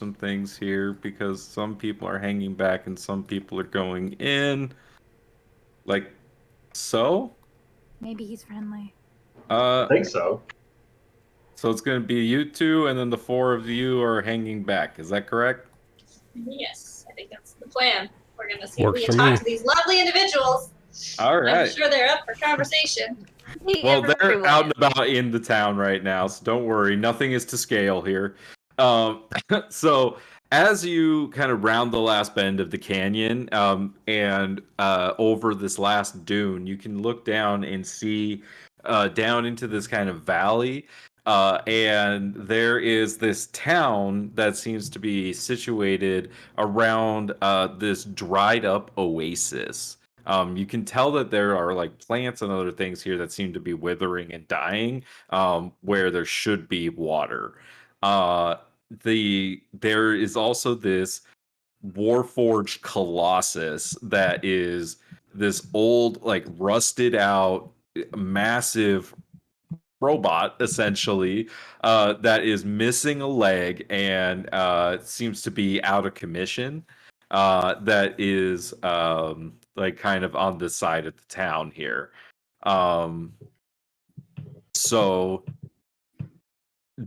some things here because some people are hanging back and some people are going in. Like so. Maybe he's friendly. I think so. So it's going to be you two, and then the four of you are hanging back. Is that correct? Yes, I think that's the plan. We're going to see Works if we for can talk me. to these lovely individuals. All I'm right. sure they're up for conversation. Hey, Well, they're everyone. out and about in the town right now, so don't worry. Nothing is to scale here. So as you kind of round the last bend of the canyon, and over this last dune, you can look down and see down into this kind of valley. And there is this town that seems to be situated around this dried up oasis. You can tell that there are like plants and other things here that seem to be withering and dying, where there should be water. There is also this Warforged Colossus that is this old, like rusted out, massive robot essentially that is missing a leg and seems to be out of commission. That is like kind of on the side of the town here. So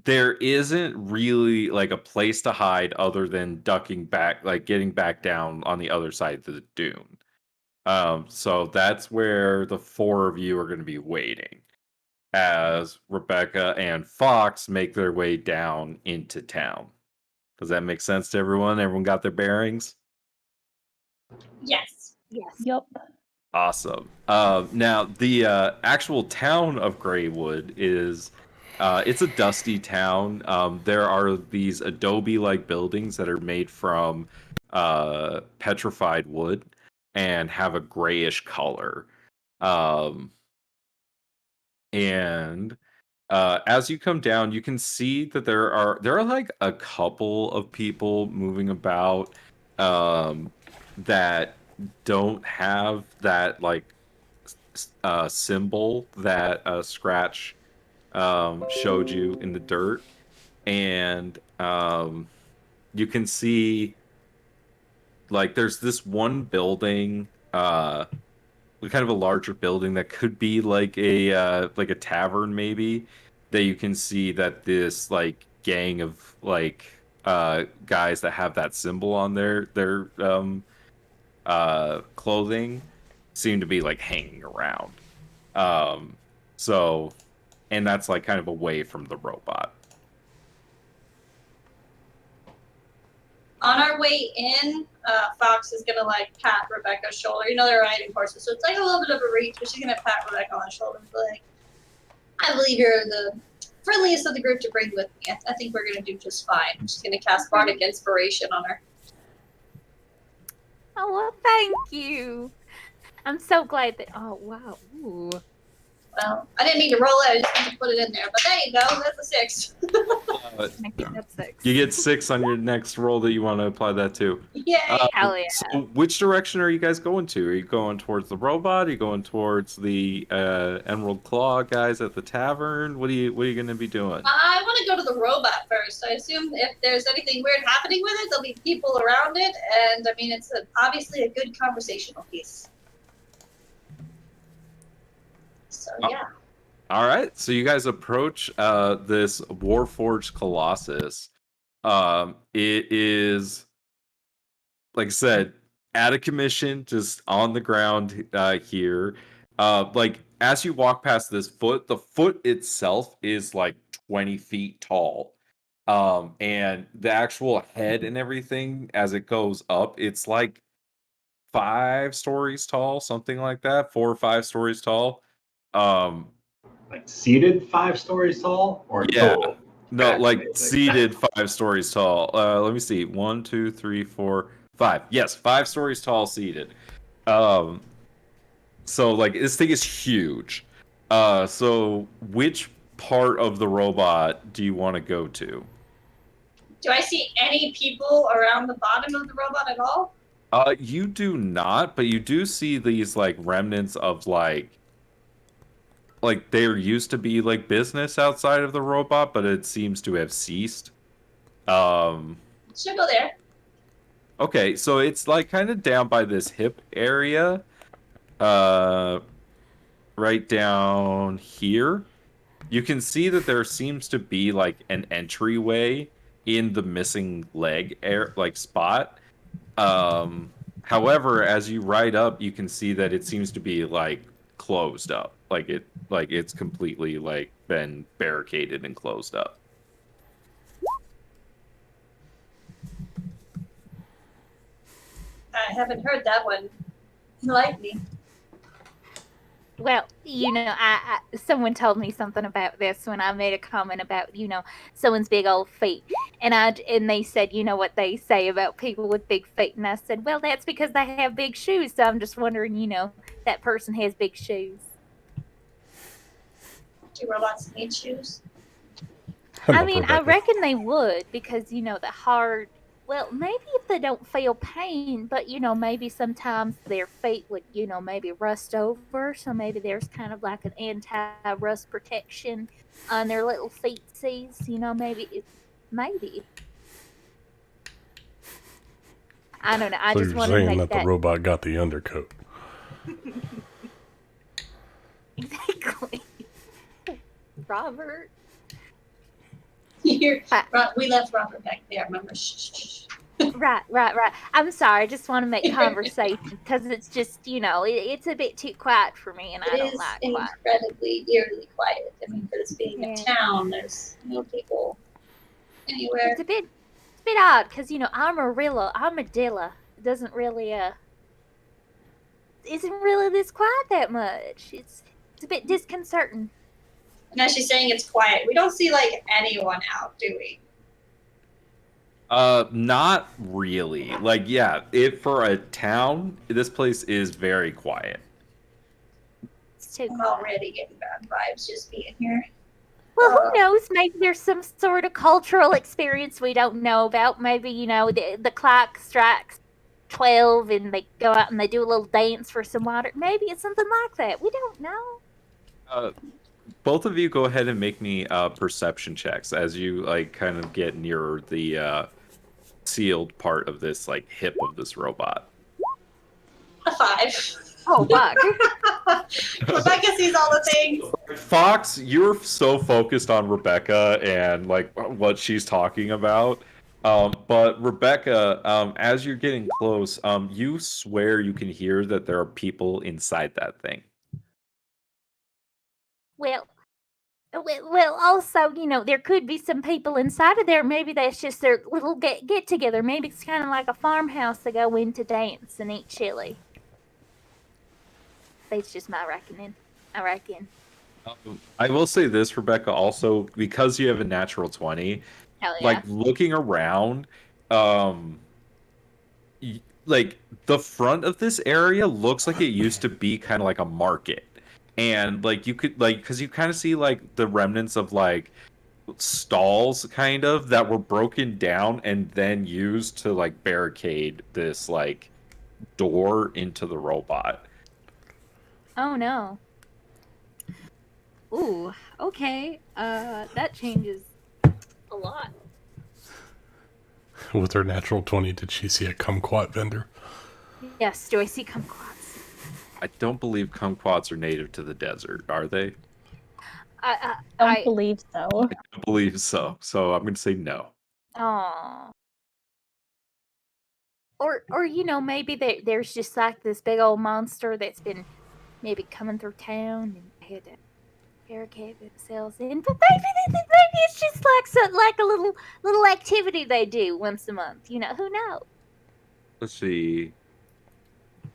there isn't really like a place to hide other than ducking back, like getting back down on the other side of the dune. So that's where the four of you are going to be waiting as Rebecca and Fox make their way down into town. Does that make sense to everyone? Everyone got their bearings? Yes. Yes. Yep. Awesome. Now, the actual town of Greywood is it's a dusty town. There are these adobe-like buildings that are made from petrified wood and have a grayish color. And as you come down, you can see that there are like a couple of people moving about that don't have that like symbol that Scratch showed you in the dirt, and you can see like there's this one building, kind of a larger building that could be like a tavern maybe, that you can see that this like gang of like guys that have that symbol on their clothing seem to be like hanging around. So, and that's like kind of away from the robot. On our way in, Fox is gonna like pat Rebecca's shoulder. You know they're riding horses, so it's like a little bit of a reach, but she's gonna pat Rebecca on the shoulder and be like, "I believe you're the friendliest of the group to bring with me. I think we're gonna do just fine." She's gonna cast Bardic Inspiration on her. Oh, well, thank you. I'm so glad that. Oh, wow. Ooh. Well, I didn't mean to roll it. I just meant to put it in there. But there you go. That's a 6. Make it that 6. You get 6 on your next roll that you want to apply that to. Yay! Hell yeah. So which direction are you guys going to? Are you going towards the robot? Are you going towards the Emerald Claw guys at the tavern? What are you going to be doing? I want to go to the robot first. I assume if there's anything weird happening with it, there'll be people around it. And, I mean, it's obviously a good conversational piece. So, yeah. All right, so you guys approach this Warforged Colossus. It is, like I said, out of commission, just on the ground here. Like as you walk past this foot, the foot itself is like 20 feet tall. And the actual head and everything, as it goes up, it's like 5 stories tall, something like that, 4 or 5 stories tall. Like seated 5 stories tall or Yeah. total? No, That's like amazing. seated 5 stories tall. Let me see. 1, 2, 3, 4, 5. Yes, 5 stories tall seated. So like this thing is huge. So which part of the robot do you want to go to? Do I see any people around the bottom of the robot at all? You do not, but you do see these like remnants of like there used to be like business outside of the robot, but it seems to have ceased. She'll go there. Okay, so it's like kind of down by this hip area. Right down here. You can see that there seems to be like an entryway in the missing leg spot. However, as you ride up, you can see that it seems to be like closed up. Like it's completely like been barricaded and closed up. I haven't heard that one. Enlighten me. Well, someone told me something about this when I made a comment about, someone's big old feet. And they said, what they say about people with big feet. And I said, well, that's because they have big shoes. So I'm just wondering, that person has big shoes. Do robots need shoes? I mean, I reckon they would because, well, maybe if they don't feel pain, but, maybe sometimes their feet would, maybe rust over. So maybe there's kind of like an anti-rust protection on their little feetsies, maybe. I don't know. I So just you're wanted to saying make that the robot got the undercoat. Exactly. Robert. We left Robert back there. Remember? Shh. Right. I'm sorry. I just want to make conversation because it's just, it's a bit too quiet for me, and I don't like quiet. Incredibly, eerily quiet. I mean, for this being a town, there's no people anywhere. It's a bit odd because Amarillo doesn't really isn't really this quiet that much. It's a bit disconcerting. And as she's saying it's quiet, we don't see like anyone out, do we? Not really. Like, yeah, for a town, this place is very quiet. I'm already getting bad vibes just being here. Well, who knows? Maybe there's some sort of cultural experience we don't know about. Maybe, the clock strikes 12 and they go out and they do a little dance for some water. Maybe it's something like that. We don't know. Both of you go ahead and make me perception checks as you like kind of get nearer the sealed part of this like hip of this robot. A 5. Oh, fuck. Rebecca sees all the things. Fox, you're so focused on Rebecca and like what she's talking about. But Rebecca, as you're getting close, you swear you can hear that there are people inside that thing. Well, also, there could be some people inside of there. Maybe that's just their little get together. Maybe it's kind of like a farmhouse they go in to dance and eat chili. That's just my reckoning. I reckon. I will say this, Rebecca, also, because you have a natural 20, like looking around, like the front of this area looks like it used to be kind of like a market. And like you could like because you kind of see like the remnants of like stalls kind of that were broken down and then used to like barricade this like door into the robot. Oh no. Ooh, okay. That changes a lot. With her natural 20, did she see a kumquat vendor? Yes, do I see kumquats? I don't believe kumquats are native to the desert, are they? I believe so. I don't believe so. So I'm going to say no. Oh. Or maybe there's just like this big old monster that's been maybe coming through town and they had to barricade themselves in. But maybe it's just like a little activity they do once a month. Who knows? Let's see.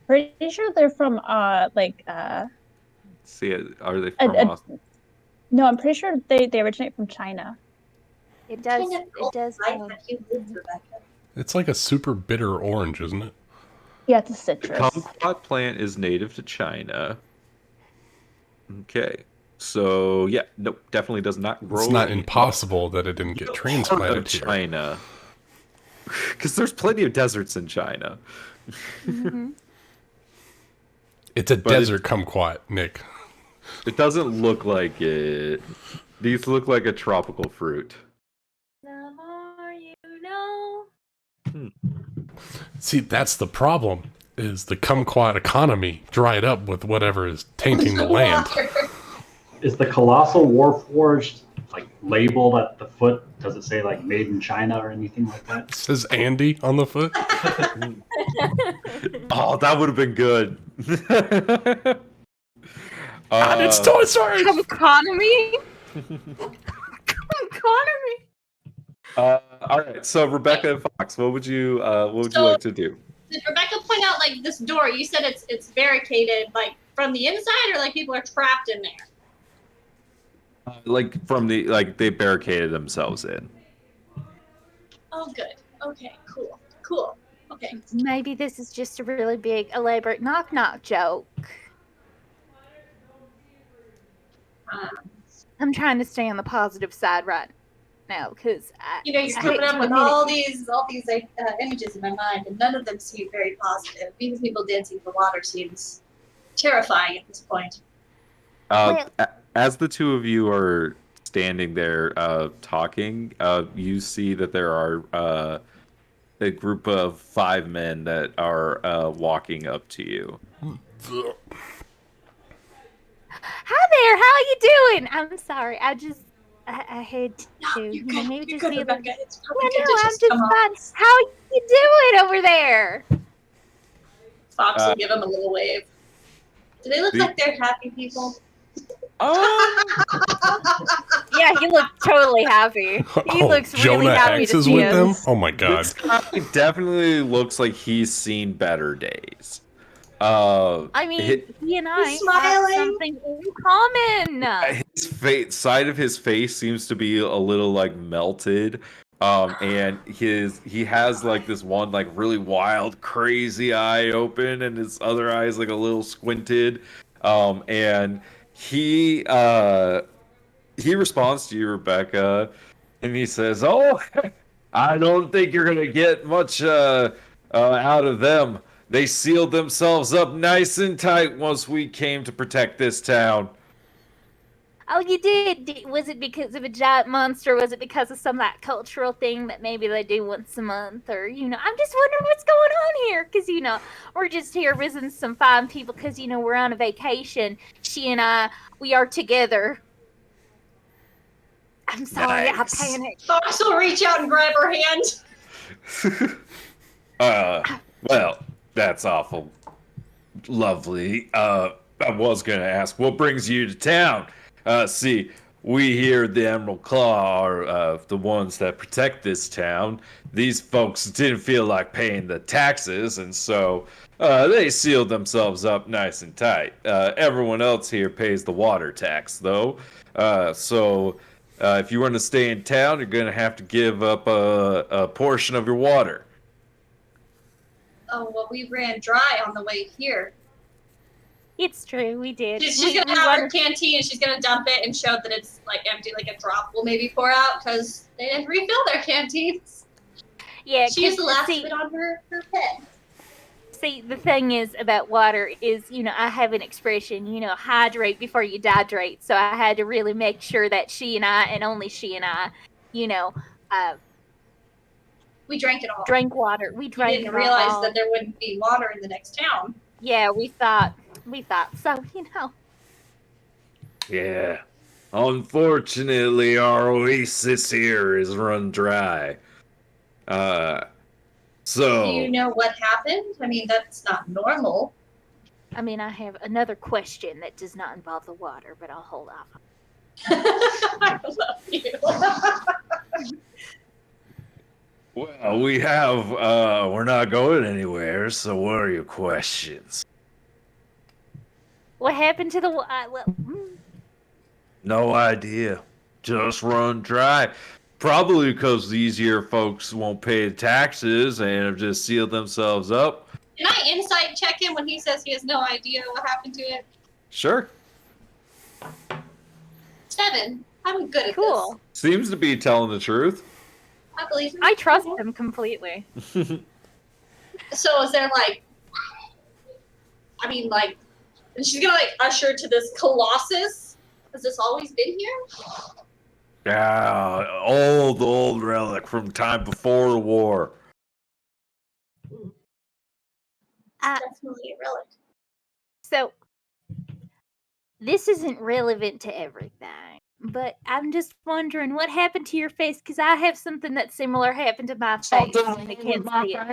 Pretty sure they're from See, are they from no, I'm pretty sure they originate from China. It does. It's like a super bitter orange, isn't it? Yeah, it's a citrus. The kumquat plant is native to China. Okay. So, yeah, nope, definitely does not grow. It's not impossible that it didn't get transplanted to China. Because there's plenty of deserts in China. Mm-hmm. It's a desert kumquat, Nick. It doesn't look like it. These look like a tropical fruit. See, that's the problem. Is the Kumquat economy dried up with whatever is tainting the land? Is the Colossal Warforged like labeled at the foot? Does it say like made in China or anything like that? It says Andy on the foot. Oh, that would have been good. And it's Toy Story. Economy. Economy. All right, so Rebecca and Fox, what would you like to do? Did Rebecca point out like this door? You said it's barricaded, like from the inside, or like people are trapped in there? Like they barricaded themselves in. Oh, good. Okay, cool. Okay. Maybe this is just a really big, elaborate knock-knock joke. I'm trying to stay on the positive side right now, because you're coming up with all these images in my mind, and none of them seem very positive. Even people dancing in the water seems terrifying at this point. As the two of you are standing there talking, you see that there are a group of 5 men that are walking up to you. Hi there, how you doing? I'm sorry, I had to. You're good. Maybe You're just good, be a little. Rebecca. It's Yeah, probably good no, to I'm just just come fine. off. How you doing over there? Fox will give him a little wave. Do they look like they're happy people? Yeah, he looks totally happy. He looks really Jonah happy Hex to is see with us. them. Oh my god! This guy definitely looks like he's seen better days. I mean, he and I have something in common. His side of his face seems to be a little like melted. And he has like this one like really wild, crazy eye open, and his other eye is like a little squinted. And he responds to you, Rebecca, and he says, "Oh, I don't think you're gonna get much out of them. They sealed themselves up nice and tight once we came to protect this town." Oh, you did? Was it because of a giant monster? Was it because of some that cultural thing that maybe they do once a month? Or, I'm just wondering what's going on here. Because, we're just here visiting some fine people because, we're on a vacation. She and I, we are together. I'm sorry, nice. I panicked. Fox will reach out and grab her hand. Well, that's awful. Lovely. I was going to ask, what brings you to town? See, we here at the Emerald Claw are the ones that protect this town. These folks didn't feel like paying the taxes, and so they sealed themselves up nice and tight. Everyone else here pays the water tax, though. So if you want to stay in town, you're going to have to give up a portion of your water. Oh, well, we ran dry on the way here. It's true, we did. She's going to have her canteen, and she's going to dump it and show that it's, like, empty, like a drop will maybe pour out, because they didn't refill their canteens. Yeah, she used the last bit on her pen. See, the thing is about water is, I have an expression, hydrate before you dehydrate. So I had to really make sure that she and I, and only she and I, we drank it all. Drank water. We didn't realize that there wouldn't be water in the next town. Yeah, we thought so, Yeah. Unfortunately, our oasis here is run dry. So... Do you know what happened? I mean, that's not normal. I mean, I have another question that does not involve the water, but I'll hold off. I love you. Well, we're not going anywhere, so what are your questions? What happened to the No idea. Just run dry. Probably because these here folks won't pay the taxes and have just sealed themselves up. Can I insight check him when he says he has no idea what happened to it? Sure. 7. I'm good at this. Seems to be telling the truth. I believe him. I trust him completely. So is there and she's gonna usher to this Colossus? Has this always been here? Yeah, old relic from time before the war. Definitely a relic. So, this isn't relevant to everything, but I'm just wondering what happened to your face, because I have something that's similar happened to my face.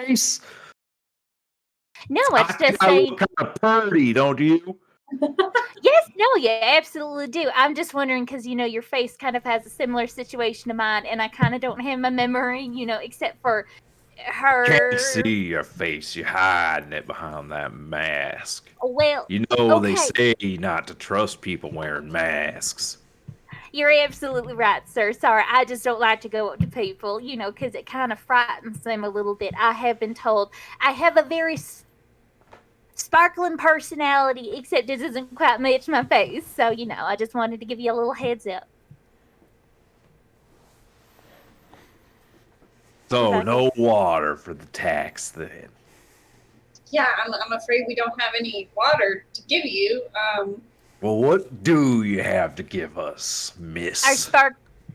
Face. No, it's just I saying. look kind of purty, don't you? Yes, no, you absolutely do. I'm just wondering because, your face kind of has a similar situation to mine, and I kind of don't have my memory, except for her. Can't see your face. You're hiding it behind that mask. Well, They say not to trust people wearing masks. You're absolutely right, sir. Sorry, I just don't like to go up to people, because it kind of frightens them a little bit. I have been told I have a very sparkling personality, except it doesn't quite match my face. So, I just wanted to give you a little heads up. So, no water for the tax then. Yeah, I'm afraid we don't have any water to give you. Well, what do you have to give us, miss?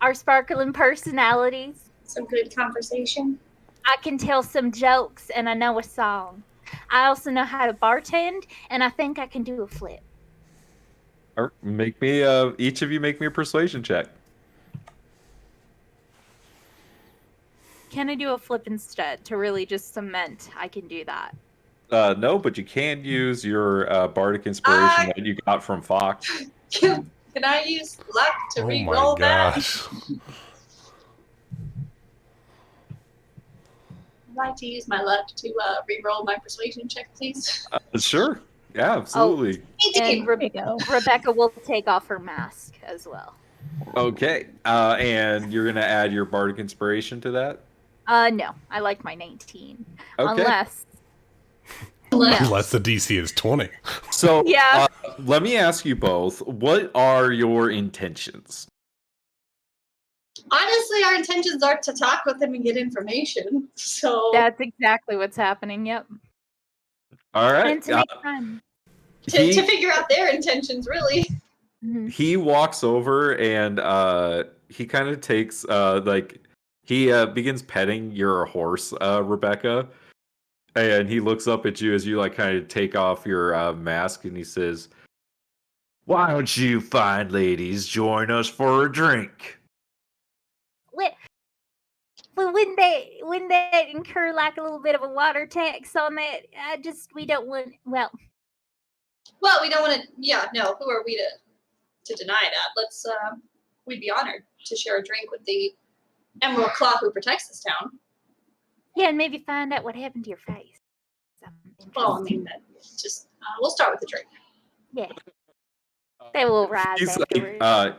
Our sparkling personalities. Some good conversation. I can tell some jokes, and I know a song. I also know how to bartend, and I think I can do a flip. Make me, each of you make me a persuasion check. Can I do a flip instead to really just cement I can do that? No, but you can use your bardic inspiration that you got from Fox. Can I use luck to re-roll that? I'd like to use my luck to re-roll my persuasion check, please. Sure. Yeah, absolutely. And Rebecca will take off her mask as well. Okay. And you're going to add your bardic inspiration to that? No. I like my 19. Okay. Unless the DC is 20. So, yeah. Let me ask you both, what are your intentions? Honestly, our intentions are to talk with them and get information. So that's exactly what's happening. Yep. All right. And to make fun. To figure out their intentions, really. He walks over and he kind of takes he begins petting your horse, Rebecca, and he looks up at you as you kind of take off your mask, and he says, "Why don't you fine ladies join us for a drink?" Well, wouldn't that incur a little bit of a water tax on that? We don't want. Well, we don't want to. Yeah, no. Who are we to deny that? Let's. We'd be honored to share a drink with the Emerald Claw who protects this town. Yeah, and maybe find out what happened to your face. Well, I mean, just we'll start with the drink. Yeah. They will rise afterwards.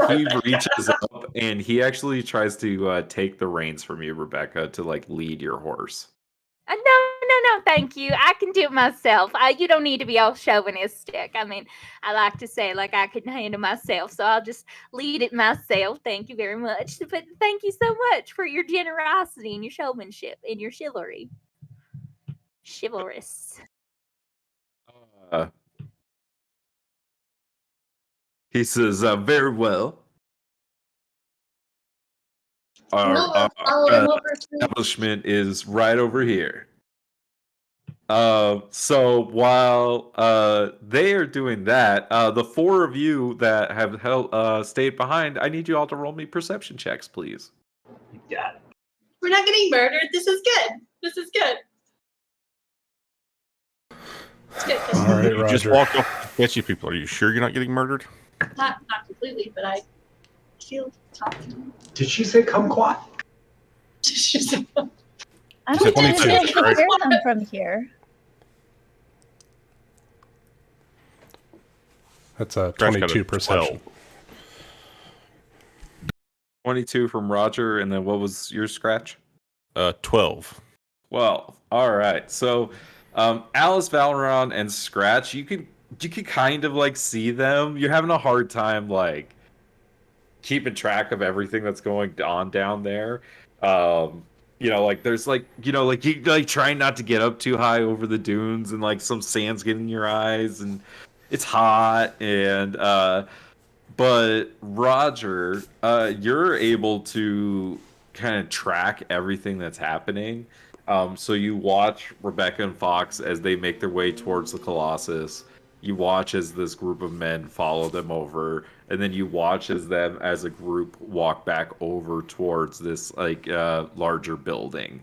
He reaches up and he actually tries to take the reins from you, Rebecca, to lead your horse. No, thank you. I can do it myself. You don't need to be all chauvinistic. I mean, I like to say I can handle myself, so I'll just lead it myself. Thank you very much. But thank you so much for your generosity and your showmanship and your chivalry. Chivalrous. He says, very well. Our establishment is right over here. So while they are doing that, the four of you that have stayed behind, I need you all to roll me perception checks, please. You got it. We're not getting murdered. This is good. It's good. All right, you Roger. just walked off sketchy people. Are you sure you're not getting murdered? Not completely, but I feel confident. Did she say kumquat? I don't think we'll be able to hear them from here. That's a 22 perception. 22 from Roger, and then what was your scratch? 12. 12. All right. So, Alice, Valeron, and Scratch, you can kind of see them. You're having a hard time keeping track of everything that's going on down there. There's you trying not to get up too high over the dunes, and some sand's getting in your eyes, and it's hot, and but Roger, you're able to kind of track everything that's happening. So you watch Rebecca and Fox as they make their way towards the Colossus. You watch as this group of men follow them over, and then you watch as them as a group walk back over towards this like larger building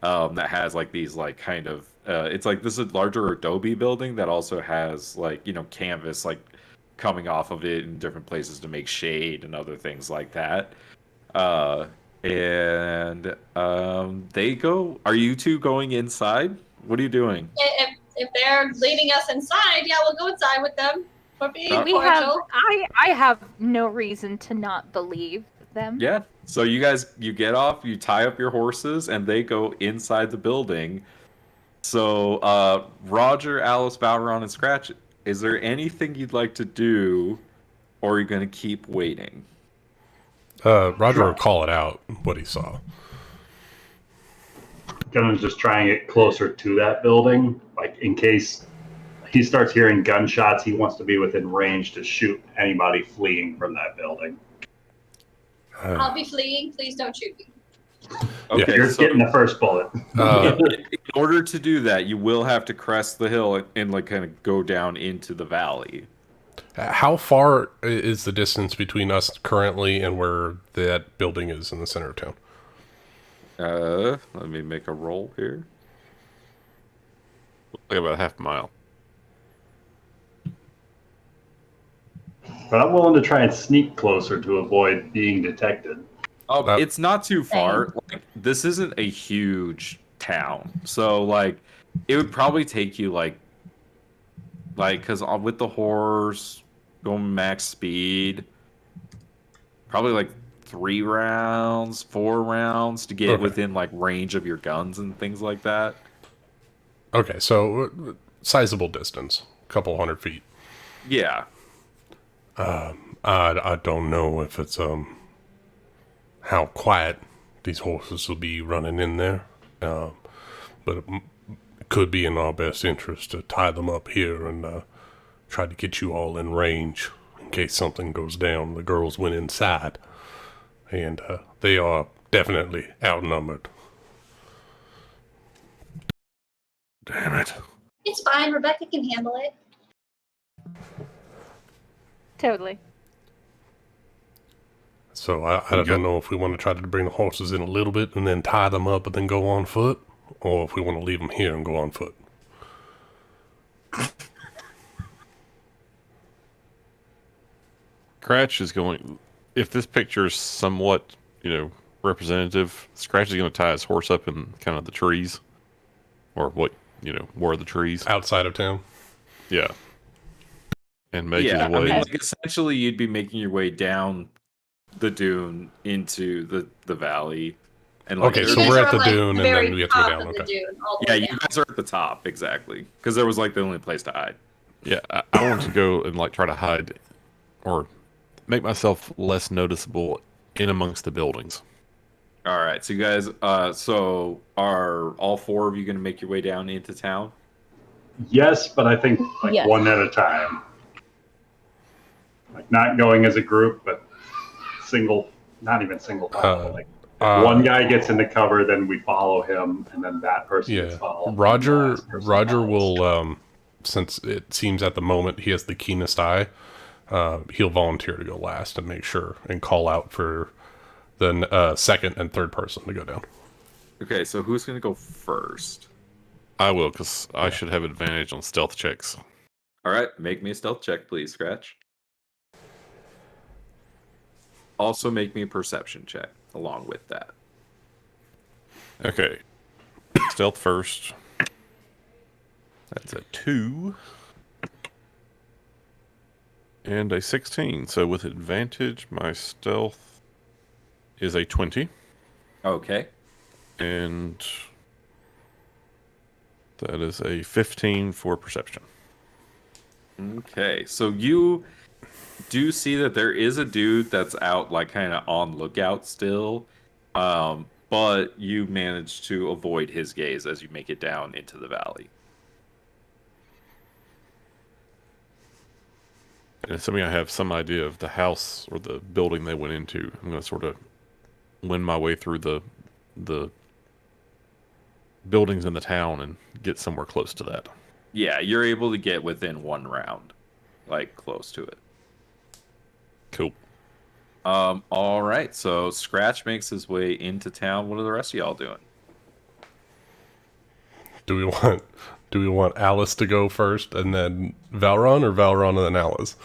that has like these like kind of it's like this is a larger adobe building that also has like canvas like coming off of it in different places to make shade and other things like that. Uh, and they go. Are you two going inside? What are you doing? If they're leading us inside, yeah, we'll go inside with them. We're being We have. cordial. I have no reason to not believe them. Yeah. So you guys, you get off, you tie up your horses, and they go inside the building. So, Roger, Alice, Valron, and Scratch, is there anything you'd like to do, or are you going to keep waiting? Roger will call it out what he saw. Gonna just try and get closer to that building, like in case he starts hearing gunshots, he wants to be within range to shoot anybody fleeing from that building. I'll be fleeing. Please don't shoot me. Okay, You're so getting the first bullet. in order to do that, you will have to crest the hill and like kind of go down into the valley. How far is the distance between us currently and where that building is in the center of town? Let me make a roll here. Like about a half mile. But I'm willing to try and sneak closer to avoid being detected. Oh, it's not too far. Like, this isn't a huge town, so like it would probably take you like because with the horse going max speed, probably like 3 rounds, 4 rounds to get within like range of your guns and things like that. Okay, so sizable distance, a couple 100 feet. Yeah. I don't know if it's how quiet these horses will be running in there, but it could be in our best interest to tie them up here and try to get you all in range in case something goes down. The girls went inside, and they are definitely outnumbered. Damn it. It's fine. Rebecca can handle it. Totally. So I don't know if we want to try to bring the horses in a little bit and then tie them up and then go on foot, or if we want to leave them here and go on foot. Scratch is going. If this picture is somewhat, representative, Scratch is going to tie his horse up in kind of the trees, or where are the trees Outside of town? Yeah, and make his way. I mean, like essentially, you'd be making your way down the dune into the valley. And like, okay, so we're at the dune, and then we have to go down. Okay. Yeah, you guys are at the top, exactly. Because there was like the only place to hide. Yeah, I want to go and like try to hide, or make myself less noticeable in amongst the buildings. All right, so you guys, so are all 4 of you going to make your way down into town? Yes, but I think Yes. one at a time. Like not going as a group, but not even single file. Like if one guy gets into cover, then we follow him, and then that person gets followed. Roger will, since it seems at the moment he has the keenest eye, he'll volunteer to go last and make sure and call out for the second and third person to go down. Okay, so who's going to go first? I will, because I should have advantage on stealth checks. All right, make me a stealth check, please, Scratch. Also make me a perception check along with that. Okay. Stealth first. That's a 2. And a 16. So with advantage, my stealth is a 20. Okay. And that is a 15 for perception. Okay, so you do see that there is a dude that's out, like, kind of on lookout still, but you manage to avoid his gaze as you make it down into the valley. And assuming I have some idea of the house or the building they went into, I'm going to sort of win my way through the buildings in the town and get somewhere close to that. Yeah, you're able to get within 1 round, like close to it. Cool. All right. So Scratch makes his way into town. What are the rest of y'all doing? Do we want Alice to go first and then Valron, or Valron and then Alice?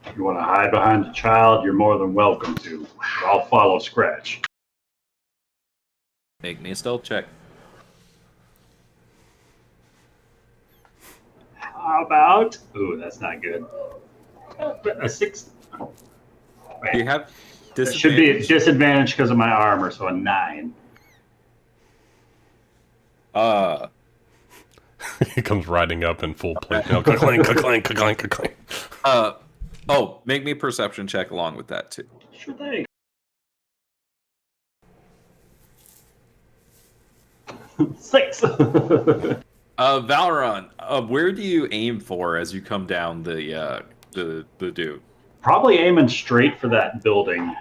If you want to hide behind the child, you're more than welcome to. I'll follow Scratch. Make me a stealth check. How about? Ooh, that's not good. A 6. Wait, You have it should be a disadvantage. disadvantage because of my armor, so a 9. He comes riding up in full plate now. Clank, clank, clank, clank. Make me a perception check along with that too. Sure thing. 6. Valron, where do you aim for as you come down the dude? Probably aiming straight for that building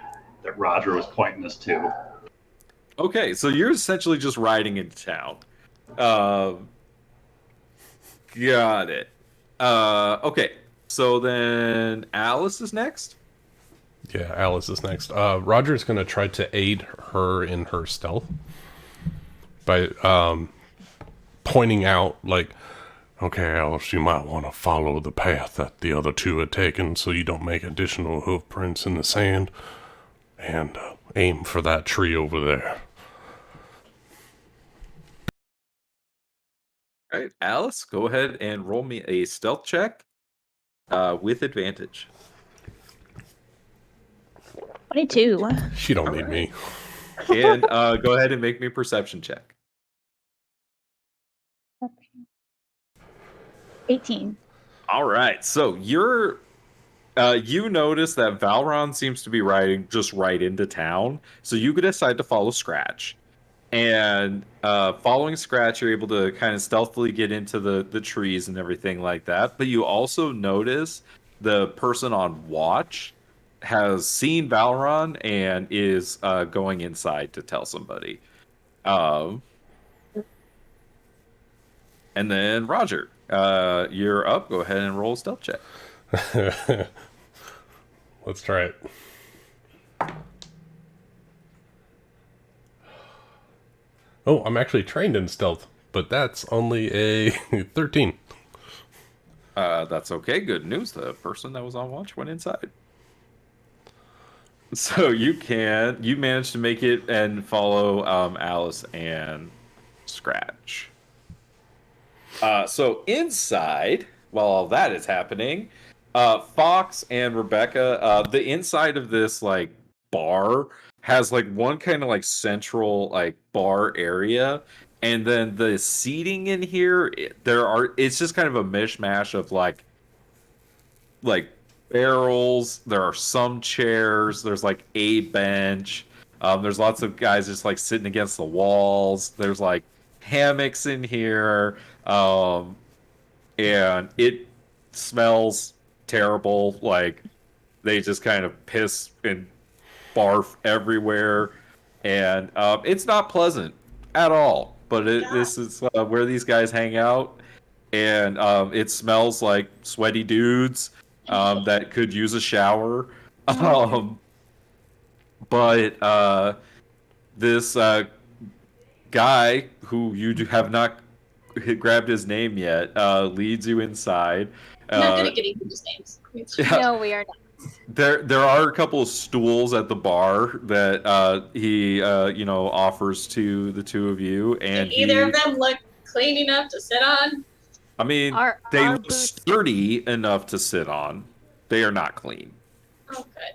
that Roger was pointing us to. Okay, so you're essentially just riding into town. Got it. Okay, so then Alice is next? Yeah, Alice is next. Roger's going to try to aid her in her stealth by pointing out, like, okay, Alice, you might want to follow the path that the other two had taken so you don't make additional hoof prints in the sand, and aim for that tree over there. All right, Alice, go ahead and roll me a stealth check with advantage. 22. She don't need me. And go ahead and make me a perception check. 18. All right, so you notice that Valron seems to be riding just right into town, so you could decide to follow Scratch. And following Scratch, you're able to kind of stealthily get into the trees and everything like that. But you also notice the person on watch has seen Valron and is going inside to tell somebody. And then Roger, you're up. Go ahead and roll a stealth check. Let's try it. Oh, I'm actually trained in stealth, but that's only a 13. That's okay. Good news. The person that was on watch went inside. So you managed to make it and follow Alice and Scratch. So inside, while all that is happening, Fox and Rebecca, the inside of this like bar has like one kind of like central like bar area, and then the seating in here, it's just kind of a mishmash of like barrels. There are some chairs. There's like a bench. There's lots of guys just like sitting against the walls. There's like hammocks in here. And it smells terrible. Like they just kind of piss and barf everywhere. And it's not pleasant at all. But this is where these guys hang out. And it smells like sweaty dudes that could use a shower. But this guy, who you have not grabbed his name yet, leads you inside. I'm not good at getting people's names. No, we are not. There are a couple of stools at the bar that he offers to the two of you, and Did either of them look clean enough to sit on? I mean, they look sturdy enough to sit on. They are not clean. Okay.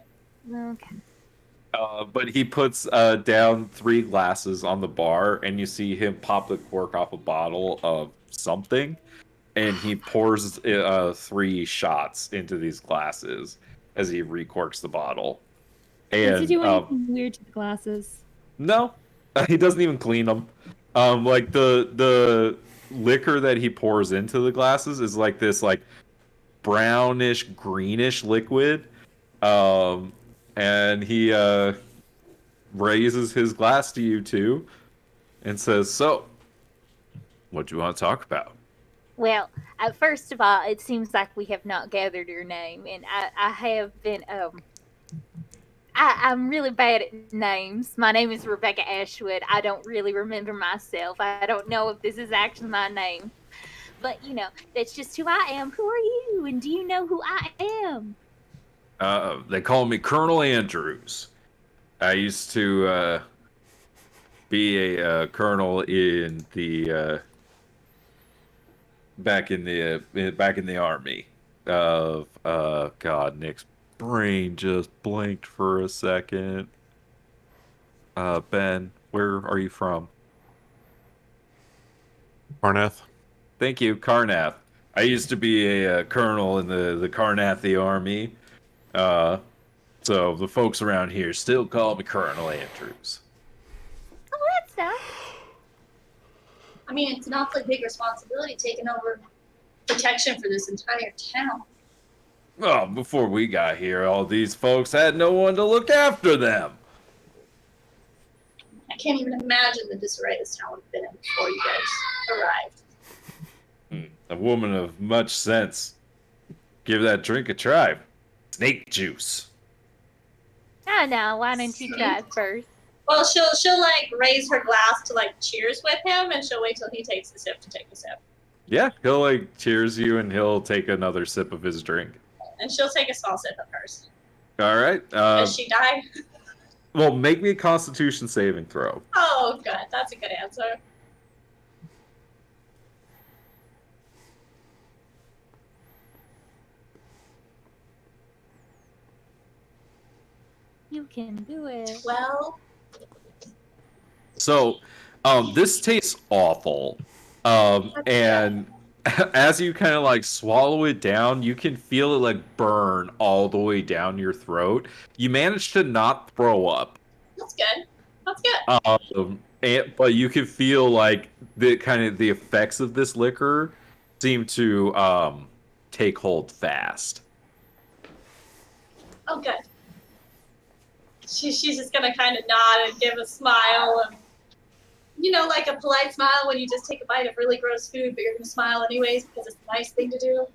But he puts down 3 glasses on the bar, and you see him pop the cork off a bottle of something, and he pours 3 shots into these glasses as he recorks the bottle. And does he do anything weird to the glasses? No, he doesn't even clean them. Like the liquor that he pours into the glasses is like this like brownish greenish liquid. And he raises his glass to you two and says, "So, What do you want to talk about? Well, first of all, it seems like we have not gathered your name, and I have been I'm really bad at names. My name is Rebecca Ashwood. I don't really remember myself. I don't know if this is actually my name. But, that's just who I am. Who are you? And do you know who I am? They call me Colonel Andrews. I used to be a colonel in the back in the army of God, Nick's brain just blinked for a second. Ben, where are you from? Parnath. Thank you, Carnath. I used to be a colonel in the Carnathi army. So the folks around here still call me Colonel Andrews. Oh, that's nice. I mean, it's an awfully big responsibility taking over protection for this entire town. Well, before we got here, all these folks had no one to look after them. I can't even imagine the disarray this town would have been in before you guys arrived. A woman of much sense. Give that drink a try. Snake juice. Oh, no. Why don't you try first? Well, she'll like raise her glass to like cheers with him, and she'll wait till he takes a sip to take a sip. Yeah, he'll like cheers you, and he'll take another sip of his drink. And she'll take a small sip of hers. All right. Does she die? Well, make me a Constitution saving throw. Oh, good. That's a good answer. You can do it. Well, So, this tastes awful. And as you kind of like swallow it down, you can feel it like burn all the way down your throat. You manage to not throw up. that's good. That's good. But you can feel like the effects of this liquor seem to take hold fast. Oh, good. She's just gonna kind of nod and give a smile, and like a polite smile when you just take a bite of really gross food, but you're gonna smile anyways because it's a nice thing to do.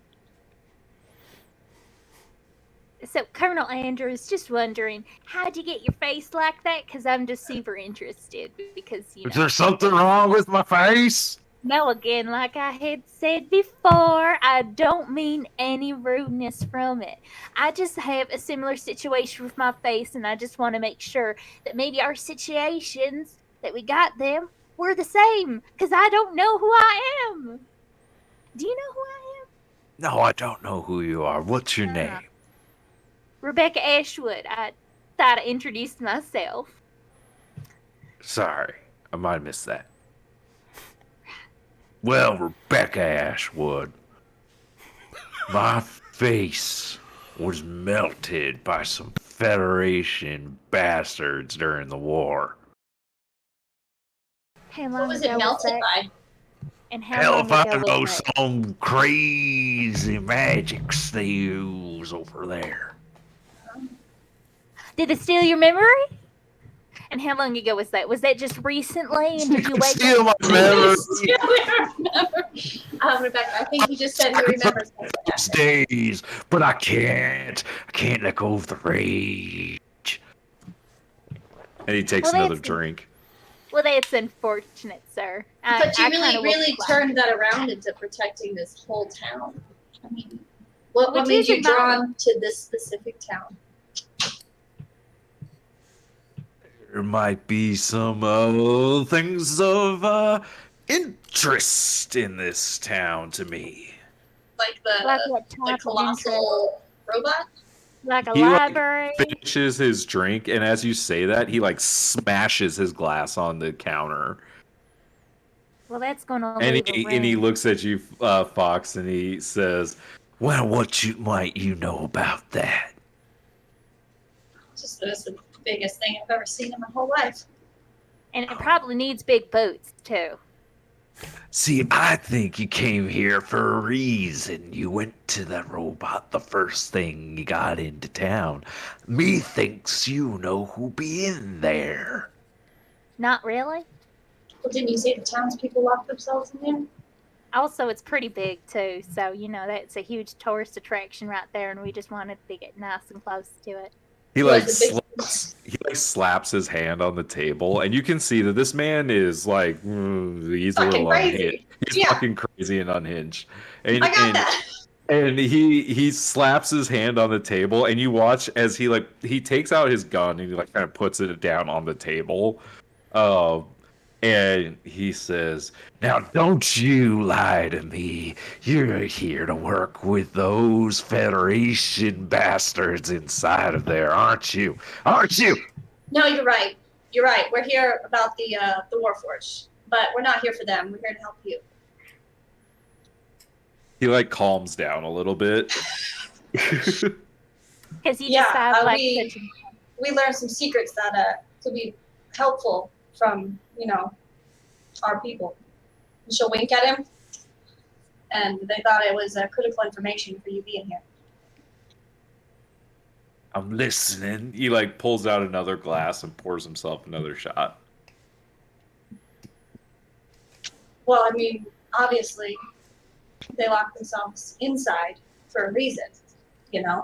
So, Colonel Andrews, just wondering, how'd you get your face like that? Because I'm just super interested. Because, Is there something wrong with my face? No, again, like I had said before, I don't mean any rudeness from it. I just have a similar situation with my face, and I just want to make sure that maybe our situations that we got them were the same, because I don't know who I am. Do you know who I am? No, I don't know who you are. What's your name? Rebecca Ashwood. I thought I introduced myself. Sorry, I might have missed that. Well, Rebecca Ashwood, my face was melted by some Federation bastards during the war. How long What was it ago melted that? by? And how Hell long if I ago know was that? some crazy magics they use over there. Did it steal your memory? And how long ago was that? Was that just recently? And did you wake Steal up? my memory. Rebecca, I think you just said he remembers something. These days, but I can't let go of the rage. And he takes Well, another that's- drink. Well, that's unfortunate, sir. But you I kinda really will- turned that around into protecting this whole town. I mean, what Which made you isn't bad. drawn to this specific town? There might be some things of interest in this town to me. Like Like what the type of interest? colossal robot? Like a He, like, library? Finishes his drink, and as you say that, he like smashes his glass on the counter. Well, that's going to And leave a he ring. looks at you, Fox, and he says, "Well, what might you know about that?" Just that it's the biggest thing I've ever seen in my whole life. And it probably needs big boots, too. See, I think you came here for a reason. You went to that robot the first thing you got into town. Me thinks you know who be in there. Not really? Well, didn't you say the townspeople locked themselves in there? Also, it's pretty big too, so that's a huge tourist attraction right there, and we just wanted to get nice and close to it. He Was like it big? slaps his hand on the table, and you can see that this man is like he's a Fucking little unhinged. crazy. He's Yeah. fucking crazy and unhinged. And, I got that. And he slaps his hand on the table, and you watch as he takes out his gun and he like kind of puts it down on the table, and he says, "Now don't you lie to me. You're here to work with those Federation bastards inside of there, aren't you? Aren't you?" No, you're right. You're right. We're here about the Warforged, but we're not here for them. We're here to help you. He like calms down a little bit. Because he Yeah, just sounds like we learned some secrets that could be helpful from our people. And she'll wink at him, and they thought it was critical information for you being here. I'm listening. He like pulls out another glass and pours himself another shot. Well, I mean, obviously, they locked themselves inside for a reason, I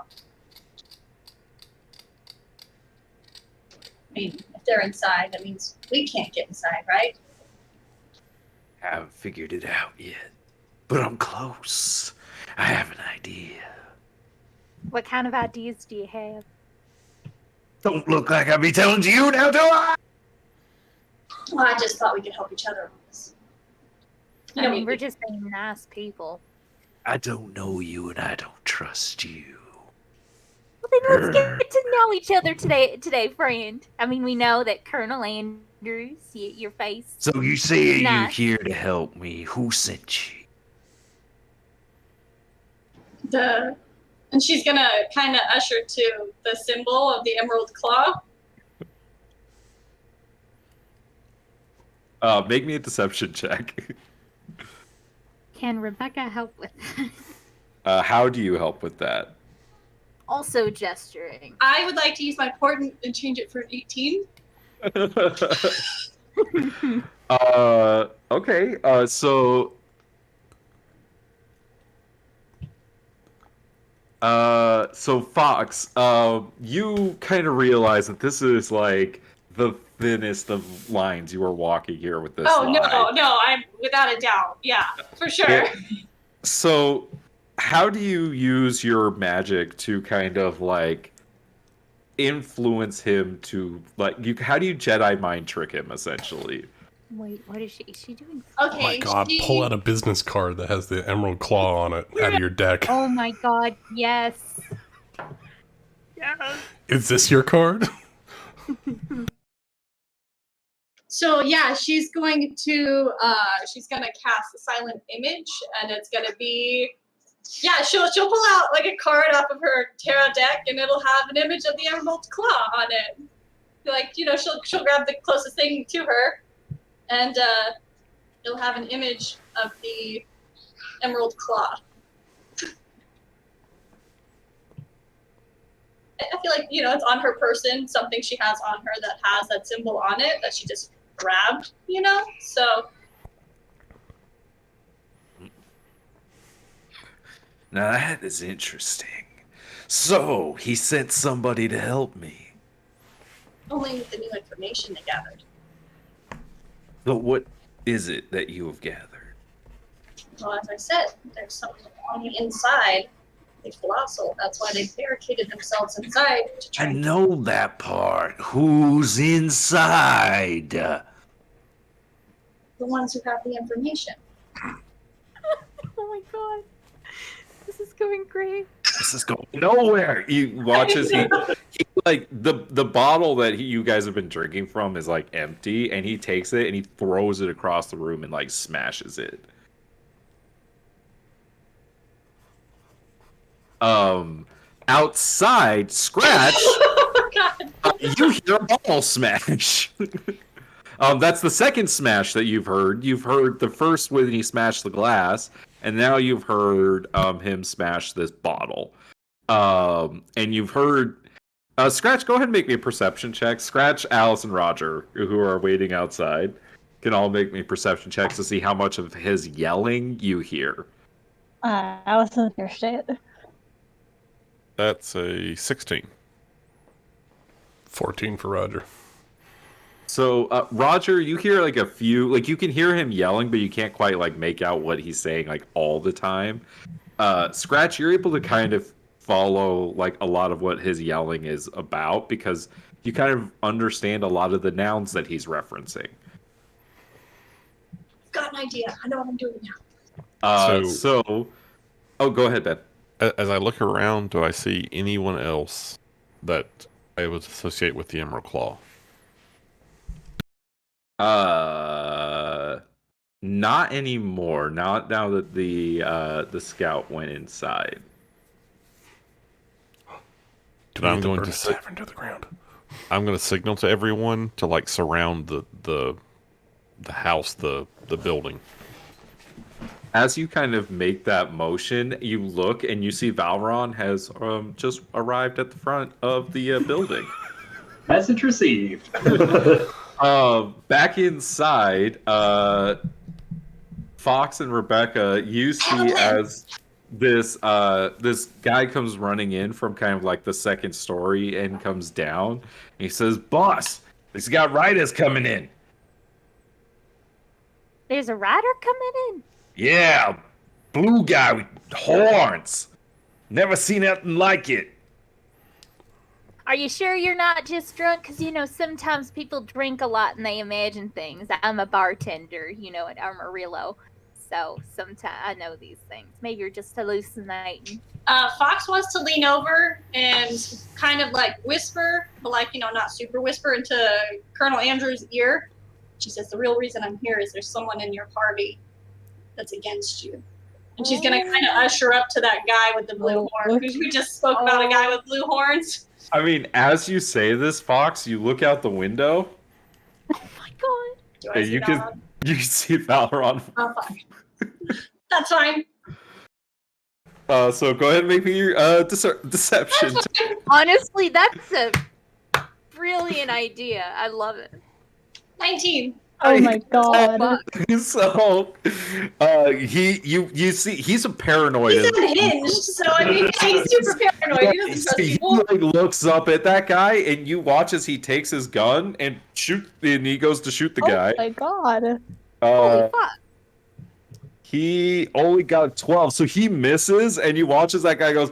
mean, if they're inside, that means we can't get inside, right? Haven't figured it out yet, but I'm close. I have an idea. What kind of ideas do you have? Don't look like I'll be telling you now, do I? Well, I just thought we could help each other on this. I mean, we're just being nice people. I don't know you and I don't trust you. Well, then let's get to know each other today, friend. I mean, we know that Colonel Andrews, your face. So you say nice. you're here to help me. Who sent you? And she's gonna kind of usher to the symbol of the Emerald Claw. Make me a deception check. Can Rebecca help with that? How do you help with that? Also gesturing. I would like to use my portent and change it for an 18. Okay. So Fox, you kind of realize that this is like the thinnest of lines you are walking here with this. Oh, lie. no, I'm without a doubt. Yeah, for sure. Yeah. So, how do you use your magic to kind of like influence him to like how do you Jedi mind trick him essentially? Wait, what is she doing? Okay. Oh my god, pull out a business card that has the emerald claw on it out of your deck. Oh my god, yes. Yes. Is this your card? So yeah, she's gonna cast a silent image, and it's gonna be, yeah, she'll pull out like a card off of her tarot deck, and it'll have an image of the Emerald Claw on it. Like, she'll grab the closest thing to her, and it'll have an image of the Emerald Claw. I feel like, it's on her person, something she has on her that has that symbol on it that she just grabbed, so. Now that is interesting. So, he sent somebody to help me. Only with the new information they gathered. But what is it that you have gathered? Well, as I said, there's something on the inside. The colossal. That's why they barricaded themselves inside. I know that part. Who's inside? The ones who have the information. Oh my god. This is going great. This is going nowhere. He watches. He like the bottle that you guys have been drinking from is like empty, and he takes it and he throws it across the room and like smashes it. Outside, Scratch. Oh god. You hear a bottle smash. That's the second smash that you've heard. You've heard the first when he smashed the glass, and now you've heard him smash this bottle. And you've heard Scratch. Go ahead and make me a perception check. Scratch, Alice, and Roger, who are waiting outside. can all make me perception checks to see how much of his yelling you hear. I wasn't understand. That's a 16. 14 for Roger. So, Roger, you hear like a few, like you can hear him yelling, but you can't quite like make out what he's saying like all the time. Scratch, you're able to kind of follow like a lot of what his yelling is about because you kind of understand a lot of the nouns that he's referencing. I've got an idea. I know what I'm doing now. Oh, go ahead, Ben. As I look around, do I see anyone else that I would associate with the Emerald Claw? Not anymore. Not now that the scout went inside. Do we need to burn the tavern to the ground? I'm going to signal to everyone to like surround the house, the building. As you kind of make that motion, you look and you see Valron has just arrived at the front of the building. Message received. Back inside, Fox and Rebecca, you see as this guy comes running in from kind of like the second story and comes down. And he says, "Boss, this got riders coming in." There's a rider coming in? Yeah, blue guy with horns. Never seen nothing like it. Are you sure you're not just drunk? Because, sometimes people drink a lot and they imagine things. I'm a bartender, at Amarillo. So sometimes I know these things. Maybe you're just hallucinating. Fox wants to lean over and kind of like whisper, but like, not super whisper into Colonel Andrew's ear. She says, the real reason I'm here is there's someone in your party that's against you. And she's going to kind of usher up to that guy with the blue horn. We just spoke about a guy with blue horns. I mean, as you say this, Fox, you look out the window. Oh my god. And you can see Valron. Oh, fine. That's fine. So go ahead and make me your deception. Honestly, that's a brilliant idea. I love it. 19. Oh my god. So, you see, he's a paranoid. He's unhinged, so I mean, he's super paranoid. He doesn't trust people. He like looks up at that guy, and you watch as he takes his gun and he goes to shoot the guy. Oh my god. Holy fuck. He only got 12, so he misses, and you watch as that guy goes,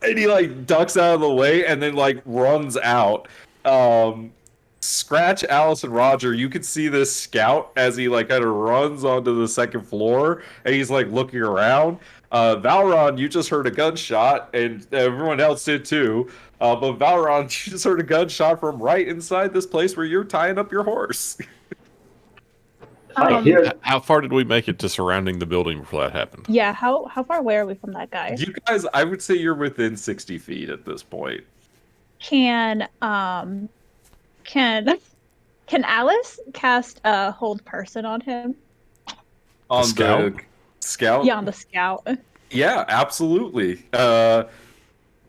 and he like ducks out of the way, and then like runs out. Scratch, Alice, and Roger, you can see this scout as he like kind of runs onto the second floor, and he's like looking around. Valron, you just heard a gunshot, and everyone else did too. But Valron, you just heard a gunshot from right inside this place where you're tying up your horse. How far did we make it to surrounding the building before that happened? Yeah, how far away are we from that guy? You guys, I would say you're within 60 feet at this point. Can Alice cast a hold person on him? On the scout? Yeah, on the scout. Yeah, absolutely.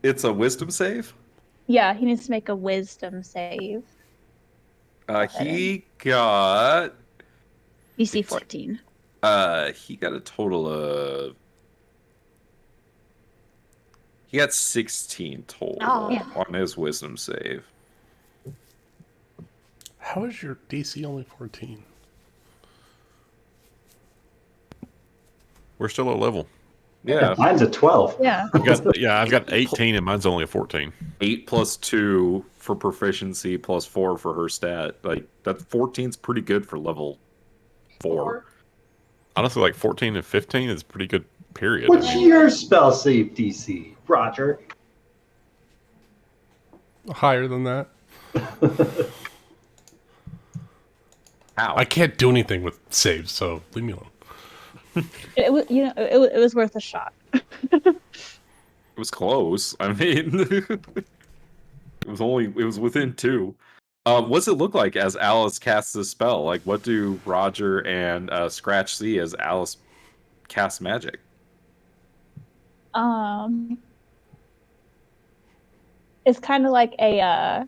It's a wisdom save? Yeah, he needs to make a wisdom save. He got DC 14. He got a total of... He got 16 total on his wisdom save. How is your DC only 14? We're still at level. Yeah. Mine's a 12. Yeah. I've got 18 and mine's only a 14. 8 plus 2 for proficiency plus 4 for her stat. Like, that 14's pretty good for level 4. Honestly, like 14 and 15 is pretty good, period. What's your spell save DC, Roger? Higher than that. How? I can't do anything with saves, so leave me alone. It was, it was worth a shot. It was close. I mean, it was within 2. What's it look like as Alice casts the spell? Like, what do Roger and Scratch see as Alice casts magic? It's kind of like a.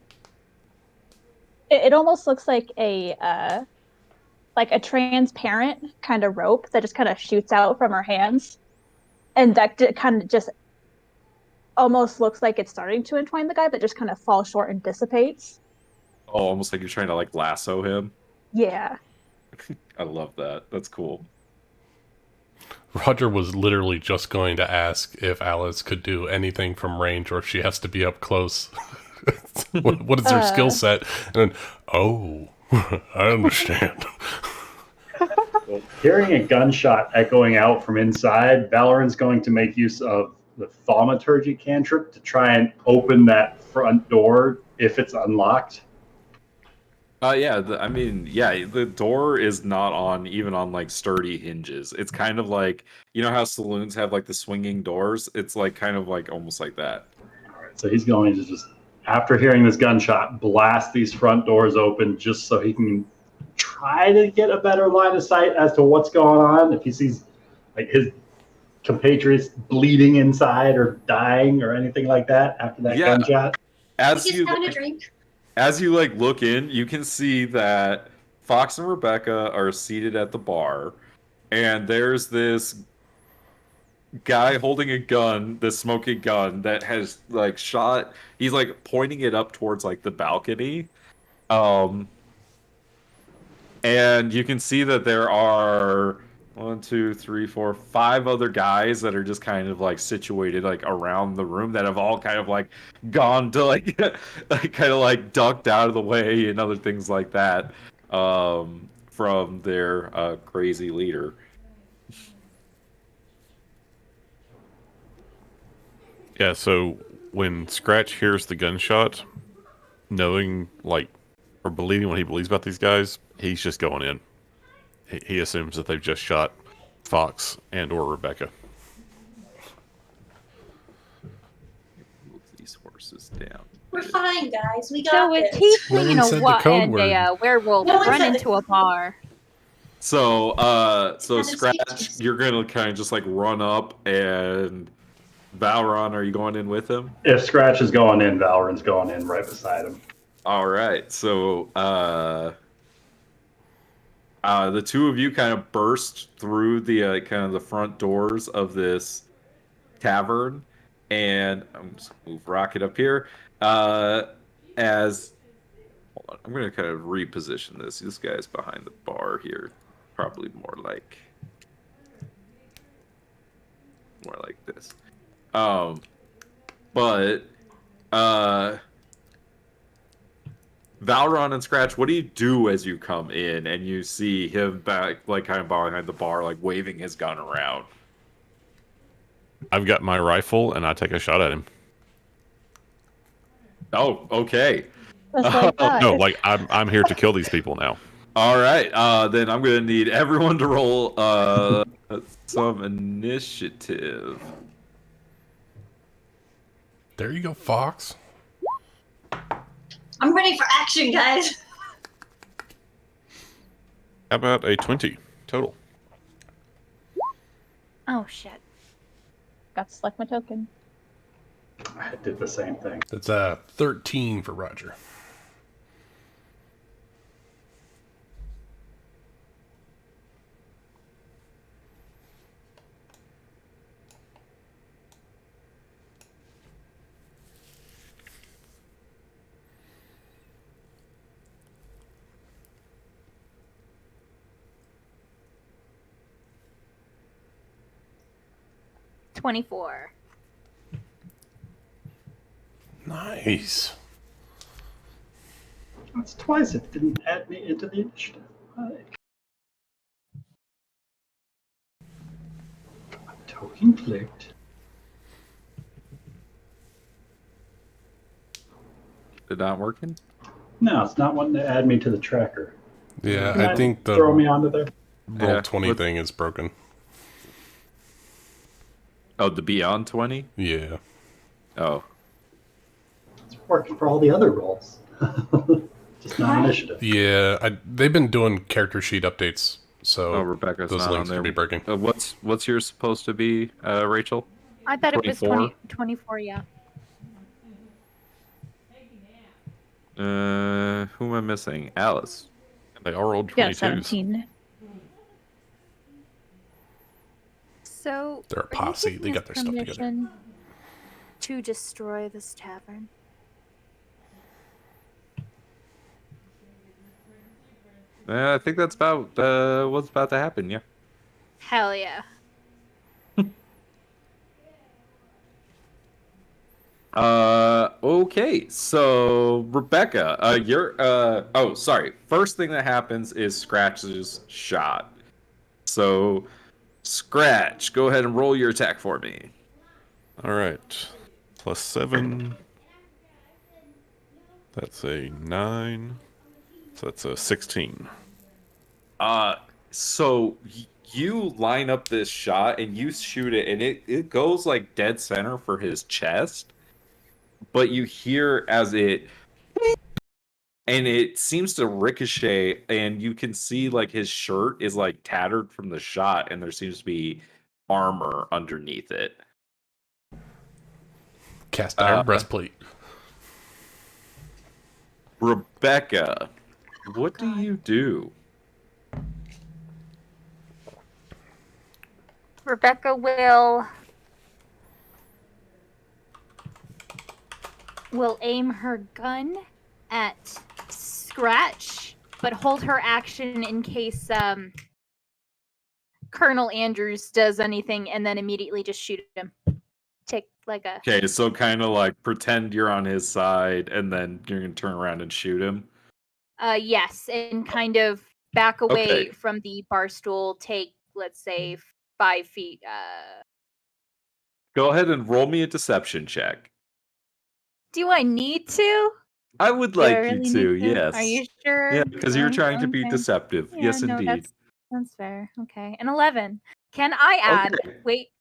It almost looks like a like a transparent kind of rope that just kind of shoots out from her hands, and that kind of just almost looks like it's starting to entwine the guy, but just kind of falls short and dissipates. Oh, almost like you're trying to like lasso him. Yeah. I love that. That's cool. Roger was literally just going to ask if Alice could do anything from range or if she has to be up close. What is her skill set? And I understand. Well, hearing a gunshot echoing out from inside, Valoran's going to make use of the thaumaturgy cantrip to try and open that front door if it's unlocked. The door is not even on like sturdy hinges. It's kind of like, you know how saloons have like the swinging doors? It's like kind of like almost like that. All right, so he's going to just, after hearing this gunshot, blast these front doors open just so he can try to get a better line of sight as to what's going on. If he sees like his compatriots bleeding inside or dying or anything like that after that gunshot. He's having a drink. As you like look in, you can see that Fox and Rebecca are seated at the bar, and there's this guy holding a gun, this smoking gun that has like shot. He's like pointing it up towards like the balcony, and you can see that there are 1, 2, 3, 4, 5 other guys that are just kind of like situated like around the room that have all kind of like gone to like, like kind of like ducked out of the way and other things like that from their crazy leader. Yeah, so when Scratch hears the gunshot, knowing like or believing what he believes about these guys, he's just going in. He assumes that they've just shot Fox and or Rebecca. Move these horses down. We're fine, guys. We got So this. is he No seeing one a said the what code and word. a werewolf No one run said into a bar? So Kind of Scratch, speeches. you're gonna kind of just like run up, and Valron, are you going in with him? If Scratch is going in, Valoran's going in right beside him. All right, so the two of you kind of burst through the kind of the front doors of this tavern, and I'm just gonna move Rocket up here. As hold on, I'm gonna kind of reposition this. This guy's behind the bar here, probably more like this. But Valron and Scratch, what do you do as you come in and you see him back, like kind of behind the bar, like waving his gun around? I've got my rifle and I take a shot at him. Oh, okay. Just like that. No, like I'm here to kill these people now. All right. Then I'm gonna need everyone to roll some initiative. There you go, Fox. I'm ready for action, guys. How about a 20 total? Oh shit. Got to select my token. I did the same thing. It's 13 for Roger. $24. Nice. That's twice it didn't add me into the initiative. My token clicked. It not working? No, it's not wanting to add me to the tracker. Yeah, Can I think the throw me onto there. roll 20 What- thing is broken. Oh, the Beyond 20? Yeah. Oh. It's working for all the other rolls. Just not initiative. Yeah, they've been doing character sheet updates, so Oh, Rebecca's those not on links there. could be breaking. What's yours supposed to be, Rachel? I thought it was 24? 24, yeah. Who am I missing? Alice. They all rolled Yeah, 22s. 17. So, They're a are you posse. giving They us got their stuff together. permission to destroy this tavern? I think that's about what's about to happen. Yeah. Hell yeah. Okay, so Rebecca, you're oh, sorry. First thing that happens is Scratch's shot. So, Scratch, go ahead and roll your attack for me. All right. +7. That's a 9. So that's a 16. So you line up this shot and you shoot it, and it goes like dead center for his chest, but you hear as it and it seems to ricochet, and you can see like his shirt is like tattered from the shot, and there seems to be armor underneath it. Cast iron breastplate. Rebecca, what do you do? Rebecca will aim her gun at Scratch, but hold her action in case Colonel Andrews does anything, and then immediately just shoot him. Take like a... Okay, so kind of like pretend you're on his side, and then you're gonna turn around and shoot him. Yes, and kind of back away Okay. from the bar stool. Take, let's say, 5 feet. Go ahead and roll me a deception check. Do I need to? I would Do I like really you to, need to? yes. Are you sure? Yeah, because you're trying to be Okay. deceptive. Yeah, Yes, no, indeed. that's fair. Okay, an 11. Can I add? Okay. Wait,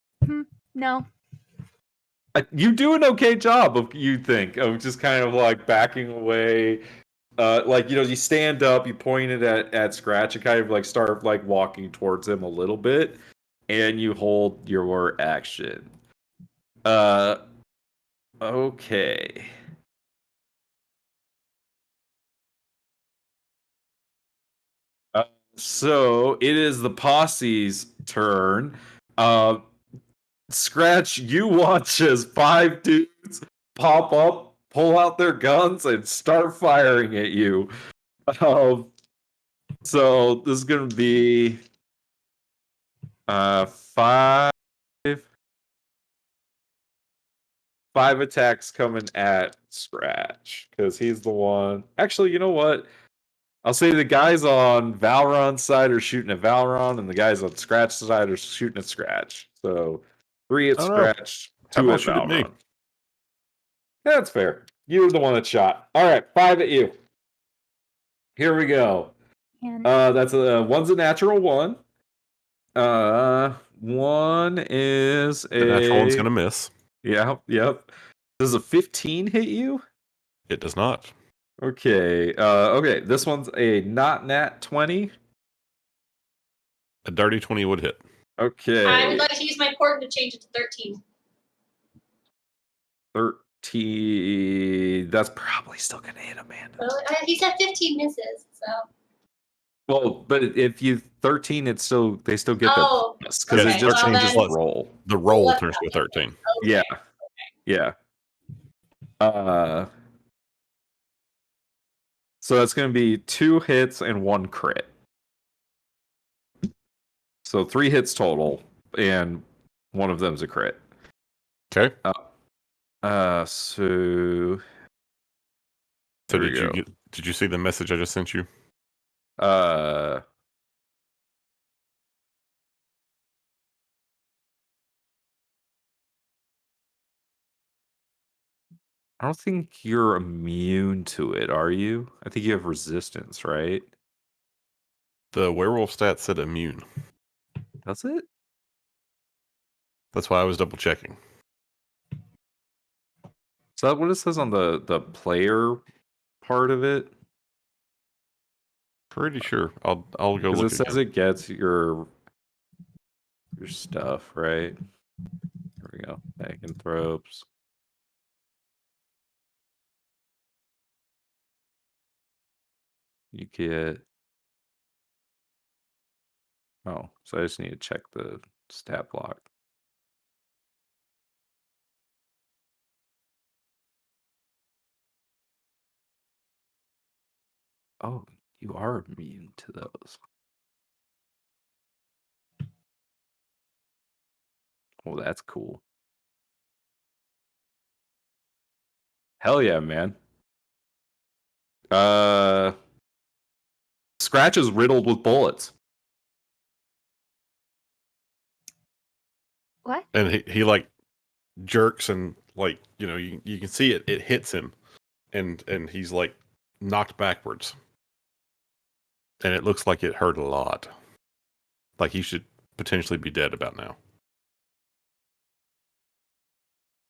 no. You do an okay job of, you think, of just kind of like backing away. Like, you know, you stand up, you point it at Scratch, and kind of like start like walking towards him a little bit, and you hold your action. Okay. So it is the posse's turn. Scratch, you watch as 5 dudes pop up, pull out their guns, and start firing at you. So this is gonna be 5 attacks coming at Scratch, because he's the one. Actually, you know what? I'll say the guys on Valron's side are shooting at Valron, and the guys on Scratch's side are shooting at Scratch. So 3 at Oh, no. Scratch, How 2 about at shoot at me? Valron. That's fair. You were the one that shot. All right, 5 at you. Here we go. That's one's a natural 1. 1 is The natural one's going to miss. Yeah, yep. Does a 15 hit you? It does not. Okay. Okay, this one's a not nat 20. A dirty 20 would hit. Okay. I would like to use my port to change it to 13. 13. That's probably still gonna hit Amanda. Well, he said 15 misses, so. Well, but if you 13, they still get their plus, because okay. it just Well, changes the then- roll. The roll Let's turns to a 13. Okay. Yeah. So that's gonna be 2 hits and 1 crit. So 3 hits total, and one of them's a crit. Okay. So did you see the message I just sent you? I don't think you're immune to it, are you? I think you have resistance, right? The werewolf stat said immune. Does it? That's why I was double checking. Is that what it says on the player part of it? Pretty sure. I'll go Because look it says it gets your stuff, right? There we go. Lycanthropes. You get Oh, so I just need to check the stat block. Oh, you are immune to those. Oh, that's cool. Hell yeah, man. Scratch is riddled with bullets. What? And he like jerks and like, you can see it hits him and he's like knocked backwards. And it looks like it hurt a lot. Like he should potentially be dead about now.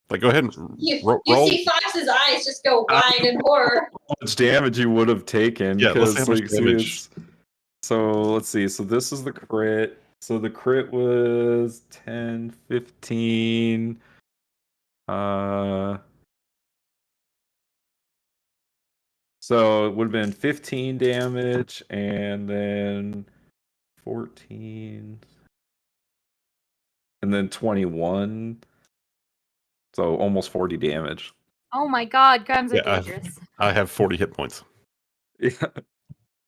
Like, go ahead and You roll. see Fox's eyes just go wide in horror. How much damage you would have taken? Yeah, let's see how much like, damage. So let's see. So this is the crit. So the crit was 10, 15. So it would have been 15 damage and then 14 and then 21. So almost 40 damage. Oh my god, guns are Yeah, dangerous. I have 40 hit points. Yeah.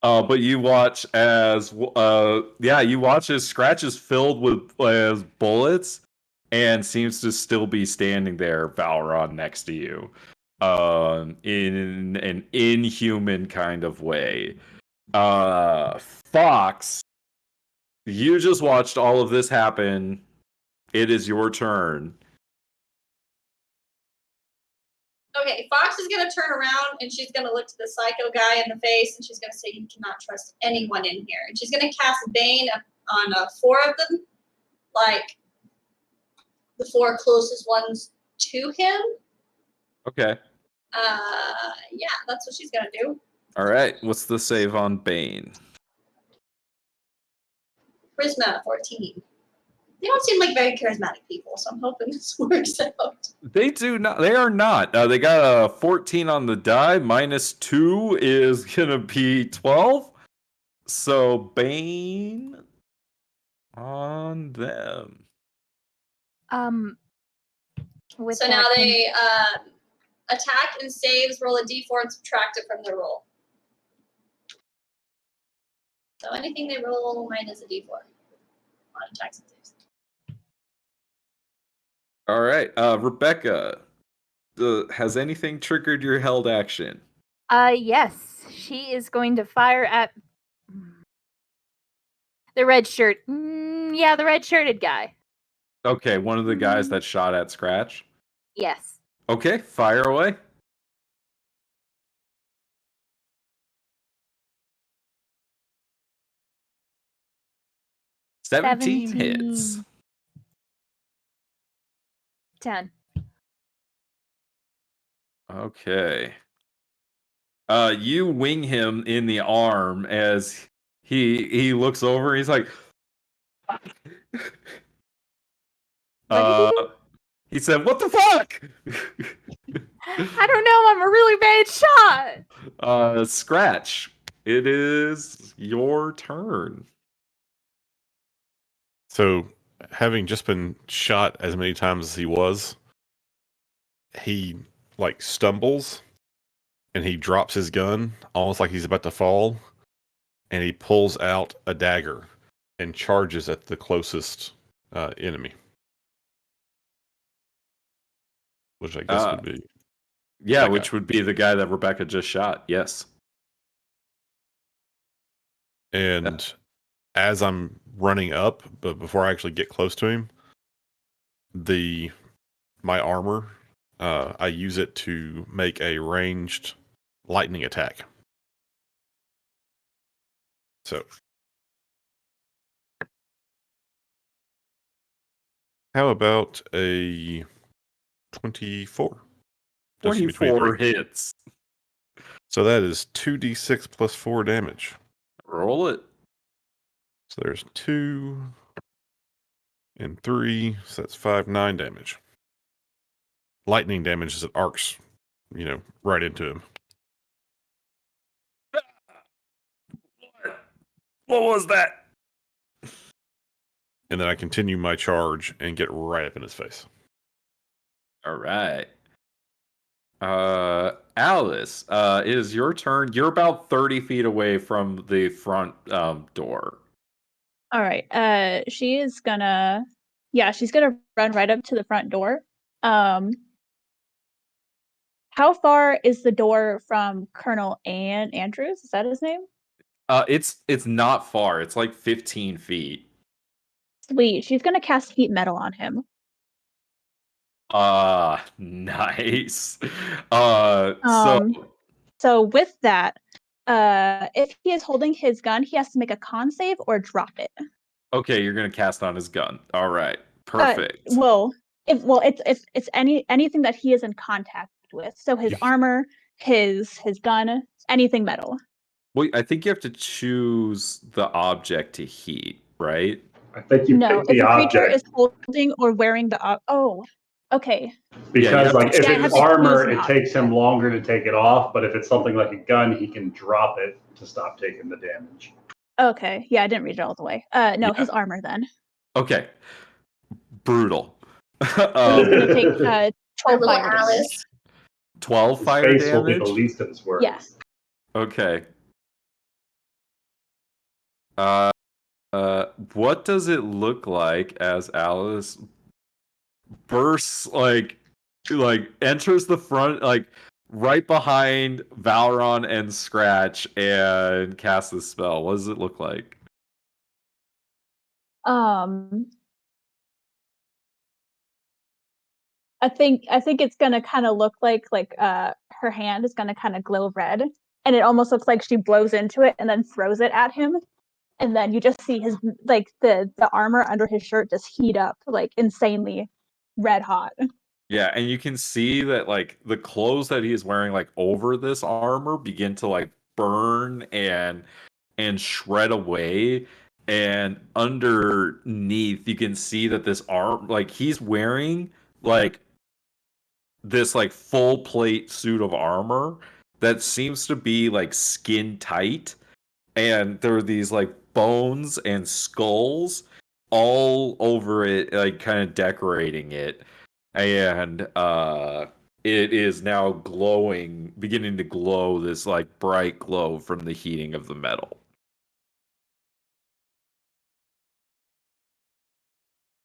But you watch as Scratch is filled with as bullets and seems to still be standing there, Valron, next to you, in an inhuman kind of way. Fox, you just watched all of this happen. It is your turn. Okay, Fox is gonna turn around and she's gonna look to the psycho guy in the face and she's gonna say, "You cannot trust anyone in here." And she's gonna cast Bane on 4 of them, like the 4 closest ones to him. Okay. Yeah, that's what she's gonna do. All right. What's the save on Bane? Charisma 14. They don't seem like very charismatic people, so I'm hoping this works out. They do not. They are not. They got a 14 on the die. -2 is gonna be 12. So Bane on them. With So now they attack and saves, roll a d4 and subtract it from their roll. So anything they roll minus a d4 on attacks and saves. All right, Rebecca. Has anything triggered your held action? Yes. She is going to fire at the red shirt. Yeah, the red shirted guy. Okay, one of the guys that shot at Scratch. Yes. Okay, fire away. Seventeen hits. 10. Okay. You wing him in the arm as he looks over. He's like, What did he do? He said, "What the fuck?" I don't know. I'm a really bad shot. Scratch. It is your turn. So, having just been shot as many times as he was, he like stumbles and he drops his gun almost like he's about to fall, and he pulls out a dagger and charges at the closest enemy, which I guess would be which would be the guy that Rebecca just shot. Yes. And as I'm running up, but before I actually get close to him, my armor, I use it to make a ranged lightning attack. So, how about a 24? 24 hits. So that is 2d6 plus 4 damage. Roll it. So there's 2 and 3, so that's 5, 9 damage. Lightning damage as it arcs, right into him. What was that? and then I continue my charge and get right up in his face. All right. Alice, it is your turn. You're about 30 feet away from the front door. All right. She's gonna run right up to the front door. How far is the door from Colonel Andrews? Is that his name? It's not far. It's like 15 feet. Sweet. She's gonna cast heat metal on him. Nice. So with that, if he is holding his gun, he has to make a con save or drop it. Okay, you're gonna cast on his gun. All right, perfect. It's anything that he is in contact with. So his armor, his gun, anything metal. Well, I think you have to choose the object to heat, right? I think you pick the if a creature object. is holding or wearing the okay. Because like if it's armor, it takes him longer to take it off. But if it's something like a gun, he can drop it to stop taking the damage. Okay, yeah, I didn't read it all the way. No, his armor then. Okay, brutal. So he's gonna take 12 fire damage. 12 his fire face damage. Will be the least of his worries. Yes. Okay. What does it look like as Alice bursts like enters the front, like right behind Valron and Scratch, and casts the spell? What does it look like? I think it's gonna kind of look like her hand is gonna kind of glow red, and it almost looks like she blows into it and then throws it at him, and then you just see his the armor under his shirt just heat up like insanely red hot. Yeah, and you can see that like the clothes that he is wearing like over this armor begin to like burn and shred away, and underneath you can see that this arm, like he's wearing like this like full plate suit of armor that seems to be like skin tight, and there are these like bones and skulls all over it, like kind of decorating it, and it is now glowing, beginning to glow this like bright glow from the heating of the metal.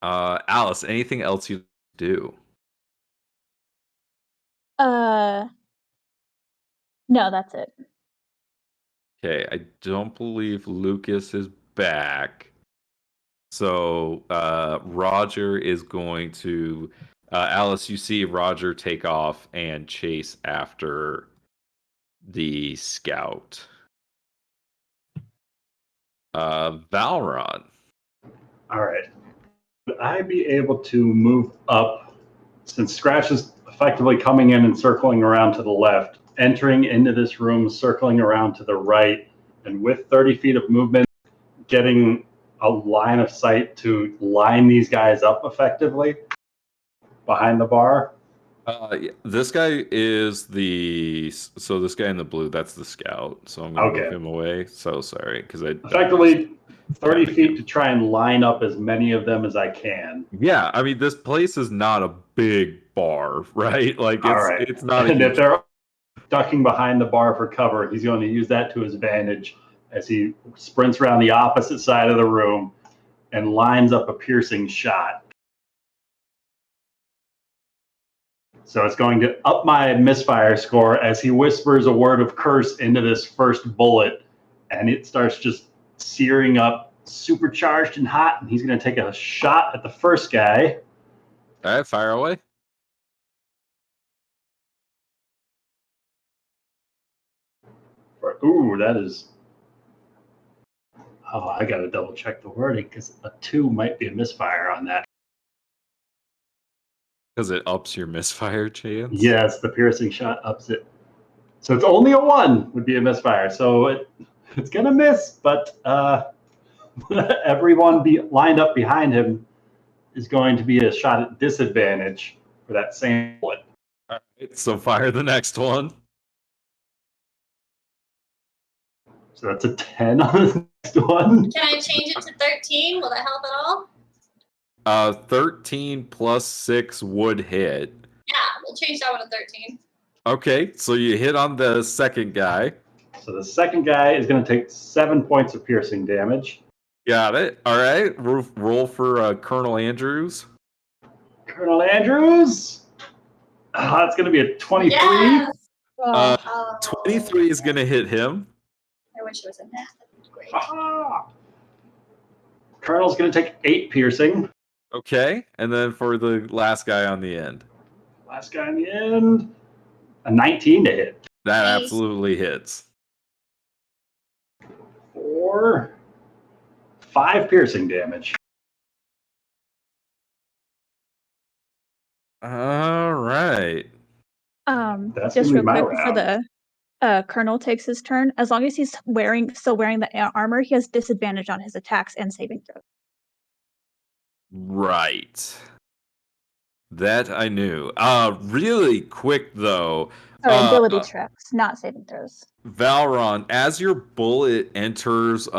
Alice, anything else you do? No, that's it. Okay, I don't believe Lucas is back. So Roger is going to Alice, you see Roger take off and chase after the scout. Valron. All right. Would I be able to move up, since Scratch is effectively coming in and circling around to the left, entering into this room, circling around to the right, and with 30 feet of movement, getting a line of sight to line these guys up effectively behind the bar? This guy is this guy in the blue, that's the scout. So I'm going to move him away. So sorry, because I effectively 30 feet to try and line up as many of them as I can. Yeah, I mean, this place is not a big bar, right? Like it's not. And if they're ducking behind the bar for cover, he's going to use that to his advantage as he sprints around the opposite side of the room and lines up a piercing shot. So it's going to up my misfire score as he whispers a word of curse into this first bullet, and it starts just searing up, supercharged and hot, and he's going to take a shot at the first guy. All right, fire away. Ooh, that is... Oh, I got to double check the wording because a 2 might be a misfire on that. Because it ups your misfire chance? Yes, the piercing shot ups it. So it's only a 1 would be a misfire. So it's going to miss, but everyone lined up behind him is going to be a shot at disadvantage for that same bullet. All right, so fire the next one. So that's a 10 on the next one. Can I change it to 13? Will that help at all? 13 plus 6 would hit. Yeah, we'll change that one to 13. Okay, so you hit on the second guy. So the second guy is going to take 7 points of piercing damage. Got it. All right, roll for Colonel Andrews. Colonel Andrews. That's going to be a 23. Yes! 23 is going to hit him. I wish it was a math. That would be great. Colonel's going to take 8 piercing. Okay, and then for the last guy on the end. Last guy in the end, a 19 to hit. That Nice. absolutely hits. 4, 5 piercing damage. All right. That's Just gonna real be my quick before round. the colonel takes his turn, as long as he's still wearing the armor, he has disadvantage on his attacks and saving throws. Right. That I knew. Really quick though. Sorry, ability checks, not saving throws. Valron, as your bullet enters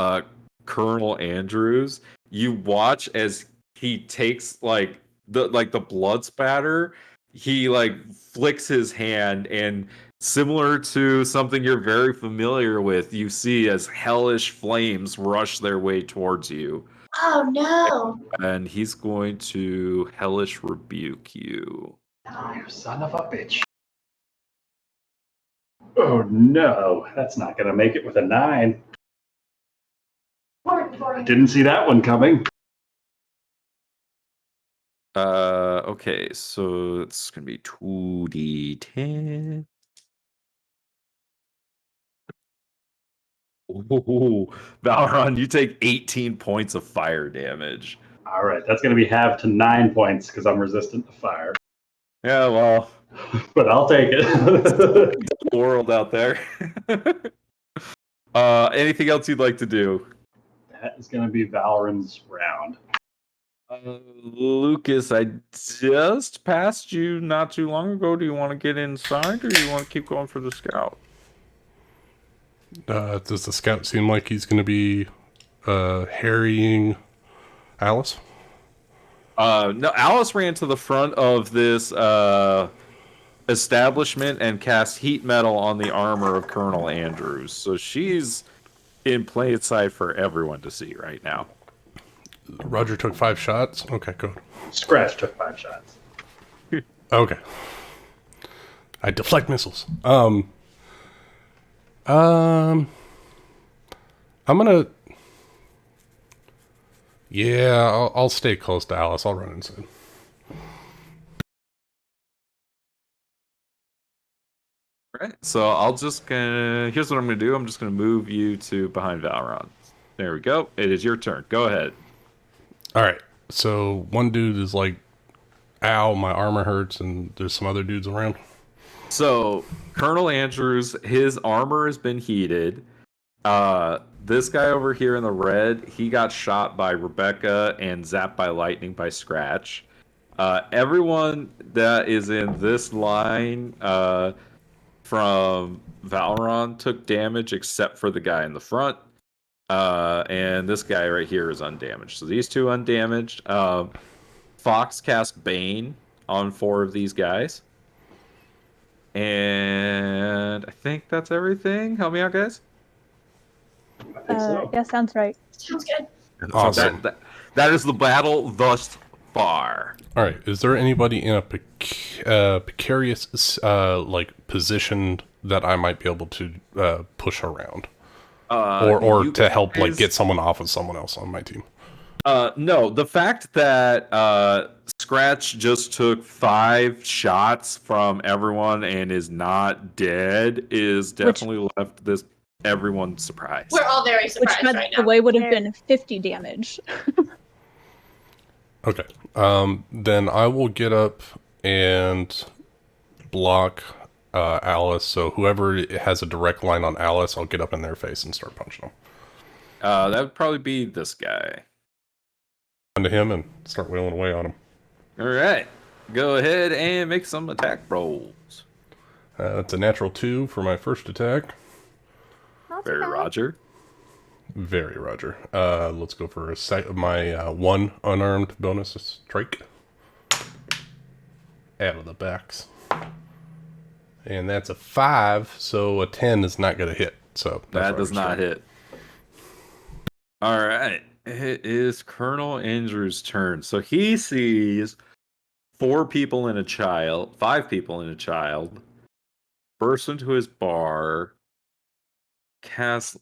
Colonel Andrews, you watch as he takes like the blood spatter. He like flicks his hand, and similar to something you're very familiar with, you see as hellish flames rush their way towards you. Oh no! And he's going to hellish rebuke you. Oh, you son of a bitch. Oh no, that's not going to make it with a 9. Didn't see that one coming. Okay, so it's gonna be 2d10. Ooh, Valron, you take 18 points of fire damage. All right, that's going to be halved to 9 points because I'm resistant to fire. Yeah, well, But I'll take it. the world out there. Anything else you'd like to do? That is going to be Valorant's round. Lucas, I just passed you not too long ago. Do you want to get inside, or do you want to keep going for the scout? Does the scout seem like he's going to be harrying Alice? No, Alice ran to the front of this establishment and cast heat metal on the armor of Colonel Andrews. So she's in plain sight for everyone to see right now. Roger took 5 shots. Okay, go. Scratch took 5 shots. Okay. I deflect missiles. I'm gonna. Yeah, I'll stay close to Alice. I'll run inside. All right, so here's what I'm gonna do. I'm just gonna move you to behind Valron. There we go. It is your turn. Go ahead. All right. So one dude is like, "Ow, my armor hurts," and there's some other dudes around. So Colonel Andrews, his armor has been heated. This guy over here in the red, he got shot by Rebecca and zapped by lightning by Scratch. Everyone that is in this line from Valron took damage except for the guy in the front. And this guy right here is undamaged. So these two undamaged. Fox cast Bane on 4 of these guys. And I think that's everything. Help me out, guys. I think so. Yeah, sounds right. Sounds good. Awesome. That is the battle thus far. All right. Is there anybody in a precarious position that I might be able to push around, or to help get someone off of someone else on my team? No, the fact that Scratch just took 5 shots from everyone and is not dead is definitely left everyone surprised. We're all very Which, surprised by right the now. way, would have been 50 damage. Okay. Then I will get up and block Alice. So whoever has a direct line on Alice, I'll get up in their face and start punching them. That would probably be this guy. To him and start wailing away on him. All right. Go ahead and make some attack rolls. That's a natural 2 for my first attack. Not Very bad. Roger. Very Roger. Let's go for my one unarmed bonus strike. Out of the backs. And that's a 5, so a 10 is not going to hit. So that does not hit. All right. It is Colonel Andrew's turn. So he sees 5 people in a child, burst into his bar, cast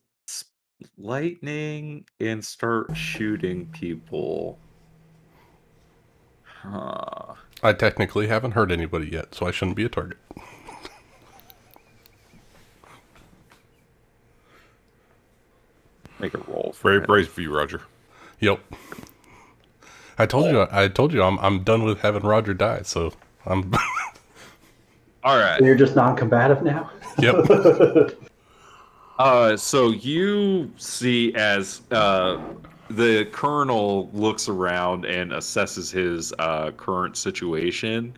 lightning, and start shooting people. Huh. I technically haven't hurt anybody yet, so I shouldn't be a target. Make a roll. Very brave for you, Roger. Yep. I told you I'm done with having Roger die, so I'm All right. So you're just non-combative now? Yep. So you see as the colonel looks around and assesses his current situation,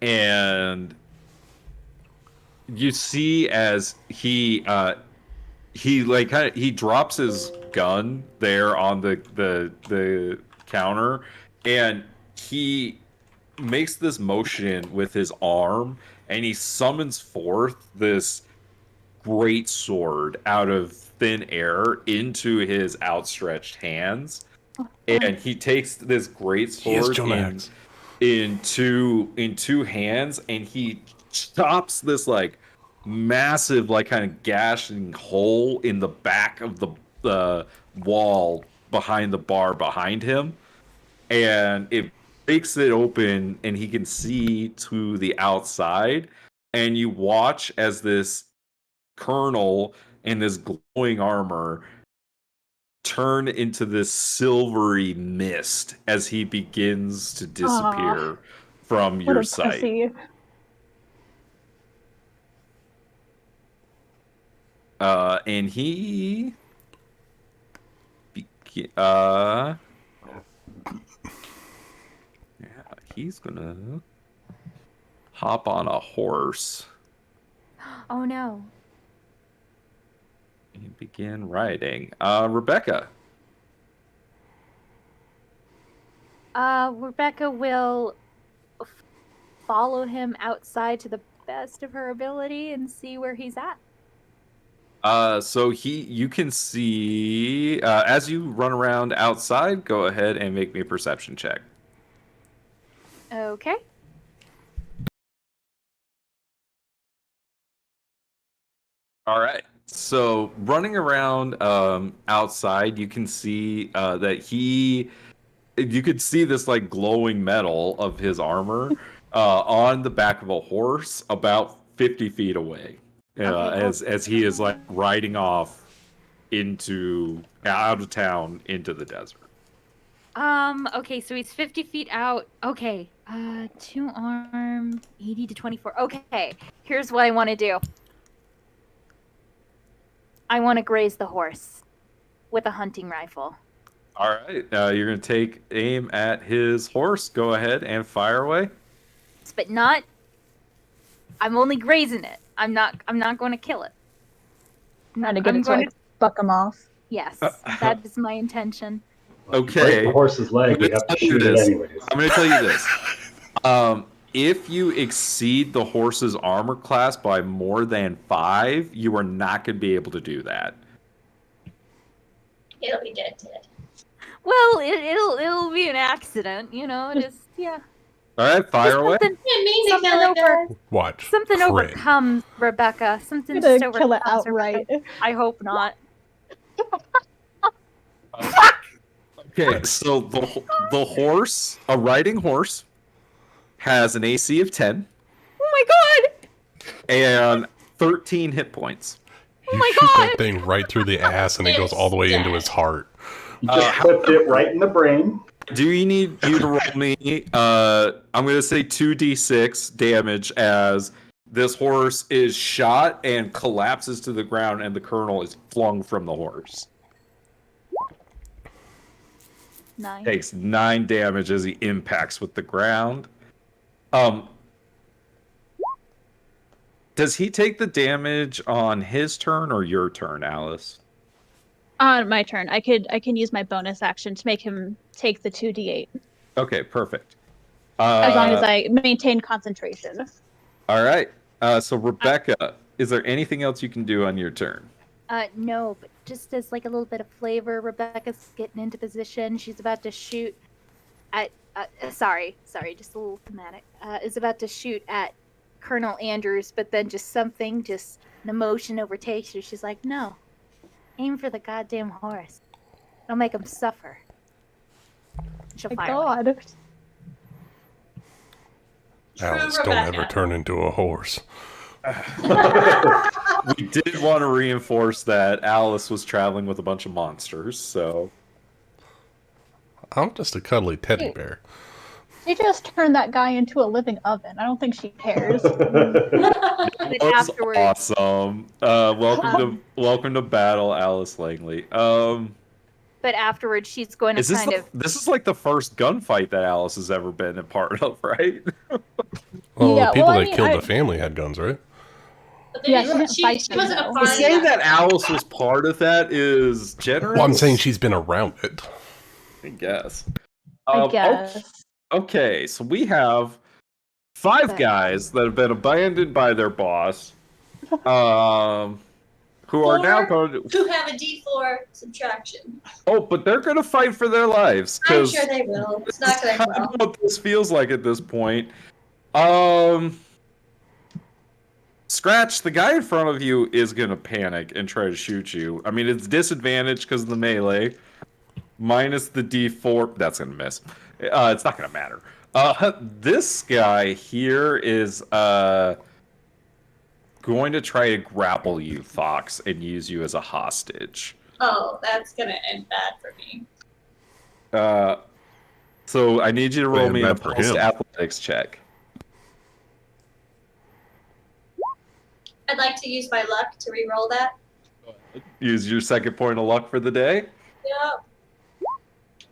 and you see as he drops his gun there on the counter, and he makes this motion with his arm, and he summons forth this great sword out of thin air into his outstretched hands, and he takes this great sword in two hands, and he chops this like massive like kind of gashing hole in the back of the wall behind the bar behind him, and it breaks it open, and he can see to the outside, and you watch as this colonel in this glowing armor turn into this silvery mist as he begins to disappear from What your a sight. pussy. And he yeah, he's gonna hop on a horse Oh no. and begin riding. Rebecca. Rebecca will follow him outside to the best of her ability and see where he's at. So you can see as you run around outside. Go ahead and make me a perception check. Okay. All right. So running around outside, you can see that you could see this like glowing metal of his armor on the back of a horse about 50 feet away, as he is like riding off out of town into the desert. Okay, so he's 50 feet out. Okay. 2 arm, 80 to 24. Okay. Here's what I want to do. I want to graze the horse with a hunting rifle. All right. You're going to take aim at his horse. Go ahead and fire away. But not. I'm only grazing it. I'm not going to kill it. Trying to get it to like buck him off. Yes, that is my intention. Okay. Break the horse's leg. We have to shoot it anyways. I'm going to tell you this. If you exceed the horse's armor class by more than 5, you are not going to be able to do that. It'll be dead. Well, it'll be an accident, you know. Just yeah. All right, fire away. Watch. Something overcomes Rebecca. Something to just kill it overcomes outright. Rebecca. I hope not. Okay, so the horse, a riding horse, has an AC of 10. Oh my god! And 13 hit points. You shoot that thing right through the ass, and it goes all the way into his heart. You just clipped it right in the brain. Do you need you to roll me? I'm going to say 2d6 damage as this horse is shot and collapses to the ground, and the colonel is flung from the horse. 9. Takes 9 damage as he impacts with the ground. Does he take the damage on his turn or your turn, Alice? On my turn, I can use my bonus action to make him take the 2d8. Okay, perfect. As long as I maintain concentration. All right. So Rebecca, is there anything else you can do on your turn? No, but just as like a little bit of flavor, Rebecca's getting into position. She's about to shoot at. Sorry, just a little thematic. Is about to shoot at Colonel Andrews, but then an emotion overtakes her. She's like, "No, aim for the goddamn horse. Don't make him suffer." She'll My fire away. God. Alice, don't ever turn into a horse. We did want to reinforce that Alice was traveling with a bunch of monsters, so... I'm just a cuddly teddy bear. She just turned that guy into a living oven. I don't think she cares. That was awesome. Welcome to battle, Alice Langley. But afterwards, she's going to This is like the first gunfight that Alice has ever been a part of, right? Well, the people that killed the family had guns, right? Yeah, she wasn't a part To of say that Alice was part of that is generous. Well, I'm saying she's been around it. I guess. I guess. Okay, so we have 5 guys that have been abandoned by their boss, who are now going to have a D4 subtraction. Oh, but they're going to fight for their lives. I'm sure they will. It's not going to I don't know what this feels like at this point. Scratch, the guy in front of you is going to panic and try to shoot you. I mean, it's disadvantage because of the melee. Minus the D4. That's going to miss. It's not going to matter. This guy here is going to try to grapple you, Fox, and use you as a hostage. Oh, that's going to end bad for me. So I need you to roll me a post-athletics check. I'd like to use my luck to re-roll that. Use your second point of luck for the day. Yep.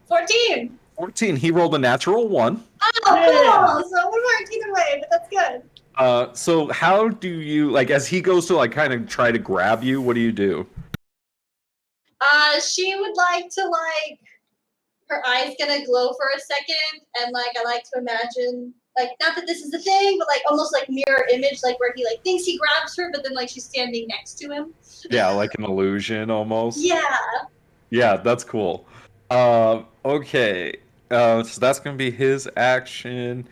14. 14. He rolled a natural 1. Oh, cool. So it would work either way, but that's good. So how do you, like, as he goes to, like, kind of try to grab you, what do you do? She would like to, like, her eyes gonna glow for a second, and, like, I like to imagine, like, not that this is a thing, but, like, almost, like, mirror image, like, where he, like, thinks he grabs her, but then, like, she's standing next to him. Yeah, like an illusion, almost. Yeah. Yeah, that's cool. Okay. So that's going to be his action.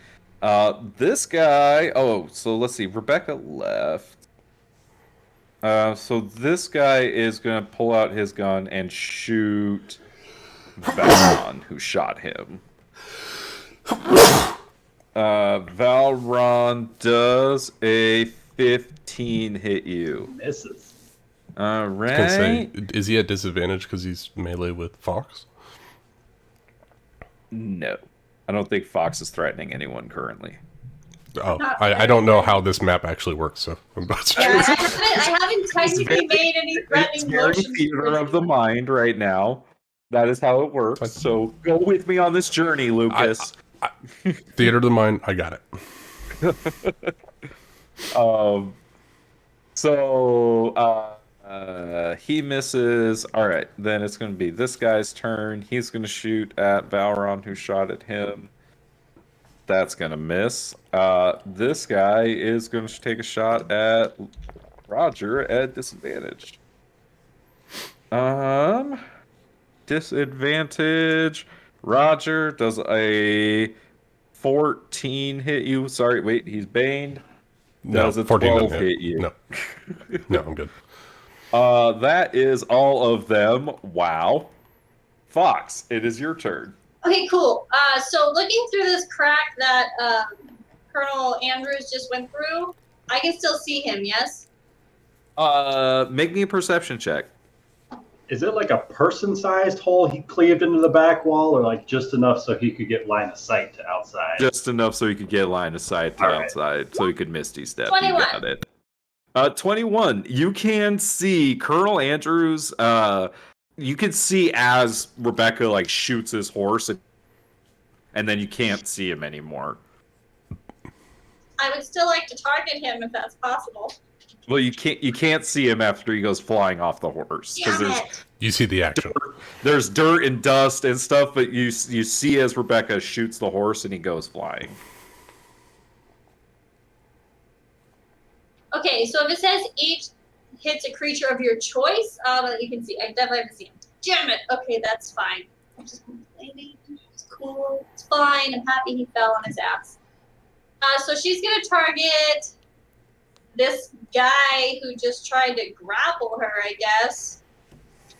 This guy... Oh, so let's see. Rebecca left. So this guy is going to pull out his gun and shoot Valron, who shot him. Valron, does a 15 hit you? Misses. All right. I was gonna say, is he at disadvantage because he's melee with Fox? No. I don't think Fox is threatening anyone currently. Oh, I don't know how this map actually works, so I'm not sure. Yeah, I haven't technically made any threatening motions. It's very theater of the mind right now. That is how it works. So go with me on this journey, Lucas. Theater of the mind, I got it. He misses. All right, then it's going to be this guy's turn. He's going to shoot at Valron, who shot at him. That's going to miss. This guy is going to take a shot at Roger at disadvantage. Disadvantage. Roger, does a 14 hit you? Sorry, wait, he's baned. Does a 12 hit you? No. No, I'm good. That is all of them. Wow. Fox, it is your turn. Okay, cool. So looking through this crack that Colonel Andrews just went through, I can still see him, yes? Make me a perception check. Is it like a person-sized hole he cleaved into the back wall, or like just enough so he could get line of sight to outside? Just enough so he could get line of sight to outside, so he could Misty Step. 21. You got it. 21. You can see Colonel Andrews. You can see as Rebecca like shoots his horse, and then you can't see him anymore. I would still like to target him if that's possible. Well, you can't see him after he goes flying off the horse because you see the action. There's dirt and dust and stuff, but you see as Rebecca shoots the horse and he goes flying. Okay, so if it says each hits a creature of your choice, you can see. I definitely have to see him. Damn it! Okay, that's fine. I'm just complaining. It's cool. It's fine. I'm happy he fell on his ass. So she's gonna target this guy who just tried to grapple her, I guess.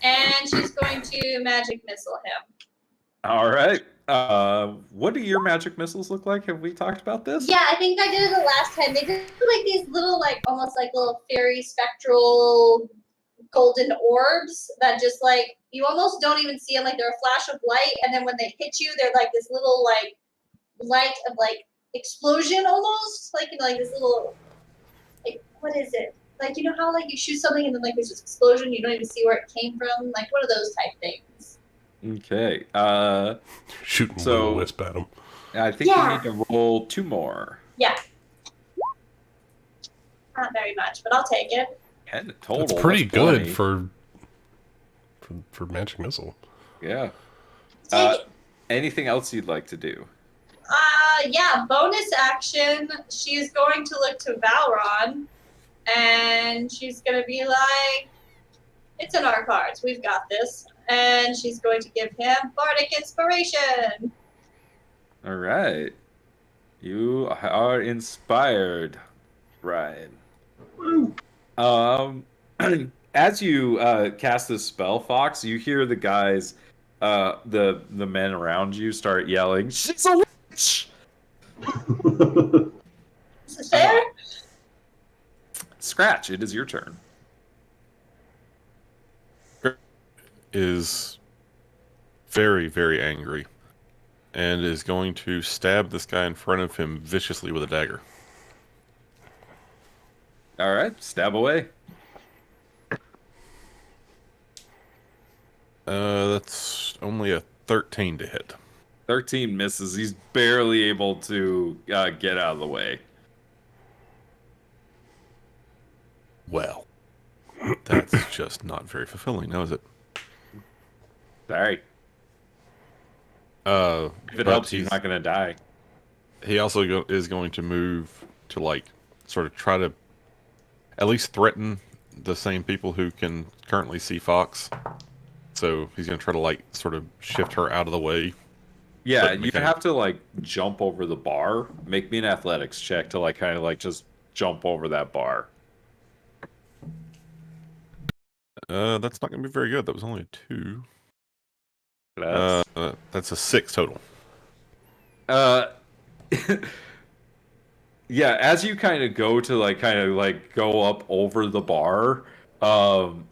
And she's going to magic missile him. All right. What do your magic missiles look like? Have we talked about this? Yeah, I think I did it the last time. They did like these little, like almost like little fairy spectral golden orbs that just like you almost don't even see them. Like they're a flash of light, and then when they hit you, they're like this little like light of like explosion almost. Like like this little like what is it? Like you know how like you shoot something and then like there's this explosion, you don't even see where it came from. Like what are those type things? Okay. Shooting so wisp at him. I think you need to roll 2 more. Yeah. Not very much, but I'll take it. 10 total. That's pretty good 20. for magic missile. Yeah. Take it. Anything else you'd like to do? Yeah, bonus action. She's going to look to Valron, and she's going to be like, it's in our cards. We've got this. And she's going to give him Bardic Inspiration. All right. You are inspired, Ryan. As you cast this spell, Fox, you hear the guys, the men around you start yelling, "She's a witch!" Is it fair? Scratch, it is your turn. Is very, very angry and is going to stab this guy in front of him viciously with a dagger. All right, stab away. That's only a 13 to hit. 13 misses. He's barely able to get out of the way. Well, that's just not very fulfilling, now is it? Sorry. If it helps, he's not going to die. He also is going to move to, like, sort of try to at least threaten the same people who can currently see Fox. So he's going to try to, like, sort of shift her out of the way. Yeah, you have to, like, jump over the bar. Make me an athletics check to, like, kind of, like, just jump over that bar. That's not going to be very good. That was only a 2. That's a 6 total. Yeah, as you kind of go to go up over the bar,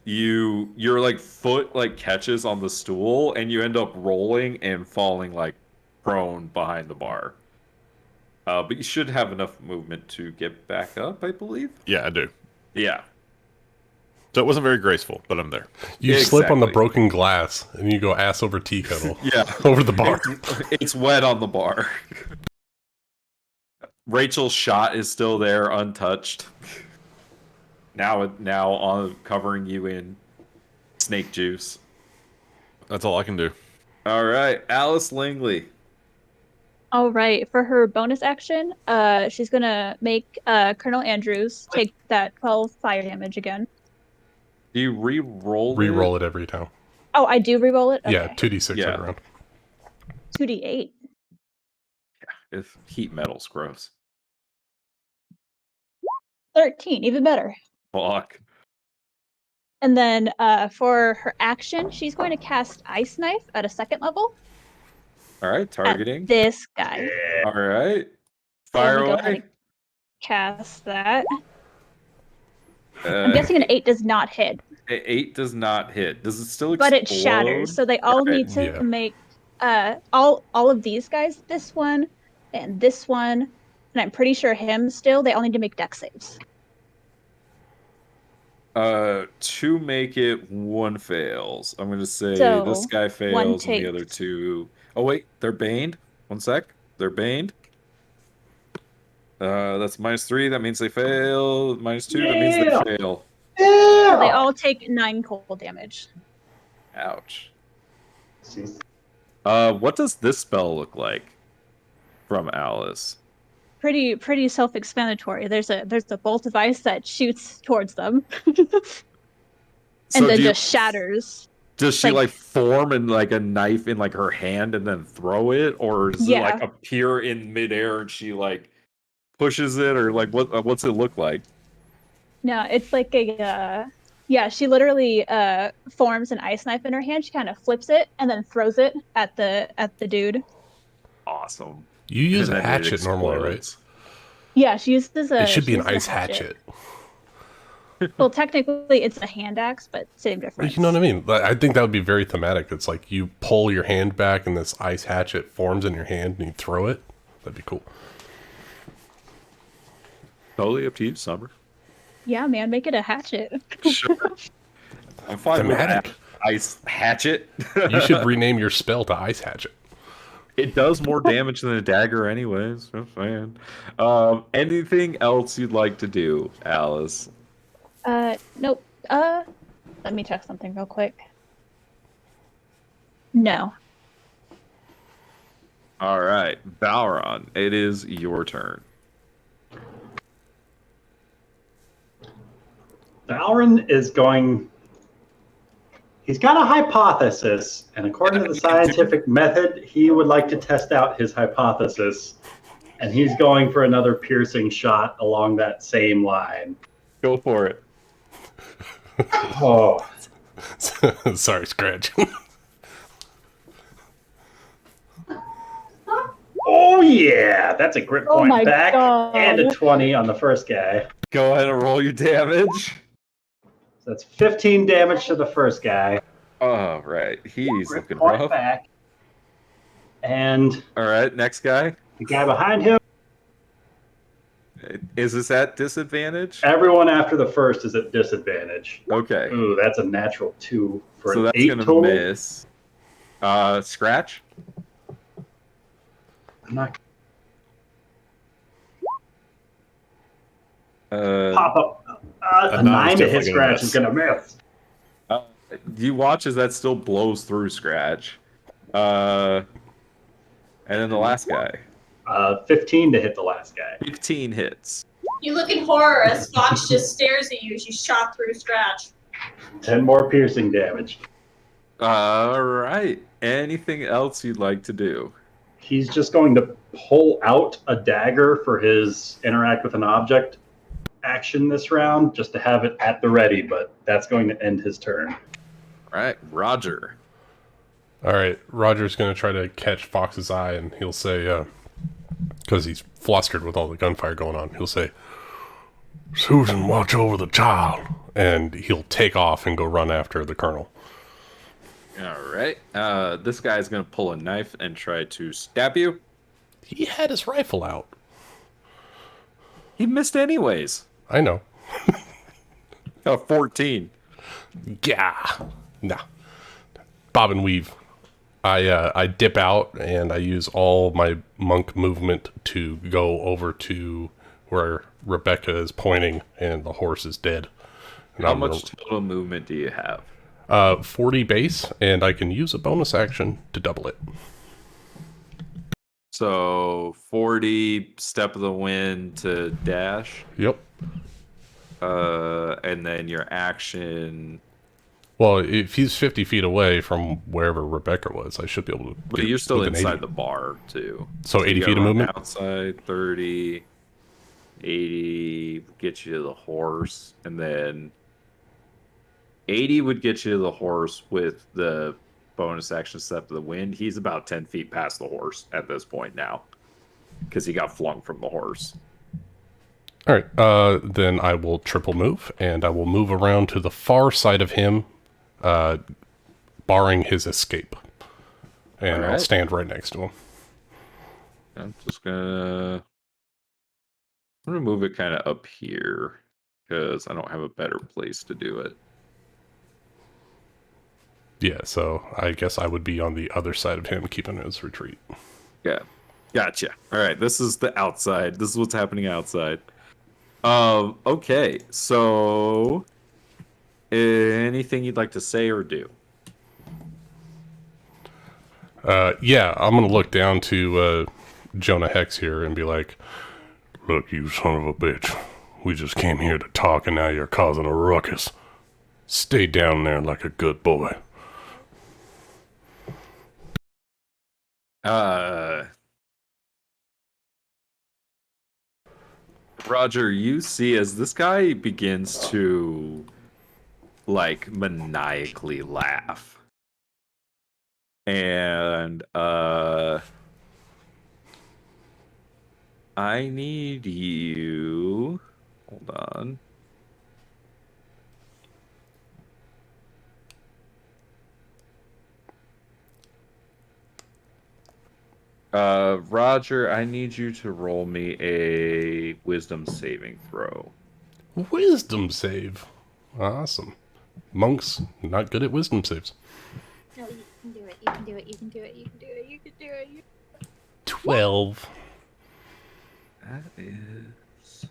your like foot like catches on the stool and you end up rolling and falling like prone behind the bar. But you should have enough movement to get back up, I believe. Yeah, I do. Yeah. So it wasn't very graceful, but I'm there. You slip on the broken glass, and you go ass over tea kettle. Yeah. Over the bar. It's wet on the bar. Rachel's shot is still there, untouched. Now on covering you in snake juice. That's all I can do. All right, Alice Langley. All right, for her bonus action, she's gonna make Colonel Andrews take that 12 fire damage again. Do you re-roll it? Re-roll it every time. Oh, I do re-roll it? Okay. Yeah, 2d6 every round. 2d8. Yeah, if heat metal's gross. 13, even better. Fuck. And then for her action, she's going to cast Ice Knife at a 2nd level. All right, targeting. At this guy. All right. Fire away. Cast that. I'm guessing an 8 does not hit. 8 does not hit. Does it still explode? But it shatters, so they all need to make all of these guys, this one, and I'm pretty sure him still, they all need to make dex saves. To make it, 1 fails. I'm going to say this guy fails and the other 2... Oh, wait, they're baned? 1 sec. They're baned. That's -3. That means they fail. -2. That means they fail. Yeah. So they all take 9 cold damage. Ouch. What does this spell look like from Alice? Pretty self-explanatory. There's a bolt of ice that shoots towards them, and then just shatters. Does she like form in like a knife in like her hand and then throw it, or does it like appear in midair and she like pushes it, or like what's it look like? No, it's like a she literally forms an ice knife in her hand. She kind of flips it and then throws it at the dude. Awesome. You use a hatchet normally, right? Yeah, she uses a. It should be an ice hatchet. Well, technically, it's a hand axe, but same difference. You know what I mean? I think that would be very thematic. It's like you pull your hand back and this ice hatchet forms in your hand and you throw it. That'd be cool. Totally up to you, Summer. Yeah, man, make it a hatchet. Sure. I'm fine with that. Ice hatchet. You should rename your spell to ice hatchet. It does more damage than a dagger anyways. I'm saying. Anything else you'd like to do, Alice? Nope. Let me check something real quick. No. All right, Balron, it is your turn. Balron is going... He's got a hypothesis, and according to the scientific method, he would like to test out his hypothesis, and he's going for another piercing shot along that same line. Go for it. Oh. Sorry, Scratch. Oh, yeah! That's a grip point back, God. and a 20 on the first guy. Go ahead and roll your damage. So that's 15 damage to the first guy. Oh, right. He's Grip looking point rough. back. And all right, next guy. The guy behind him. Is this at disadvantage? Everyone after the first is at disadvantage. Okay. Ooh, that's a natural 2 for so an that's 8 gonna total. Miss. Scratch. I'm not. Pop up. A 9 to hit Scratch is gonna miss. You watch as that still blows through Scratch. And then the last guy. 15 to hit the last guy. 15 hits. You look in horror as Fox just stares at you as you shot through Scratch. 10 more piercing damage. All right. Anything else you'd like to do? He's just going to pull out a dagger for his interact with an object action this round, just to have it at the ready, but that's going to end his turn. All right, Roger. All right, Roger's going to try to catch Fox's eye, and he'll say, because he's flustered with all the gunfire going on, he'll say, "Susan, watch over the child," and he'll take off and go run after the colonel. All right. This guy's going to pull a knife and try to stab you. He had his rifle out. He missed anyways. I know. 14. Yeah. Nah. Bob and weave. I dip out and I use all my monk movement to go over to where Rebecca is pointing and the horse is dead. And how much total movement do you have? 40 base, and I can use a bonus action to double it. So 40 step of the wind to dash. Yep. And then your action. Well, if he's 50 feet away from wherever Rebecca was, I should be able to. But you're still inside the bar too. So 80 feet of movement. Outside 30, 80 gets you to the horse, and then 80 would get you to the horse with the bonus action step of the wind. He's about 10 feet past the horse at this point now, because he got flung from the horse. All right, then I will triple move, and I will move around to the far side of him, barring his escape. And I'll stand right next to him. I'm just gonna move it kind of up here, because I don't have a better place to do it. Yeah, so I guess I would be on the other side of him, keeping his retreat. Yeah. Gotcha. All right, this is the outside. This is what's happening outside. Okay, so anything you'd like to say or do? Yeah, I'm gonna look down to Jonah Hex here and be like, "Look, you son of a bitch. We just came here to talk and now you're causing a ruckus. Stay down there like a good boy." Roger, you see as this guy begins to like maniacally laugh. And I need you. Hold on. Roger, I need you to roll me a wisdom saving throw. Wisdom save. Awesome. Monks, not good at wisdom saves. No, you can do it. You can do it. You can do it. You can do it. You can do it. 12. That is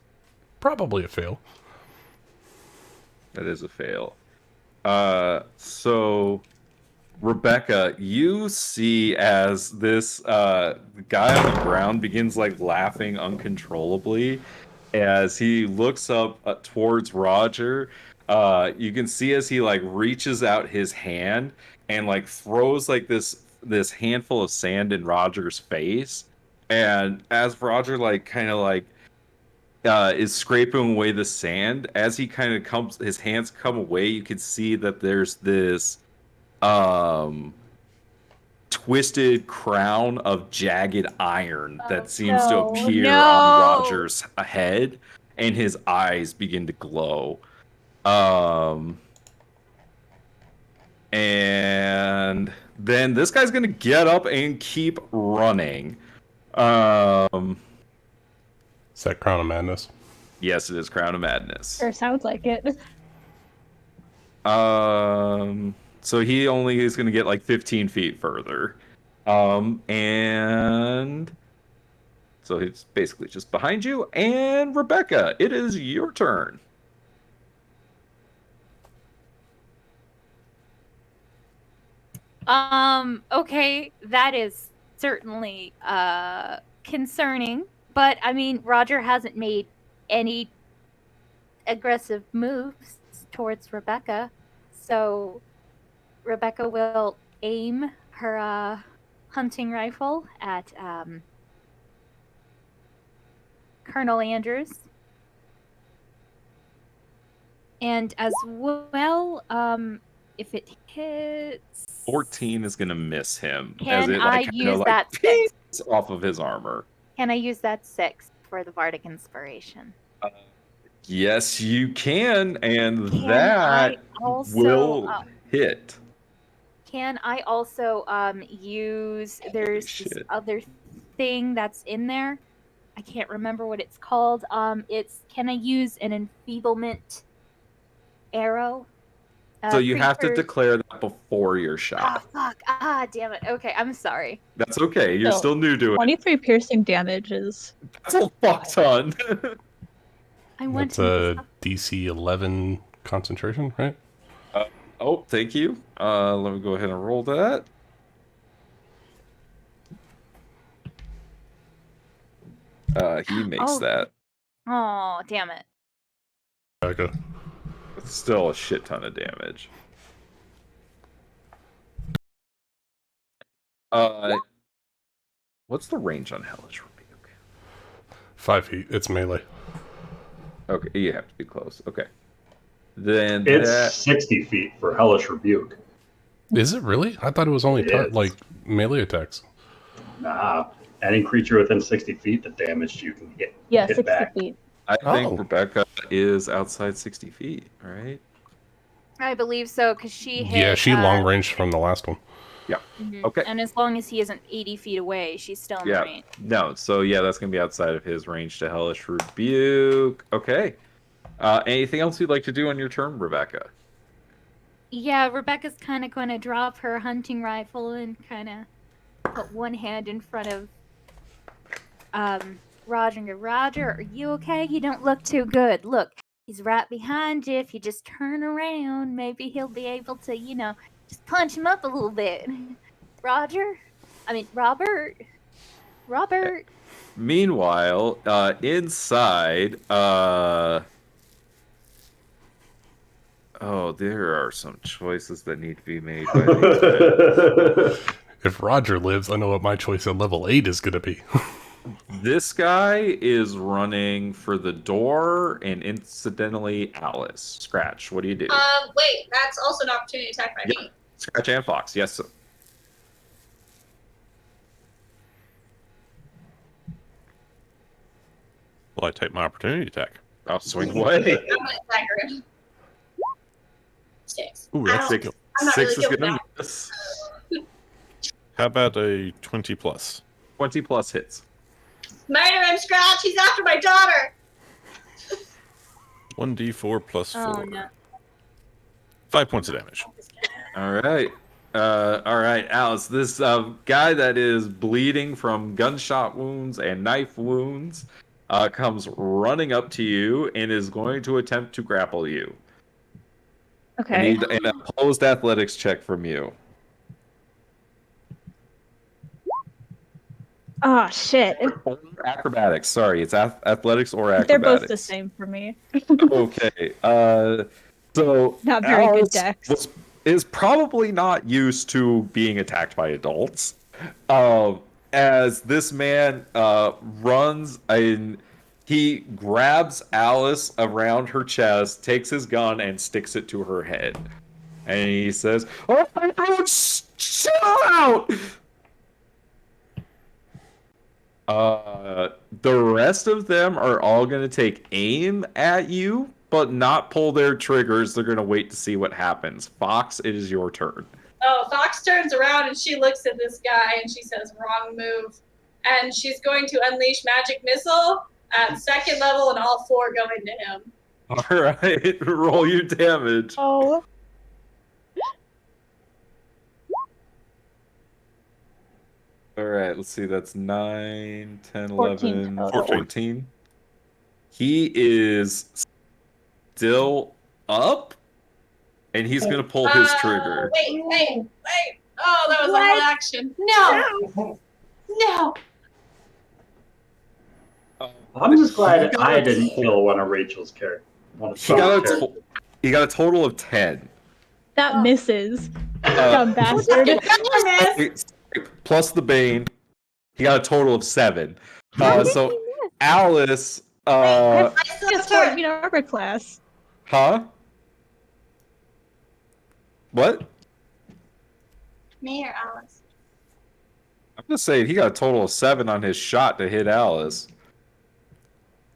Probably a fail. That is a fail. So Rebecca, you see as this guy on the ground begins like laughing uncontrollably as he looks up towards Roger. You can see as he like reaches out his hand and like throws like this handful of sand in Roger's face. And as Roger like kind of like is scraping away the sand, as he kind of comes, his hands come away, you can see that there's this twisted crown of jagged iron that seems to appear on Roger's head, and his eyes begin to glow. And then this guy's gonna get up and keep running. Is that Crown of Madness? Yes, it is Crown of Madness. Sure sounds like it. So he only is going to get like 15 feet further. And so he's basically just behind you. And Rebecca, it is your turn. Okay, that is certainly concerning. But I mean, Roger hasn't made any aggressive moves towards Rebecca. So Rebecca will aim her hunting rifle at Colonel Andrews. And as well, if it hits 14 is going to miss him. Can as it I like use that 6? Off of his armor. Can I use that 6 for the Bardic Inspiration? Yes, you can, and Can that I also, will hit. Can I also use? There's this other thing that's in there. I can't remember what it's called. It's can I use an enfeeblement arrow? So you have to declare that before your shot. Oh, fuck. Damn it. Okay, I'm sorry. That's okay. You're still new to it. 23 piercing damage is... That's a fuck ton. That's a DC 11 concentration, right? Oh, thank you. Let me go ahead and roll that. He makes that. Oh, damn it. Okay. It's still a shit ton of damage. What's the range on Hellish Rebuke? 5 feet. It's melee. Okay, you have to be close. Okay. Then it's 60 feet for Hellish Rebuke. Is it really? I thought it was only like melee attacks. Nah. Any creature within 60 feet, the damage you can get. Yeah, hit 60 back. feet. I think Rebecca is outside 60 feet, right? I believe so, because she hit... Yeah, she long ranged from the last one. Yeah. Mm-hmm. Okay. And as long as he isn't 80 feet away, she's still in the range. No, so yeah, that's going to be outside of his range to Hellish Rebuke. Okay. Anything else you'd like to do on your turn, Rebecca? Yeah, Rebecca's kind of going to drop her hunting rifle and kind of put one hand in front of Roger, are you okay? You don't look too good. Look, he's right behind you. If you just turn around, maybe he'll be able to, just punch him up a little bit. Robert. Meanwhile, inside, there are some choices that need to be made by these men. If Roger lives, I know what my choice at level 8 is going to be. This guy is running for the door, and incidentally, Alice. Scratch, what do you do? Wait, that's also an opportunity attack by me. Scratch and Fox, yes. Well, I take my opportunity attack. I'll swing away. I'm gonna dagger him. 6. Ooh, that's Six, I'm not six really is good gonna with miss. How about a 20 plus? 20 plus hits. Murder him, Scratch! He's after my daughter! 1d4 plus 4. Oh, no. 5 points of damage. All right. Alice, this guy that is bleeding from gunshot wounds and knife wounds comes running up to you and is going to attempt to grapple you. I Okay. need an opposed athletics check from you. Oh, shit. Or acrobatics. Sorry, it's athletics or acrobatics. They're both the same for me. Okay. So Not very good Alice dex. is probably not used to being attacked by adults. As this man runs and he grabs Alice around her chest, takes his gun, and sticks it to her head. And he says, "Oh, chill out!" The rest of them are all going to take aim at you, but not pull their triggers. They're going to wait to see what happens. Fox, it is your turn. Oh, Fox turns around and she looks at this guy and she says, wrong move. And she's going to unleash Magic Missile at 2nd level, and all 4 go into him. All right, roll your damage. Oh. All right, let's see. That's 9, 10, 14 11, total. 14. He is still up, and he's going to pull his trigger. Wait. Oh, that was a whole action. No. I'm just glad I didn't kill one of Rachel's characters. He got a total of 10. That misses. Dumb bastard. Plus the Bane. He got a total of 7. So Alice. I still It's turn. 14 armor class. Huh? What? Me or Alice? I'm just saying he got a total of 7 on his shot to hit Alice.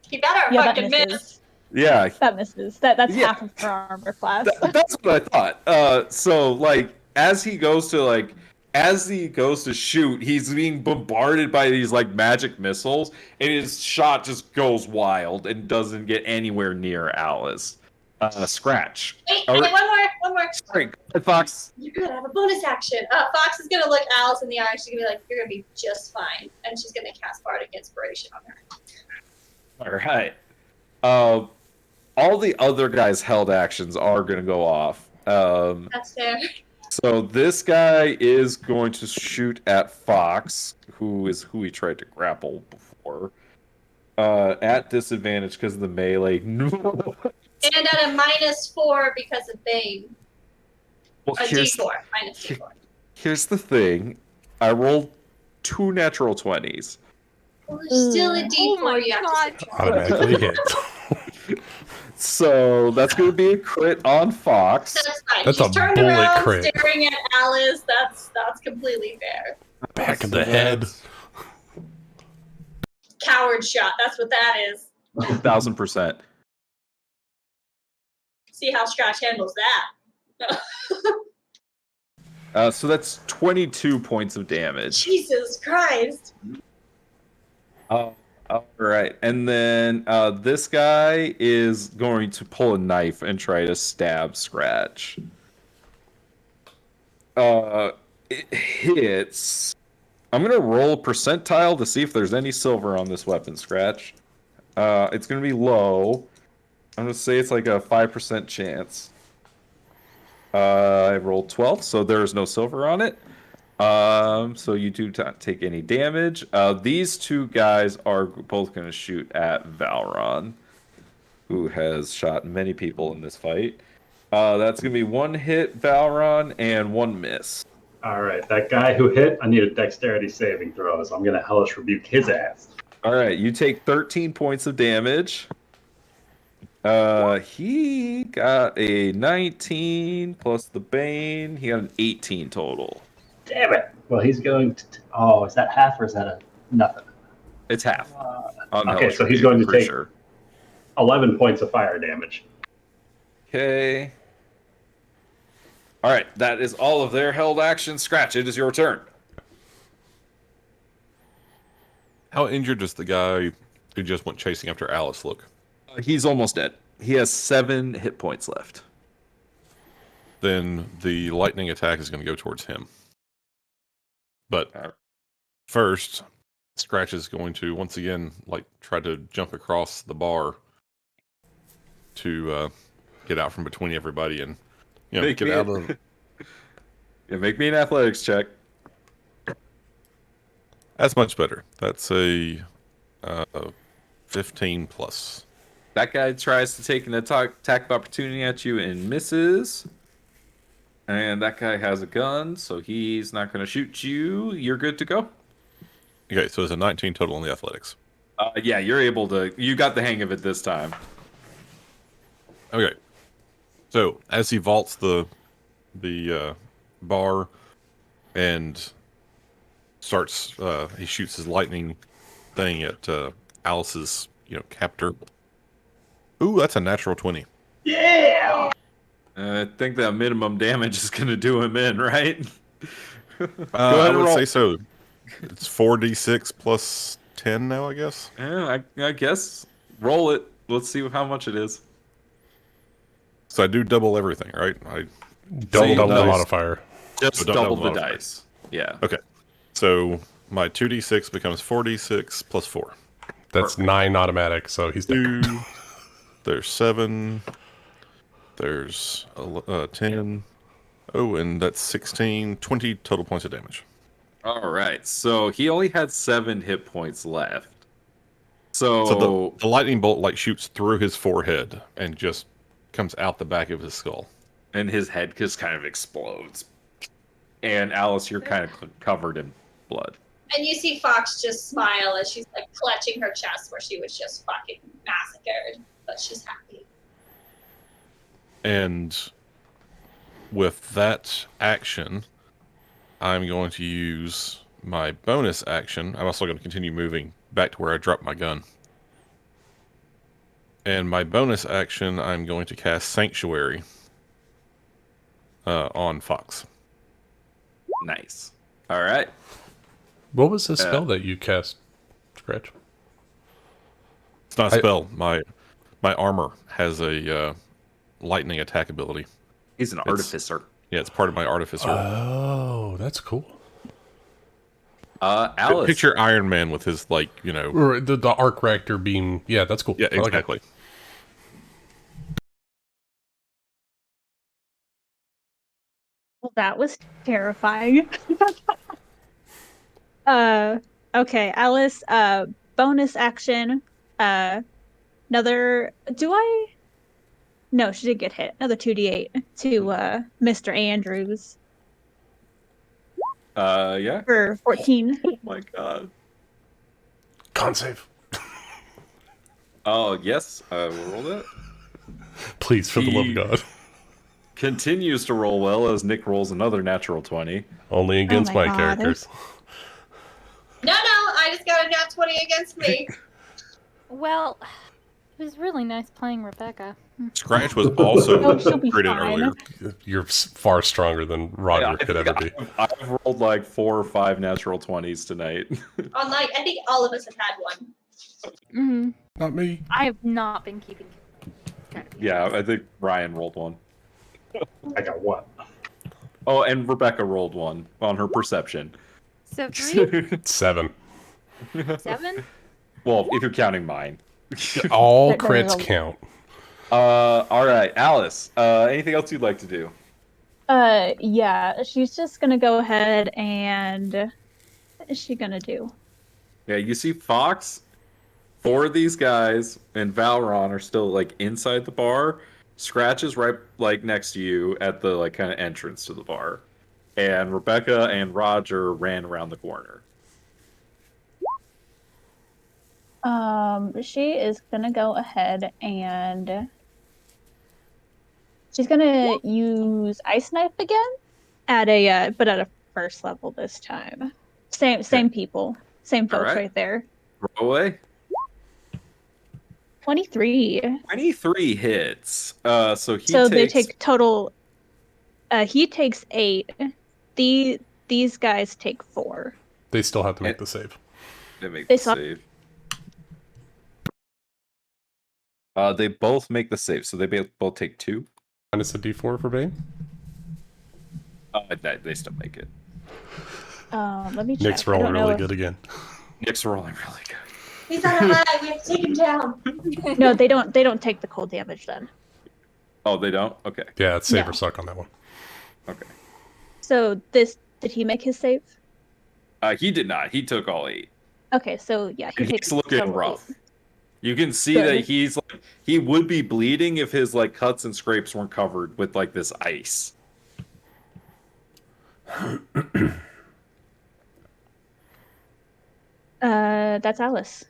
He better Yeah, that fucking misses. miss. Yeah. That misses. That's Yeah. half of her armor class. That's what I thought. So like as he goes to shoot, he's being bombarded by these like magic missiles, and his shot just goes wild and doesn't get anywhere near Alice. Scratch. Wait, one more. Sorry, go ahead, Fox. You're good. I have a bonus action. Fox is gonna look Alice in the eye. She's gonna be like, "You're gonna be just fine," and she's gonna cast Bardic Inspiration on her. All right. All the other guys' held actions are gonna go off. That's fair. So this guy is going to shoot at Fox, who he tried to grapple before. At disadvantage because of the melee. No. And at a -4 because of Bane. Well, A D4. -D4. Here's the thing. I rolled 2 natural 20s. Well, there's still a D4. Oh my you have God. to Automatically hit. So that's going to be a crit on Fox. That's fine. That's She's a turned bullet around, crit. staring at Alice. That's completely fair. Back of the head. Coward shot. That's what that is. 1,000%. See how Scratch handles that. So that's 22 points of damage. Jesus Christ. All right. And then this guy is going to pull a knife and try to stab Scratch. It hits I'm gonna roll a percentile to see if there's any silver on this weapon, Scratch. It's gonna be low. I'm gonna say it's like a 5% chance. I rolled 12, so there's no silver on it. So you do not take any damage. These two guys are both gonna shoot at Valron, who has shot many people in this fight. That's gonna be 1 hit, Valron, and 1 miss. All right, that guy who hit, I need a dexterity saving throw, so I'm going to hellish rebuke his ass. All right, you take 13 points of damage. He got a 19 plus the Bane. He got an 18 total. Damn it. Well, he's going to... Oh, is that half or is that a nothing? It's half. Okay, so he's going to take 11 points of fire damage. Okay. All right, that is all of their held action. Scratch, it is your turn. How injured does the guy who just went chasing after Alice look? He's almost dead. He has 7 hit points left. Then the lightning attack is going to go towards him. But first, Scratch is going to once again try to jump across the bar to get out from between everybody and get out of. Yeah, make me an athletics check. That's much better. That's a 15 plus. That guy tries to take an attack of opportunity at you and misses. And that guy has a gun, so he's not going to shoot you. You're good to go. Okay, so it's a 19 total on the athletics. Yeah, you're able to. You got the hang of it this time. Okay. So as he vaults the bar and starts, he shoots his lightning thing at Alice's captor. Ooh, that's a natural 20. Yeah! I think that minimum damage is going to do him in, right? I would say so. It's 4d6 plus 10 now, I guess. Yeah, I guess. Roll it. Let's see how much it is. So I do double everything, right? I double the modifier. Just double the dice. Yeah. Okay. So my 2d6 becomes 4d6 plus 4. That's 9 automatic, so he's dead. There's 7. There's 10. Oh, and that's 16. 20 total points of damage. All right. So he only had 7 hit points left. So the lightning bolt shoots through his forehead and just comes out the back of his skull. And his head just kind of explodes. And Alice, you're kind of covered in blood. And you see Fox just smile as she's clutching her chest where she was just fucking massacred. But she's happy. And with that action, I'm going to use my bonus action. I'm also going to continue moving back to where I dropped my gun. And my bonus action, I'm going to cast Sanctuary on Fox. Nice. All right. What was the spell that you cast, Scratch? It's not a spell. My armor has a lightning attack ability. He's an artificer. Yeah, it's part of my artificer. Oh, that's cool. Alice. Picture Iron Man with his or the arc reactor beam. Yeah, that's cool. Yeah, exactly. Well, that was terrifying. Okay, Alice, bonus action. No, she did get hit. Another 2d8 to Mr. Andrews. Yeah. For 14. Oh my god. Con save. Oh, yes. We'll roll that. Please, for the love of God. Continues to roll well as Nick rolls another natural 20. Only against my characters. No, I just got a nat 20 against me. Well, it was really nice playing Rebecca. Scratch was also she'll be created fine. earlier. You're far stronger than Roger could ever be. I've rolled 4 or 5 natural 20s tonight. I think all of us have had one. Mm-hmm. Not me. I have not been keeping track of it. Yeah, I think Ryan rolled 1. I got 1. Oh, and Rebecca rolled 1 on her perception. So 3, 7. 7. Well, if you're counting mine. All There is crits a- count. All right, Alice. Anything else you'd like to do? Yeah, she's just gonna go ahead and what is she gonna do? Yeah, you see Fox. 4 of these guys and Valron are still like inside the bar. Scratch is right like next to you at the like kind of entrance to the bar, and Rebecca and Roger ran around the corner. She is gonna go ahead and she's gonna use Ice Knife again at a but at a first level this time. Same people, same All folks right. right there. Roll away. 23. 23 hits. So he So they takes. take total. He takes 8. These guys take 4. They still have to make the save. They make They the saw- save. They both make the save, so they both take 2. Minus a d4 for Bane. They still make it. Let me check. Nick's I rolling don't know really if- good again. Nick's rolling really good. He's not alive. We have to take him down. No, they don't. They don't take the cold damage then. Oh, they don't? Okay. Yeah, it's save No. or suck on that one. Okay. So did he make his save? He did not. He took all 8. Okay, so yeah, he And takes he's looking total rough. 8. You can see Good. that he's like he would be bleeding if his like cuts and scrapes weren't covered with like this ice. That's Alice.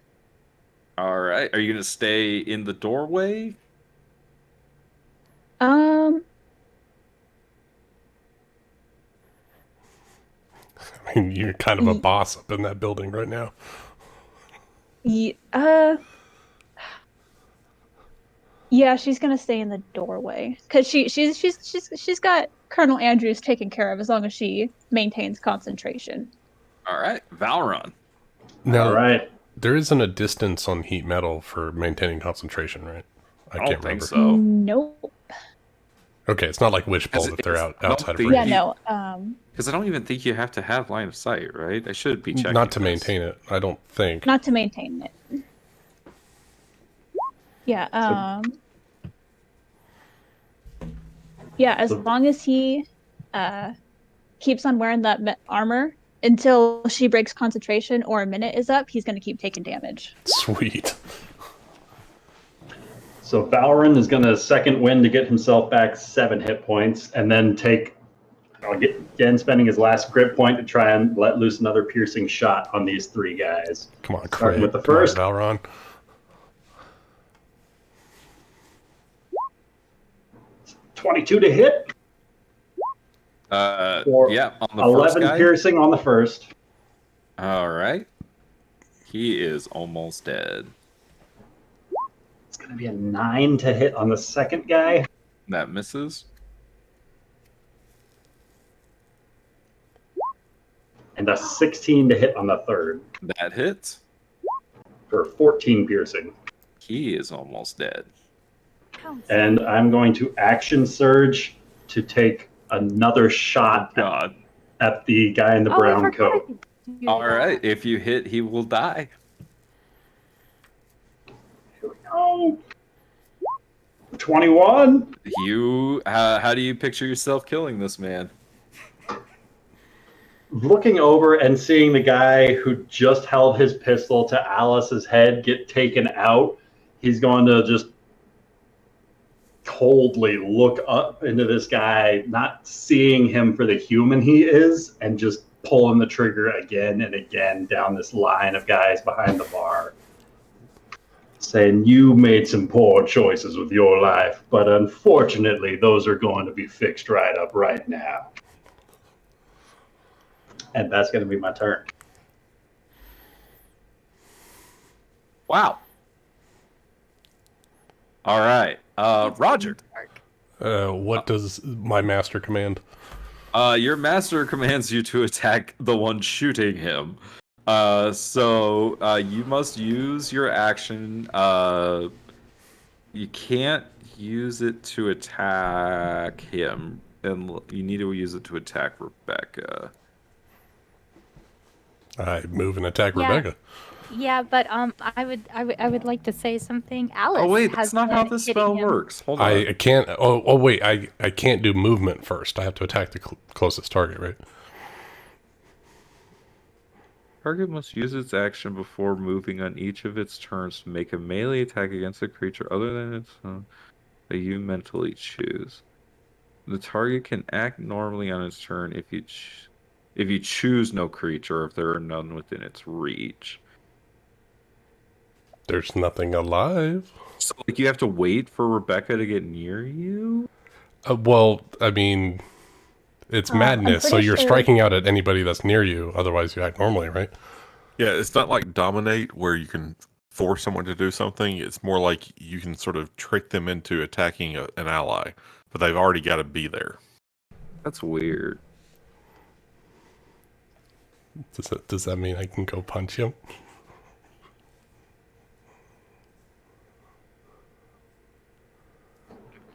All right. Are you gonna stay in the doorway? Um, I mean, you're kind of a boss up in that building right now. yeah, she's gonna stay in the doorway because she's got Colonel Andrews taken care of as long as she maintains concentration. All right. Valron. Now, All right. there isn't a distance on heat metal for maintaining concentration, right? I don't can't think remember. so. Nope. Okay, it's not like Witch Bolt if they're outside of the- range. Yeah, no. Because I don't even think you have to have line of sight, right? I should be checking. Not to this. maintain it, I don't think. Not to maintain it. Yeah. Yeah, as long as he keeps on wearing that armor until she breaks concentration or a minute is up, he's going to keep taking damage. Sweet. So Valorant is going to second win to get himself back 7 hit points, and then again spending his last grit point to try and let loose another piercing shot on these 3 guys. Come on, Starting crit. with the Come on, first. Valron. .22 to hit. Or Yeah, on the 11 first guy. piercing on the first. All right. He is almost dead. It's going to be a 9 to hit on the second guy. That misses. And a 16 to hit on the third That hits. for 14 piercing. He is almost dead. And I'm going to action surge to take another shot God. at the guy in the brown coat. All right. If you hit, he will die. Here we go. 21. You. How do you picture yourself killing this man? Looking over and seeing the guy who just held his pistol to Alice's head get taken out, he's going to just coldly look up into this guy, not seeing him for the human he is, and just pulling the trigger again and again down this line of guys behind the bar. Saying, you made some poor choices with your life, but unfortunately, those are going to be fixed right up right now. And that's going to be my turn. Wow. All right. Roger. What does my master command? Your master commands you to attack the one shooting him. So you must use your action. You can't use it to attack him, and you need to use it to attack Rebecca. I move and attack Yeah. Rebecca. Yeah, but I would like to say something. Alice Oh wait, has that's not how been this hitting spell him. works. Hold on. I can't. Oh wait. I can't do movement first. I have to attack the closest target, right? Target must use its action before moving on each of its turns to make a melee attack against a creature other than its own that you mentally choose. The target can act normally on its turn if you choose no creature or if there are none within its reach. There's nothing alive. So like you have to wait for Rebecca to get near you? Well, I mean, it's I'm madness. So pretty you're sure- striking out at anybody that's near you. Otherwise, you act normally, right? Yeah, it's not like dominate where you can force someone to do something. It's more like you can sort of trick them into attacking an ally, but they've already got to be there. That's weird. Does that mean I can go punch him?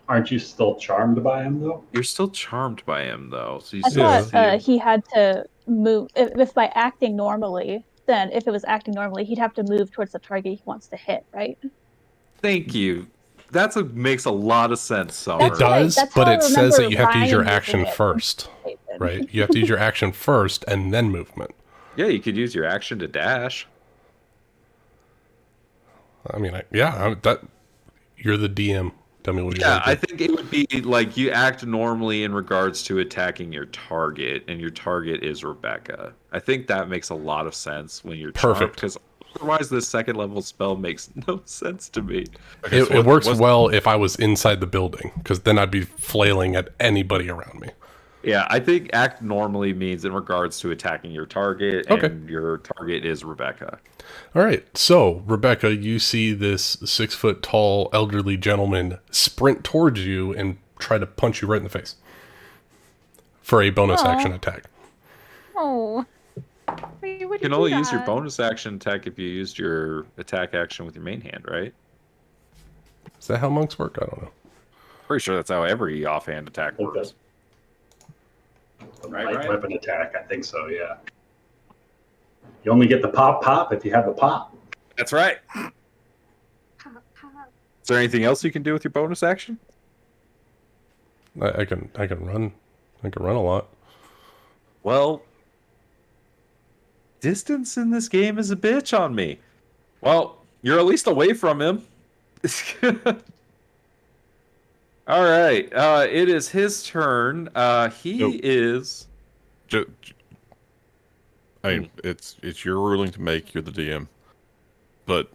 Aren't you still charmed by him, though? You're still charmed by him though. So you I still thought see him. he had to move if by acting normally. Then, if it was acting normally, he'd have to move towards the target he wants to hit, right? Thank you. Makes a lot of sense, Summer. It does, that's but how I it says that remember you have to use your Ryan action using it. first, right? You have to use your action first and then movement. Yeah, you could use your action to dash. I mean, you're the DM. Tell me what you Yeah, want I to do. think it would be like you act normally in regards to attacking your target, and your target is Rebecca. I think that makes a lot of sense when you're Perfect. Because otherwise, this second level spell makes no sense to me. Okay, so It works what's- well if I was inside the building, because then I'd be flailing at anybody around me. Yeah, I think act normally means in regards to attacking your target, Okay. and your target is Rebecca. All right, so Rebecca, you see this 6 foot tall elderly gentleman sprint towards you and try to punch you right in the face for a bonus Aw. action attack. Oh. Wait, what You did can only use your got? bonus action attack if you used your attack action with your main hand, right? Is that how monks work? I don't know. Pretty sure that's how every offhand attack I think works. The Right, light right. weapon attack, I think so, yeah. You only get the pop if you have the pop. That's right. Pop, pop. Is there anything else you can do with your bonus action? I can run. I can run a lot. Well, distance in this game is a bitch on me. Well, you're at least away from him. All right. It is his turn. He Nope. is. I mean, it's your ruling to make. You're the DM, but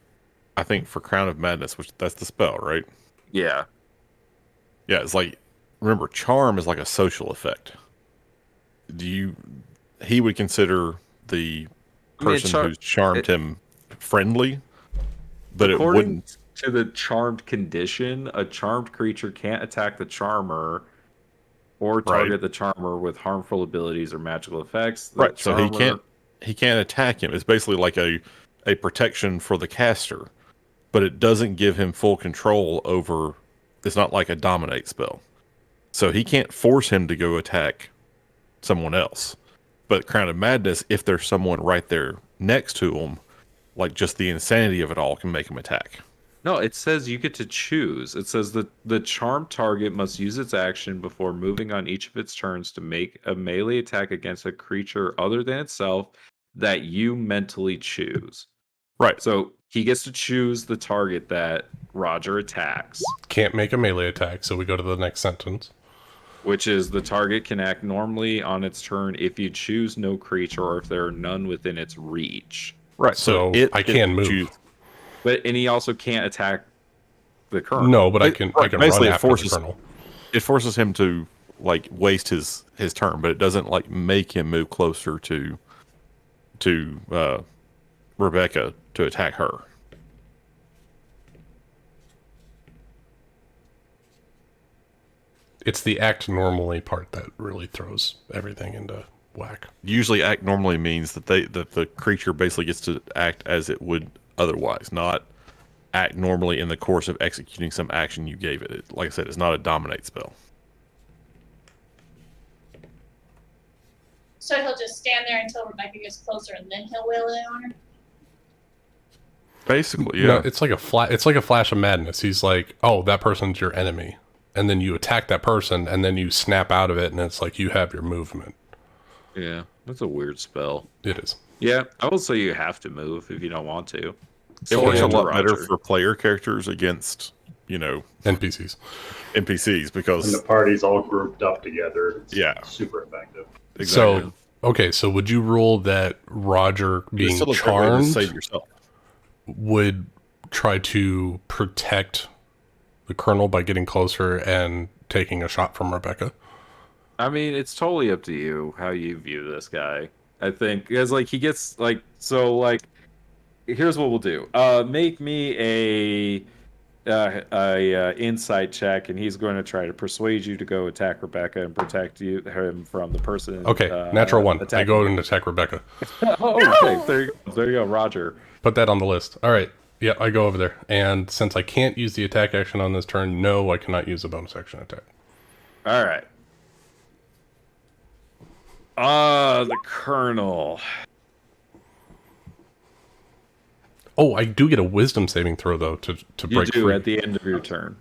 I think for Crown of Madness, which that's the spell, right? Yeah. Yeah, it's like, remember, charm is like a social effect. He would consider the I mean, person who's charmed him friendly, but it according wouldn't. to the charmed condition, a charmed creature can't attack the charmer or target the charmer with harmful abilities or magical effects. The Right, so charmer- he can't attack him. It's basically like a protection for the caster, but it doesn't give him full control over. It's not like a dominate spell, so he can't force him to go attack someone else. But Crown of Madness, if there's someone right there next to him, like just the insanity of it all can make him attack. No, it says you get to choose. It says that the charmed target must use its action before moving on each of its turns to make a melee attack against a creature other than itself that you mentally choose. Right. So he gets to choose the target that Roger attacks, Can't make a melee attack, so we go to the next sentence. which is the target can act normally on its turn if you choose no creature or if there are none within its reach. Right. So I gets can to move. choose- And he also can't attack the colonel. No, but I can run basically it after forces the colonel. It forces him to like waste his turn, but it doesn't like make him move closer to Rebecca to attack her. It's the act normally part that really throws everything into whack. Usually, act normally means that the creature basically gets to act as it would otherwise, not act normally in the course of executing some action you gave it. Like I said, it's not a dominate spell. So he'll just stand there until Rebecca gets closer, and then he'll wail it on her. Basically, yeah. No, it's like a flash of madness. He's like, "Oh, that person's your enemy," and then you attack that person, and then you snap out of it, and it's like you have your movement. Yeah, that's a weird spell. It is. Yeah, I will say you have to move if you don't want to. It works a lot Roger. better for player characters against, NPCs NPCs because When the party's all grouped up together, it's Yeah. super effective. exactly. So would you rule that Roger being It's still a great way to charmed save yourself. would try to protect the Colonel by getting closer and taking a shot from Rebecca? I mean, it's totally up to you how you view this guy. I think because he gets here's what we'll do. Make me a insight check, and he's going to try to persuade you to go attack Rebecca and protect him from the person. Okay, natural one. I attacking go him. and attack Rebecca. Okay, there you go, Roger. Put that on the list. All right. Yeah, I go over there. And since I can't use the attack action on this turn, no, I cannot use a bonus action attack. All right. The Colonel. Oh, I do get a wisdom saving throw, though, to You break do free. at the end of your turn.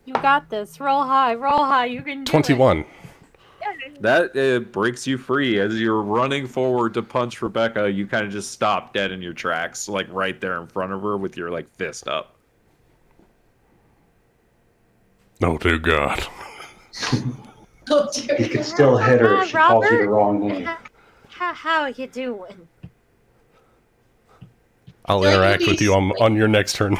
You got this. Roll high. Roll high. You can do 21. it. That breaks you free. As you're running forward to punch Rebecca, you kind of just stop dead in your tracks, right there in front of her with your fist up. Oh, dear God. Oh, dear. You could still hit her if she calls you the wrong name. How are you doing? I'll Like, interact with you like- on your next turn.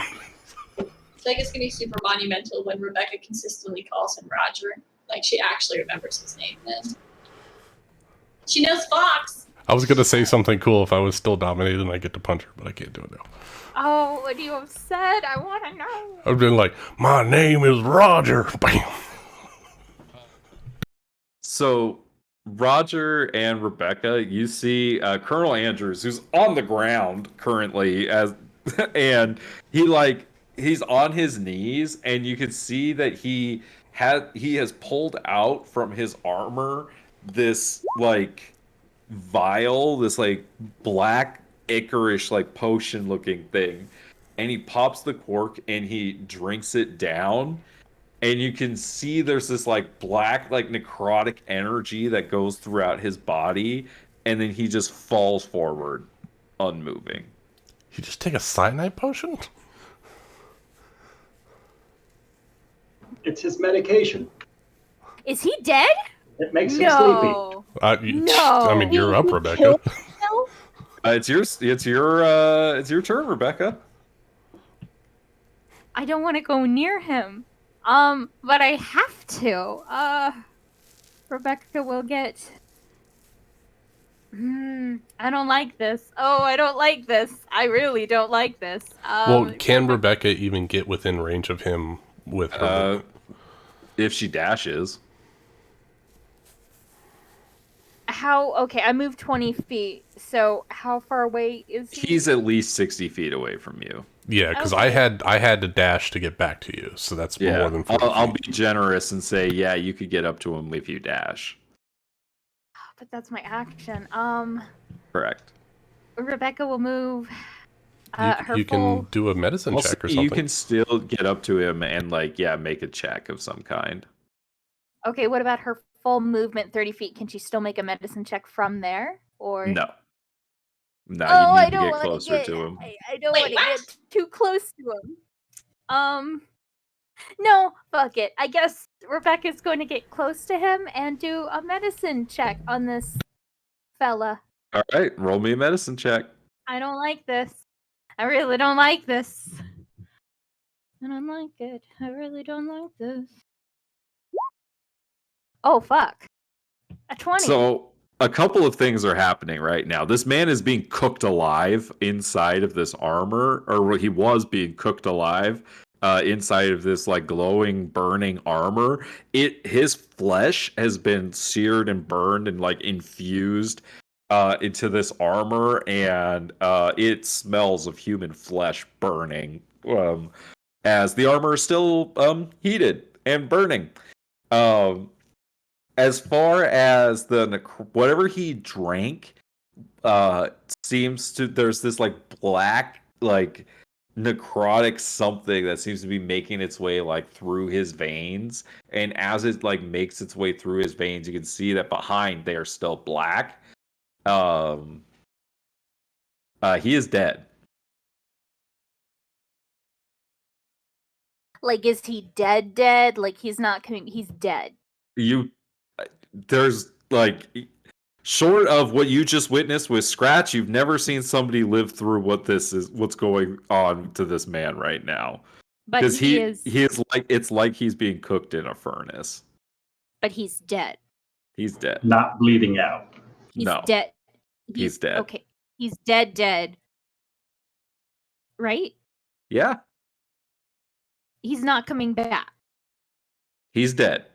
It's like it's gonna be super monumental when Rebecca consistently calls him Roger. Like she actually remembers his name then. She knows Fox. I was going to say something cool if I was still dominated and I get to punch her, but I can't do it now. Oh, what you have said? I want to know. I've been like, my name is Roger. Bam. So, Roger and Rebecca, you see Colonel Andrews, who's on the ground currently, and he's on his knees, and you can see that he has pulled out from his armor this vial, this black ichorish potion looking thing, and he pops the cork and he drinks it down, and you can see there's this black necrotic energy that goes throughout his body, and then he just falls forward unmoving. You just take a cyanide potion? It's his medication. Is he dead? It makes him sleepy. No. No. I mean, you're up, He Rebecca. killed himself? It's your turn, Rebecca. I don't want to go near him. But I have to. Rebecca will get. I don't like this. Oh, I don't like this. I really don't like this. Well, can Rebecca even get within range of him with her? If she dashes. Okay, I moved 20 feet. So how far away is he? He's at least 60 feet away from you. Yeah, because Okay. I had to dash to get back to you, so that's Yeah, more than 40 I'll feet. be generous and say, yeah, you could get up to him if you dash. But that's my action. Correct. Rebecca will move. Her You full. can do a medicine Well, check or see, something. you can still get up to him and make a check of some kind. Okay, what about her full movement 30 feet? Can she still make a medicine check from there? Or No. No, Oh, you I need to don't get want closer to him. I don't Wait, want to what? get too close to him. No, fuck it. I guess Rebecca's going to get close to him and do a medicine check on this fella. All right, roll me a medicine check. I don't like this. I really don't like this. I don't like it. I really don't like this. Oh, fuck. A 20. So, a couple of things are happening right now. This man is being cooked alive inside of this armor, or he was being cooked alive inside of this glowing, burning armor. His flesh has been seared and burned and infused into this armor, and it smells of human flesh burning as the armor is still heated and burning. as far as whatever he drank, seems to there's this like black like necrotic something that seems to be making its way like through his veins, and as it like makes its way through his veins, you can see that behind they are still black. He is dead. Like, is he dead? Like, he's not coming. He's dead. There's like, short of what you just witnessed with Scratch, you've never seen somebody live through what's going on to this man right now. But Because he is. It's like he's being cooked in a furnace. But he's dead. He's dead. Not bleeding out. He's No. dead. He's dead. Okay. He's dead. Right? Yeah. He's not coming back. He's dead.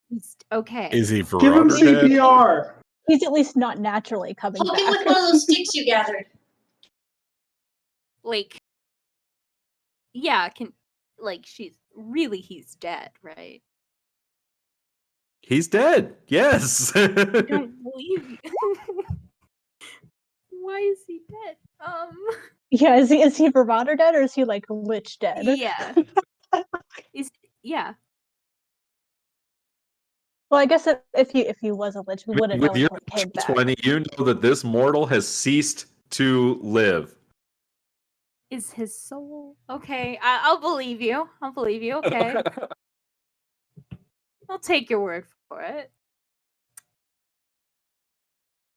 He's okay. Is he Give him Veronder dead? CPR. He's at least not naturally coming Poke him back. with one of those sticks you gathered. Like, he's dead, right? He's dead. Yes. I don't believe you. Why is he dead? Yeah, is he Vermonter dead or is he like Lich dead? Yeah. Yeah. Well, I guess if he was a Lich, we wouldn't know With your until he came back. 20, you know that this mortal has ceased to live. Is his soul okay? I'll believe you. Okay. I'll take your word for it.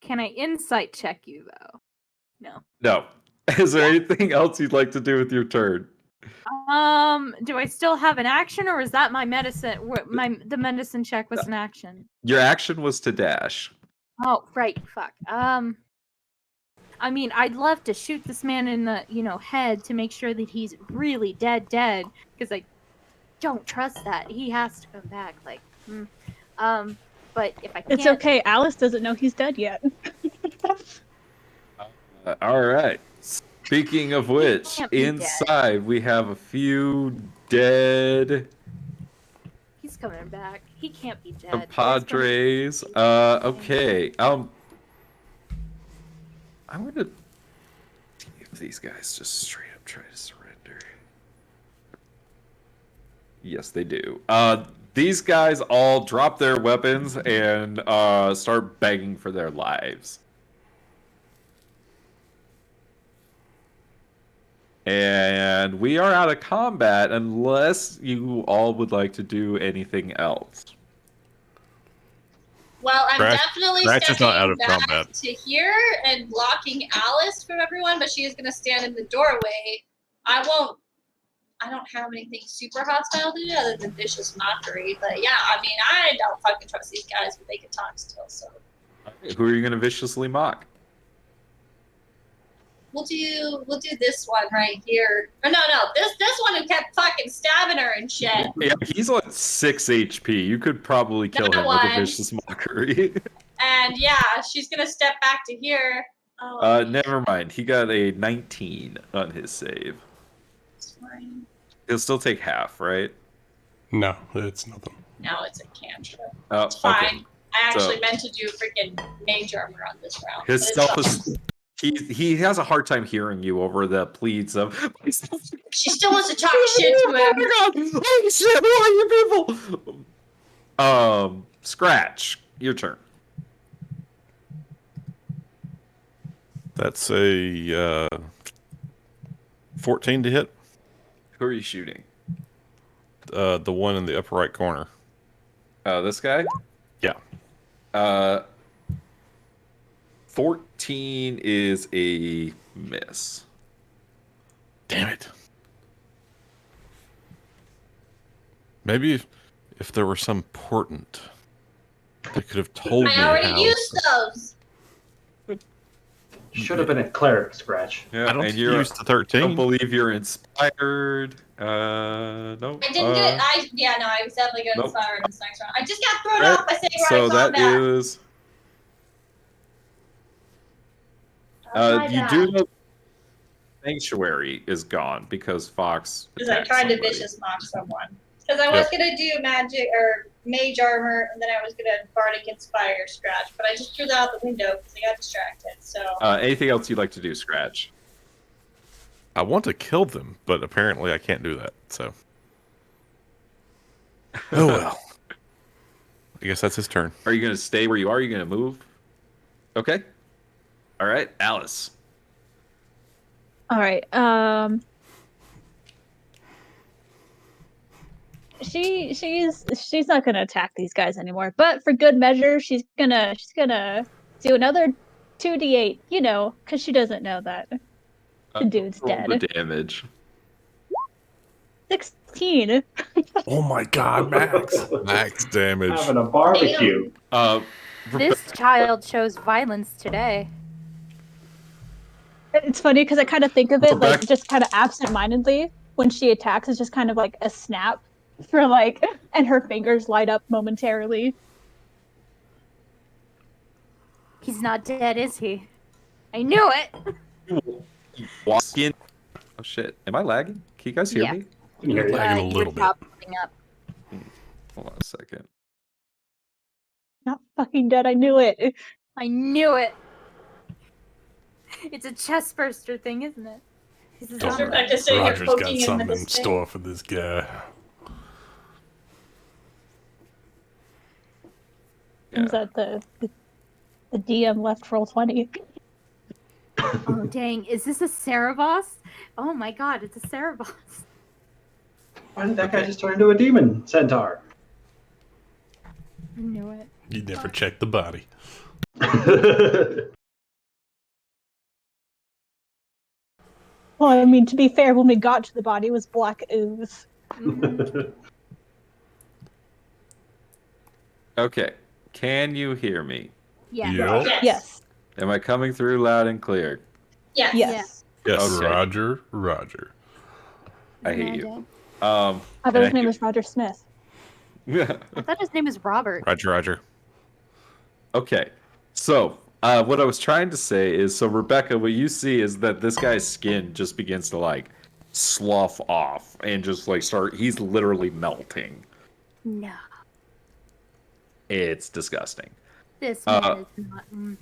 Can I insight check you though? No. No. Is there anything else you'd like to do with your turn? Do I still have an action, or is that my medicine? The medicine check was an action. Your action was to dash. Oh, right. Fuck. I mean, I'd love to shoot this man in the, head to make sure that he's really dead, because I don't trust that. He has to come back. Like, but if I can't... It's okay. Alice doesn't know he's dead yet. All right. Speaking of which, inside we have a few dead He's coming back. He can't be dead. compadres. Okay. I'm gonna see if these guys just straight up try to surrender. Yes, they do. These guys all drop their weapons and start begging for their lives. And we are out of combat unless you all would like to do anything else. Well, I'm definitely Scratch is not out stepping of back combat. to here and blocking Alice from everyone, but she is going to stand in the doorway. I don't have anything super hostile to do other than vicious mockery. But yeah, I mean, I don't fucking trust these guys, but they can talk still, so. Who are you going to viciously mock? We'll do this one right here. Or no, this one who kept fucking stabbing her and shit. Yeah, he's like 6 HP. You could probably kill him with a vicious mockery. And yeah, she's gonna step back to here. Never mind. He got a 19 on his save. It's fine. He'll still take half, right? No, it's nothing. No, it's a cantrip. Oh, It's fine. okay. I actually meant to do freaking mage armor on this round. His but it's self fine. is. He has a hard time hearing you over the pleads of. She still wants to talk shit to him. Oh my god! Holy shit! Who are you people? Scratch. Your turn. That's a 14 to hit. Who are you shooting? The one in the upper right corner. This guy? Yeah. 14 is a miss. Damn it. Maybe if there were some portent, they could have told me. I already how. used those. Should have been a cleric, Scratch. Yeah, I don't and use the 13. I don't believe you're inspired. No. I didn't get. I was definitely going to Nope. inspire in this next round. I just got thrown Right. off by saying we're So out of that combat. is. My You bad. do know Sanctuary is gone because Fox. Because I attacked tried to somebody. vicious mock someone. Because I was gonna do magic or mage armor, and then I was gonna bardic inspire Scratch, but I just threw that out the window because I got distracted. So. Anything else you'd like to do, Scratch? I want to kill them, but apparently I can't do that. So. Oh well. I guess that's his turn. Are you going to stay where you are? Are you going to move? Okay. All right, Alice. All right. She's not gonna attack these guys anymore. But for good measure, she's gonna do another 2d8. You know, because she doesn't know that the dude's Roll dead. the damage. 16. Oh my god, Max. Max damage. Having a barbecue. This child shows violence today. It's funny because I kind of think of it like Rebecca- just kind of absent-mindedly when she attacks. It's just kind of like a snap for like, and her fingers light up momentarily. He's not dead, is he? I knew it. Walk in. Oh shit! Am I lagging? Can you guys hear Yeah. me? You're lagging a You little were bit. popping up. Hold on a second. Not fucking dead. I knew it. I knew it. It's a chest burster thing, isn't it? This is As not- Rebecca's sitting here Roger's got poking him something with in his stick. store for this guy. Is that the DM left roll 20? Oh dang! Is this a Cerebos? Oh my god! It's a Cerebos. Why did that guy just turn into a demon centaur? I knew it. You never check the body. Well, I mean, to be fair, when we got to the body, it was black ooze. Okay. Can you hear me? Yeah. Yep. Yes. Yes. Am I coming through loud and clear? Yes. Yes. Yes, Okay. Roger. I hate Oh, you. dang. I thought And his name was Roger Smith. I thought his name was Robert. Roger. Okay. So, what I was trying to say is, so Rebecca, what you see is that this guy's skin just begins to like slough off and just like he's literally melting. No, It's disgusting. this man is not.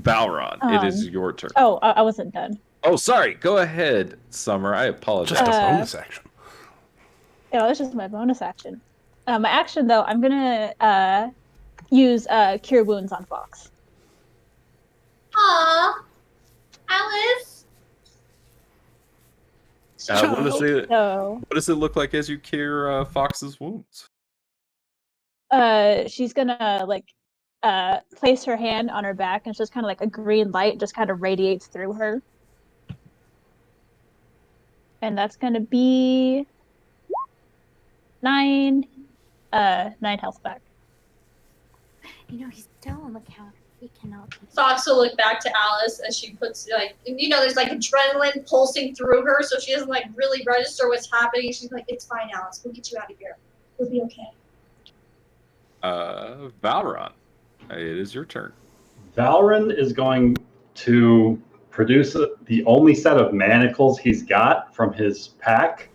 Valron, it is your turn. Oh, I wasn't done. Oh, sorry. Go ahead, Summer. I apologize. Just a bonus action. Yeah, that's just my bonus action. My action, though, I'm gonna use Cure Wounds on Fox. Aw, Alice. What does it look like as you cure Fox's wounds? She's gonna place her hand on her back, and it's just kind of like a green light just kind of radiates through her. And that's gonna be 9 health back. You know, he's still on the counter. He cannot be. Fox will look back to Alice as she puts there's like adrenaline pulsing through her, so she doesn't like really register what's happening. She's like, "It's fine, Alice. We'll get you out of here. We'll be okay." Valron, it is your turn. Valron is going to produce the only set of manacles he's got from his pack,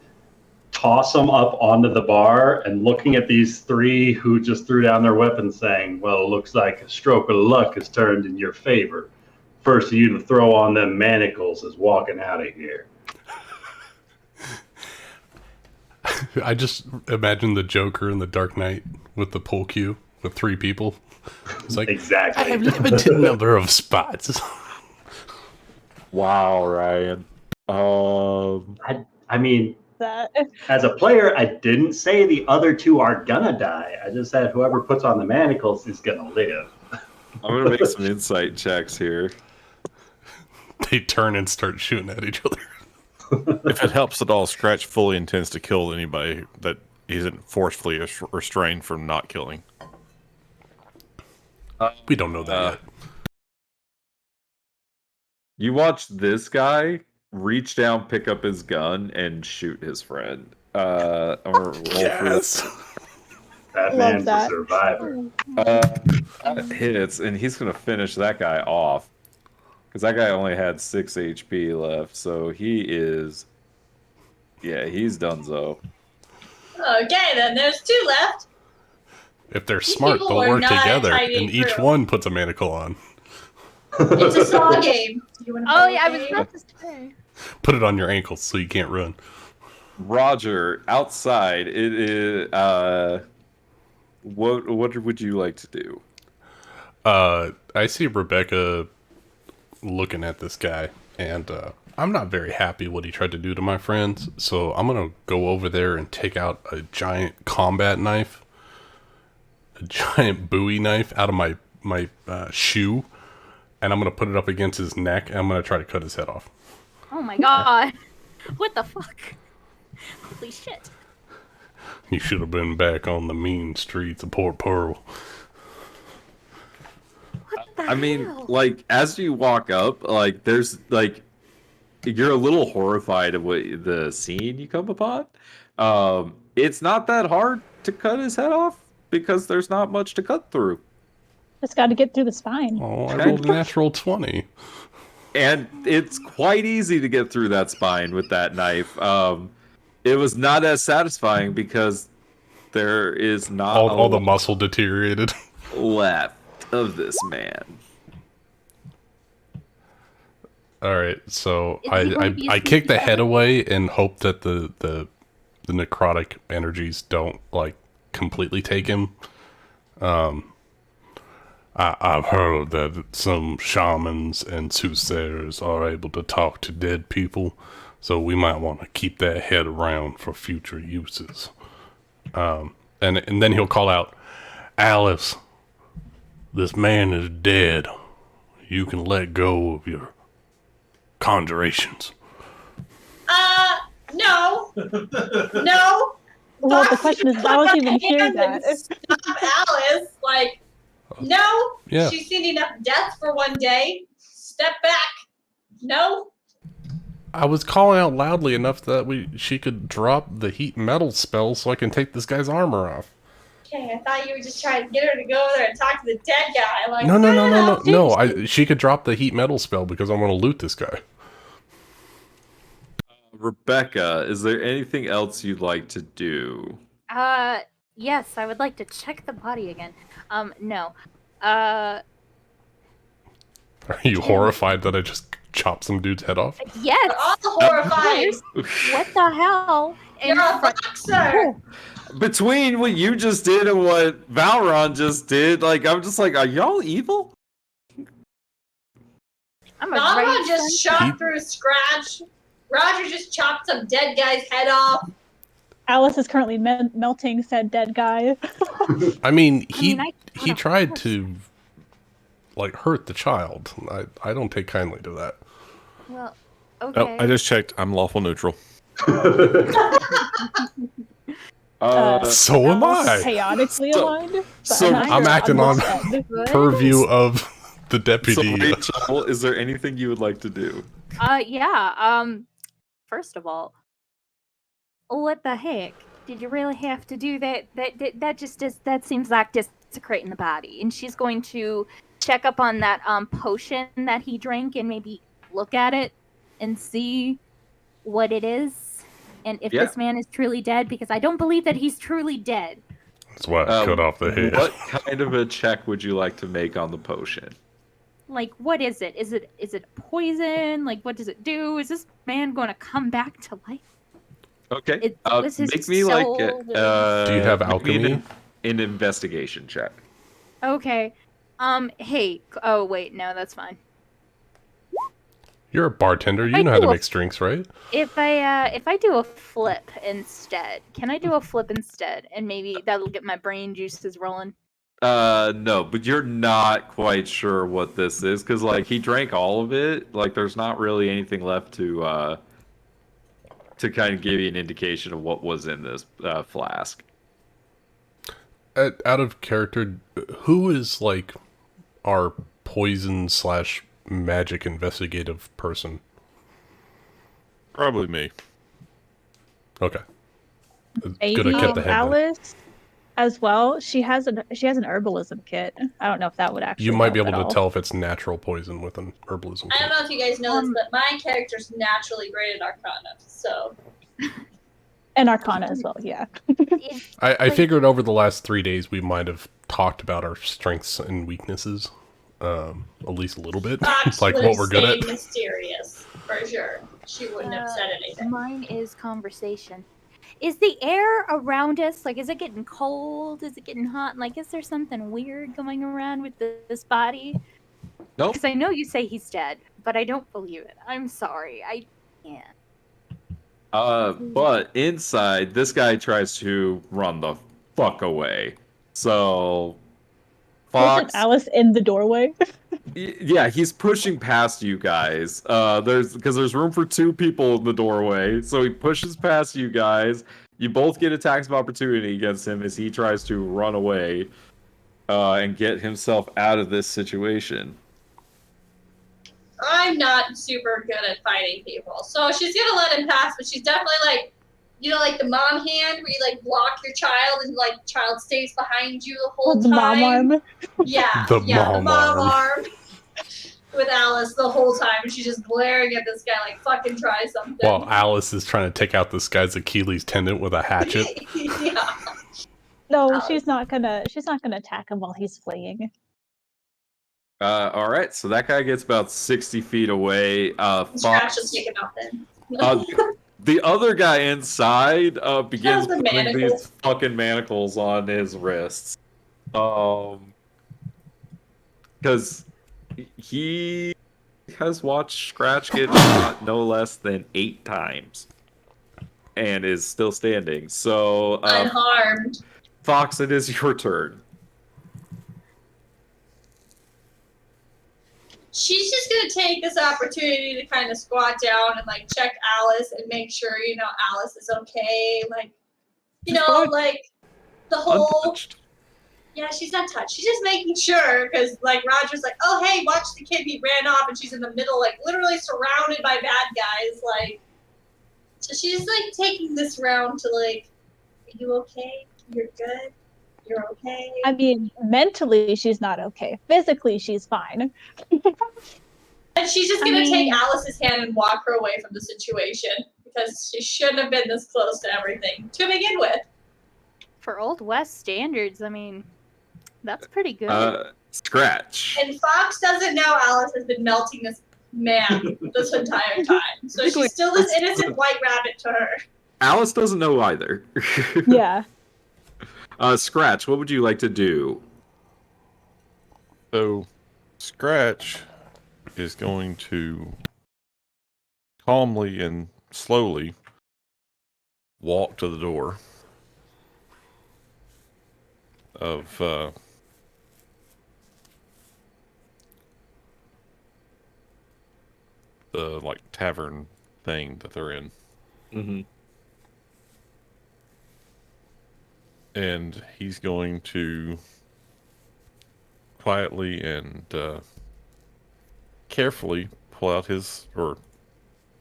toss them up onto the bar, and looking at these three who just threw down their weapons saying, well, it looks like a stroke of luck has turned in your favor. First of you to throw on them manacles is walking out of here. I just imagine the Joker in the Dark Knight with the pool cue with 3 people. It's like, Exactly. I have limited number of spots. Wow, Ryan. I mean, That as a player, I didn't say the other two are gonna die. I just said whoever puts on the manacles is gonna live. I'm gonna make some insight checks here. They turn and start shooting at each other. If it helps at all, Scratch fully intends to kill anybody that isn't forcefully restrained from not killing. We don't know that yet. You watch this guy reach down, pick up his gun, and shoot his friend. I'm gonna roll Yes. That Love man's that. a survivor. that hits, and he's gonna finish that guy off. Because that guy only had 6 HP left, so he is... Yeah, he's donezo. Okay, then there's 2 left. If they're These smart, people they'll are work not together, tiny and each crew. one puts a manacle on. It's a saw game. You wanna Oh play yeah, I a was game? about to say. Put it on your ankles so you can't run. Roger, outside, it is. What would you like to do? I see Rebecca looking at this guy, and I'm not very happy what he tried to do to my friends, so I'm gonna go over there and take out a giant combat knife, a giant Bowie knife out of my shoe, and I'm gonna put it up against his neck, and I'm gonna try to cut his head off. Oh my god. What the fuck? Holy shit. You should have been back on the mean streets of Port Pearl. What the I mean, hell? like, as you walk up, like, there's, like, you're a little horrified of what the scene you come upon. It's not that hard to cut his head off because there's not much to cut through. Just got to get through the spine. Oh, I rolled a natural 20. And it's quite easy to get through that spine with that knife. It was not as satisfying because there is not All the muscle deteriorated. left of this man. Alright, so Is he going to be I kick the asleep? head away and hope that the necrotic energies don't, like, completely take him. I've heard that some shamans and soothsayers are able to talk to dead people, so we might want to keep that head around for future uses. And then he'll call out, Alice, this man is dead. You can let go of your conjurations. No. No. Well, the Fuck question you, is, I was put even my hear hand that. and Stop Alice. Like, no. Yeah. She's seen enough death for one day. Step back. No. I was calling out loudly enough that she could drop the heat metal spell so I can take this guy's armor off. Okay, I thought you were just trying to get her to go over there and talk to the dead guy. Like, No. She could drop the heat metal spell because I want to loot this guy. Rebecca, is there anything else you'd like to do? Yes, I would like to check the body again. No. Are you horrified that I just chopped some dude's head off? Yes. We're all horrified. What the hell? You're a boxer. Between what you just did and what Valron just did, like, I'm just like, are y'all evil? I'm a Nara great just son. shot through Scratch. Roger just chopped some dead guy's head off. Alice is currently melting said dead guy. I mean, I he tried to, like, hurt the child. I don't take kindly to that. Well, Oh, okay. I just checked. I'm lawful neutral. So am I. Chaotically aligned. But so I'm acting on Good. purview of the So, deputy. Rachel, is there anything you would like to do? Yeah. First of all, what the heck? Did you really have to do that? That seems like desecrating the body. And she's going to check up on that potion that he drank and maybe look at it and see what it is and if this man is truly dead, because I don't believe that he's truly dead. That's why I cut off the head. What kind of a check would you like to make on the potion? Like, what is it? Is it poison? Like, what does it do? Is this man going to come back to life? Okay. Was his Make me like. soul- Do you have make me alchemy? an investigation check. Okay. Hey. Oh, wait. No, that's fine. You're a bartender. You I know how to do a- make drinks, right? If I do a flip instead, can I do a flip instead? And maybe that'll get my brain juices rolling. No, but you're not quite sure what this is because, like, he drank all of it. Like, there's not really anything left to kind of give you an indication of what was in this flask. Out of character, who is, like, our poison / magic investigative person? Probably me. Okay. Maybe Good, I kept the head then. Alice as well. She has an herbalism kit. I don't know if that would actually. You might be help able at to all. tell if it's natural poison with an herbalism I don't kit. know if you guys know this, but my character's naturally great at Arcana. So And Arcana as well, yeah. I figured over the last 3 days we might have talked about our strengths and weaknesses, at least a little bit, Fox like would what have we're good at. stayed mysterious, for sure. She wouldn't have said anything. Mine is conversation. Is the air around us, like, is it getting cold? Is it getting hot? Like, is there something weird going around with this body? Nope. Because I know you say he's dead, but I don't believe it. I'm sorry. I can't. But inside, this guy tries to run the fuck away. So, Fox. Isn't Alice in the doorway? Yeah, he's pushing past you guys. There's room for 2 people in the doorway, so he pushes past you guys. You both get attacks of opportunity against him as he tries to run away, and get himself out of this situation. I'm not super good at fighting people, so she's gonna let him pass, but she's definitely like, you know, like the mom hand where you like block your child and like child stays behind you the whole The time. mom arm? Yeah, The the mom mom arm. arm with Alice the whole time, and she's just glaring at this guy like, fucking try something. While Alice is trying to take out this guy's Achilles tendon with a hatchet. Yeah. No, she's not gonna attack him while he's fleeing. All right, so that guy gets about 60 feet away. Scratch Fox, will take him out then. the other guy inside begins How's the putting manacle? these fucking manacles on his wrists. Because he has watched Scratch get shot no less than 8 times and is still standing. So, Unharmed. Fox, it is your turn. She's just gonna take this opportunity to kind of squat down and like check Alice and make sure, you know, Alice is okay. Like, you know, fine. like the whole. Untouched. Yeah, she's not touched. She's just making sure because like Roger's like, oh hey, watch the kid, he ran off, and she's in the middle, like literally surrounded by bad guys. Like, so she's like taking this round to like, are you okay? You're good. You're okay. I mean, mentally she's not okay. Physically she's fine. And she's just gonna take Alice's hand and walk her away from the situation because she shouldn't have been this close to everything to begin with. For Old West standards, I mean, that's pretty good. Scratch. And Fox doesn't know Alice has been melting this man this entire time. So she's still this innocent white rabbit to her. Alice doesn't know either. Yeah. Scratch, what would you like to do? So, Scratch is going to calmly and slowly walk to the door of the like tavern thing that they're in. Mm-hmm. And he's going to quietly and carefully pull out his, or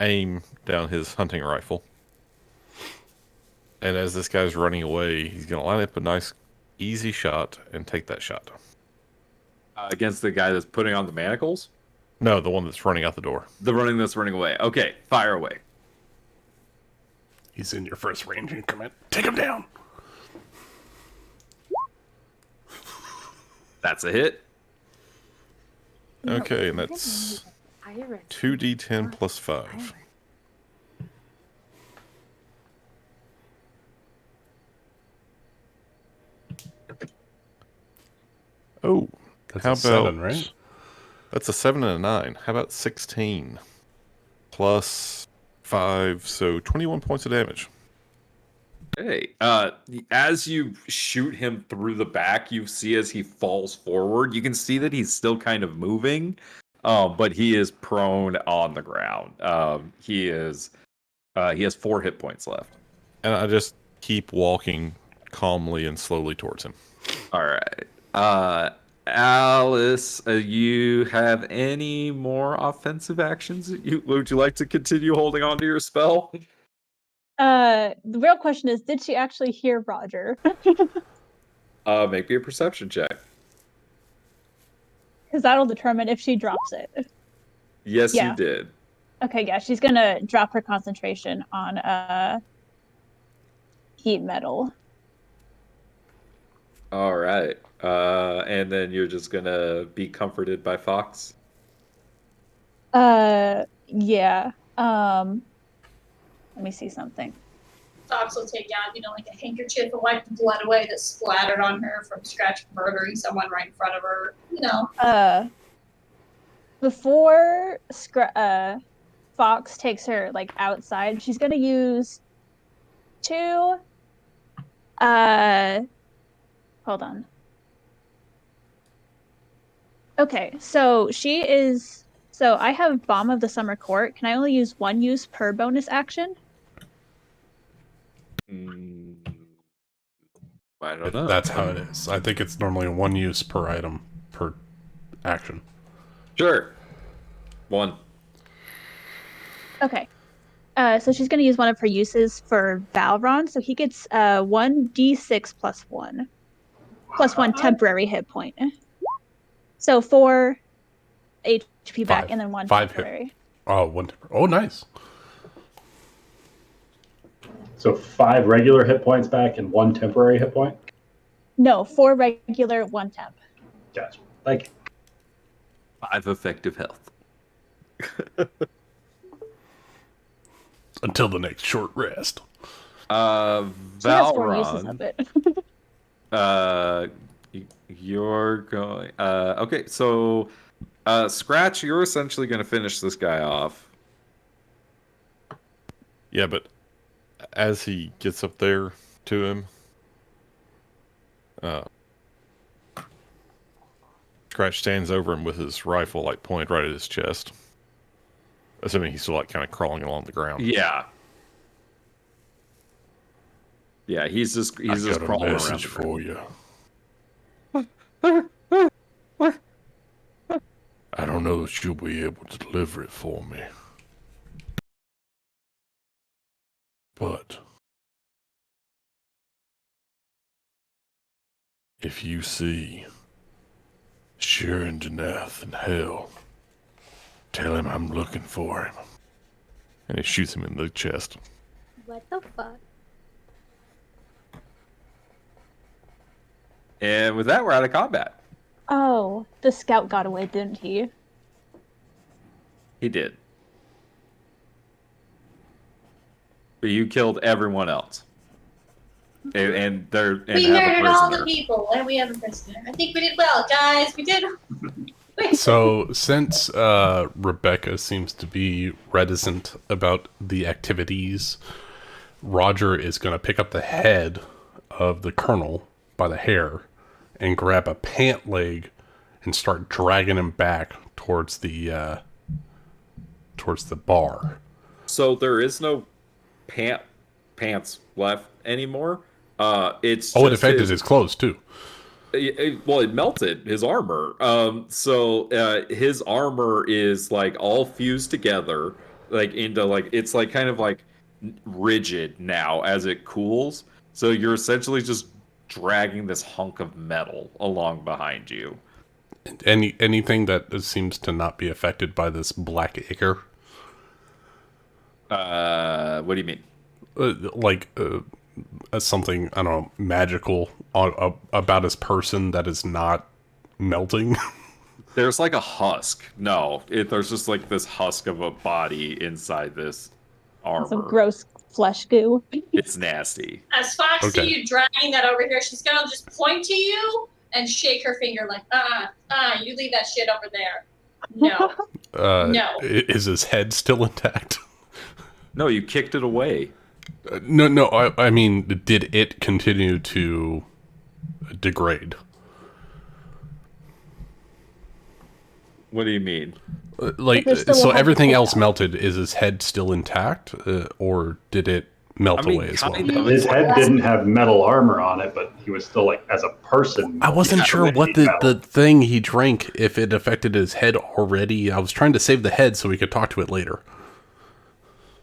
aim down his hunting rifle. And as this guy's running away, he's going to line up a nice, easy shot and take that shot. Against the guy that's putting on the manacles? No, the one that's running out the door. The running that's running away. Okay, fire away. He's in your first range increment. Take him down. That's a hit. Okay, and that's 2d10 plus 5. Oh, That's how a about 7, right? That's a 7 and a 9. How about 16 plus 5, so 21 points of damage. Hey, as you shoot him through the back, you see as he falls forward, you can see that he's still kind of moving, but he is prone on the ground. He has 4 hit points left. And I just keep walking calmly and slowly towards him. All right. Alice, you have any more offensive actions? Would you like to continue holding on to your spell? The real question is, did she actually hear Roger? Make me a perception check. Because that'll determine if she drops it. Yes, Yeah. you did. Okay, yeah, she's gonna drop her concentration on heat metal. All right. And then you're just gonna be comforted by Fox? Yeah. Let me see something. Fox will take out, like a handkerchief and wipe the blood away that splattered on her from Scratch murdering someone right in front of her. Before Fox takes her like outside, she's gonna use 2. Hold on. Okay, so I have Bomb of the Summer Court. Can I only use 1 use per bonus action? I don't know. That's how it is. I think it's normally 1 use per item per action. Sure. 1. Okay. So she's going to use one of her uses for Valron, so he gets 1d6 plus 1. Plus 1 temporary hit point. So 4 HP back and then 1 temporary. Hit. Oh, 1 temporary. Oh, nice. So 5 regular hit points back and 1 temporary hit point? No, 4 regular, 1 temp. Gotcha. Thank you. 5 effective health. Until the next short rest. Valron. You're going. Okay, so Scratch, you're essentially going to finish this guy off. Yeah, but as he gets up there to him, Scratch stands over him with his rifle like pointed right at his chest. Assuming he's still like kind of crawling along the ground. Yeah. Yeah, he's just crawling around. Message for you. I don't know if you'll be able to deliver it for me. But if you see Sharon Denath in hell, tell him I'm looking for him. And he shoots him in the chest. What the fuck? And with that, we're out of combat. Oh, the scout got away, didn't he? He did. But you killed everyone else. And we murdered all the people, and we have a prisoner. I think we did well, guys. We did. So, since Rebecca seems to be reticent about the activities, Roger is going to pick up the head of the colonel by the hair and grab a pant leg and start dragging him back towards the bar. So there is no pants left anymore. It affected his clothes too. It melted his armor. So his armor is like all fused together, like into like it's like kind of like rigid now as it cools. So you're essentially just dragging this hunk of metal along behind you. Anything that seems to not be affected by this black ichor? What do you mean? Something, I don't know, magical about his person that is not melting? There's like a husk. No, there's just like this husk of a body inside this armor. Some gross flesh goo. It's nasty. As Fox see you dragging that over here, she's gonna just point to you and shake her finger like, you leave that shit over there. No. No. Is his head still intact? No, you kicked it away. No, I mean, did it continue to degrade? What do you mean? So everything else melted. Is his head still intact, or did it melt away as well? His head didn't have metal armor on it, but he was still like, as a person. I wasn't sure what the thing he drank, if it affected his head already. I was trying to save the head so we could talk to it later.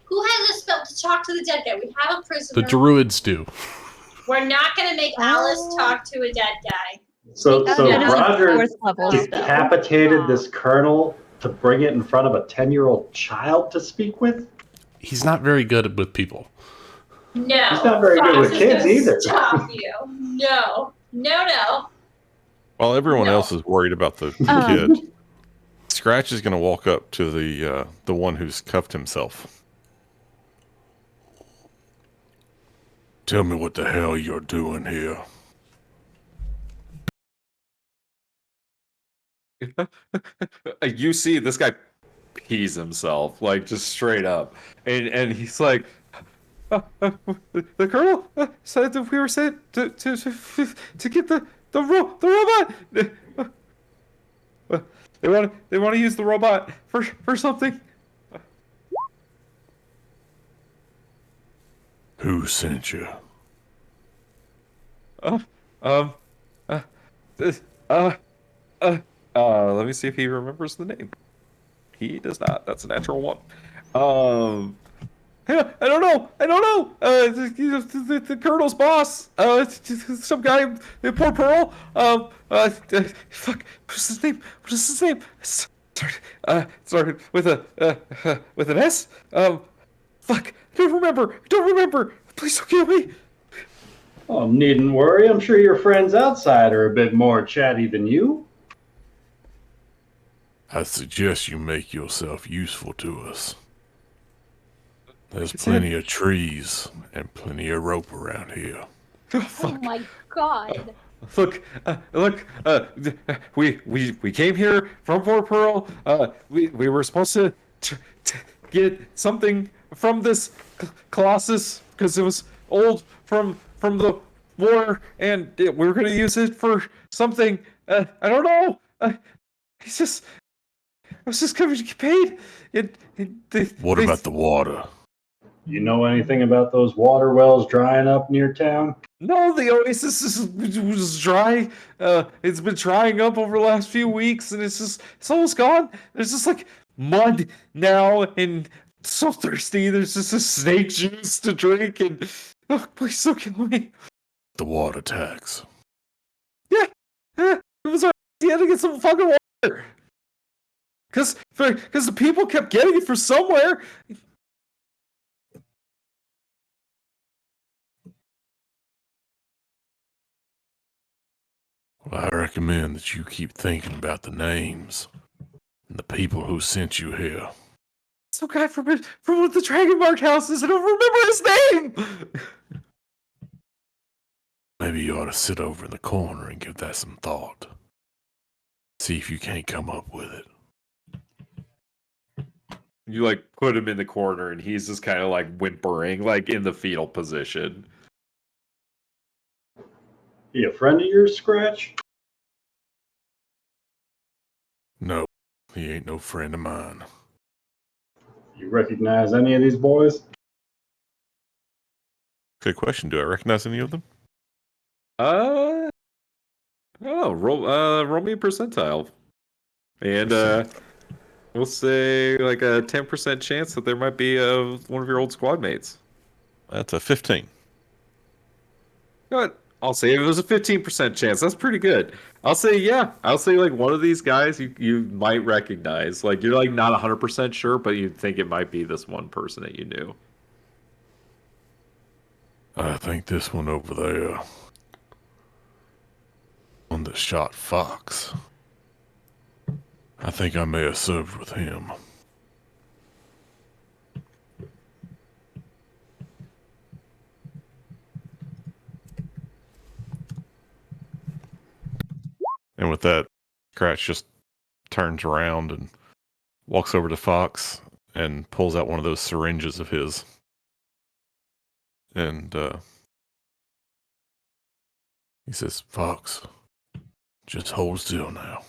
Who has a spell to talk to the dead guy? We have a prisoner. The druids do. We're not going to make Alice talk to a dead guy. So Roger decapitated this colonel to bring it in front of a 10-year-old child to speak with? He's not very good with people. No. He's not very good Fox with is kids gonna either. Stop you. No. No. While everyone No. else is worried about the Um. kid, Scratch is going to walk up to the one who's cuffed himself. Tell me what the hell you're doing here. You see this guy pees himself, like just straight up, and he's like, the colonel said that we were sent to get the robot. They want to use the robot for something. Who sent you? Uh, um, uh, this, let me see if he remembers the name. He does not. That's a natural one. Yeah, I don't know. The colonel's boss. Some guy, poor Pearl. Fuck. What's his name? What is his name? Started with with an S. Fuck. I don't remember. Please don't kill me. Oh, needn't worry. I'm sure your friends outside are a bit more chatty than you. I suggest you make yourself useful to us. There's It's plenty of trees and plenty of rope around here. Oh Fuck. my god. Look, we came here from Port Pearl. We were supposed to get something from this Colossus because it was old from the war, and we were gonna use it for something. I don't know. It's just, I was just coming to get paid. What about the water? You know anything about those water wells drying up near town? No, the oasis was dry. It's been drying up over the last few weeks, and it's almost gone. There's just like mud now, and so thirsty. There's just a snake juice to drink, and please don't kill me. The water tax. Yeah, it was our idea to get some fucking water. Cause the people kept getting it from somewhere. Well, I recommend that you keep thinking about the names and the people who sent you here. Some guy from one of the Dragon Mark houses. I don't remember his name. Maybe you ought to sit over in the corner and give that some thought. See if you can't come up with it. You like put him in the corner, and he's just kind of like whimpering, like in the fetal position. He a friend of yours, Scratch? No, he ain't no friend of mine. You recognize any of these boys? Good question. Do I recognize any of them? Roll me a percentile, and we'll say like a 10% chance that there might be one of your old squad mates. That's a 15. Good. I'll say it was a 15% chance. That's pretty good. I'll say like one of these guys you might recognize. Like you're like not 100% sure, but you think it might be this one person that you knew. I think this one over there. One that shot Fox. I think I may have served with him. And with that, Scratch just turns around and walks over to Fox and pulls out one of those syringes of his. And He says, Fox, just hold still now.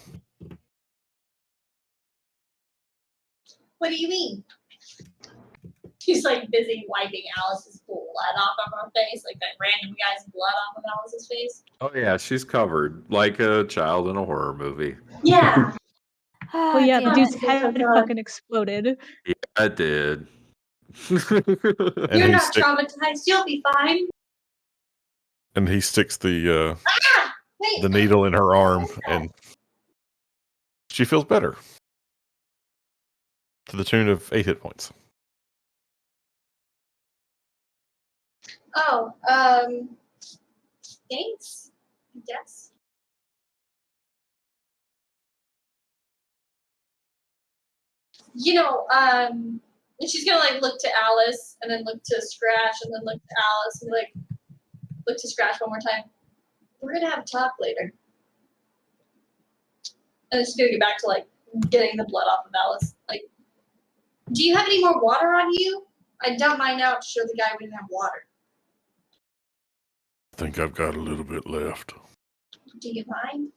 What do you mean? She's like busy wiping Alice's blood off of her face, like that random guy's blood off of Alice's face. Oh yeah, she's covered like a child in a horror movie. Yeah. Well, yeah, the Damn dude's it. head fucking exploded. Yeah, I did. and You're he not traumatized. You'll be fine. and he sticks the Wait. the needle in her arm, and she feels better to the tune of 8 hit points. Oh, thanks, I guess. And she's gonna like look to Alice and then look to Scratch and then look to Alice and like look to Scratch one more time. We're gonna have a talk later. And then she's gonna get back to like getting the blood off of Alice. Like, do you have any more water on you? I dumped mine out to show the guy we didn't have water. I think I've got a little bit left. Do you mind?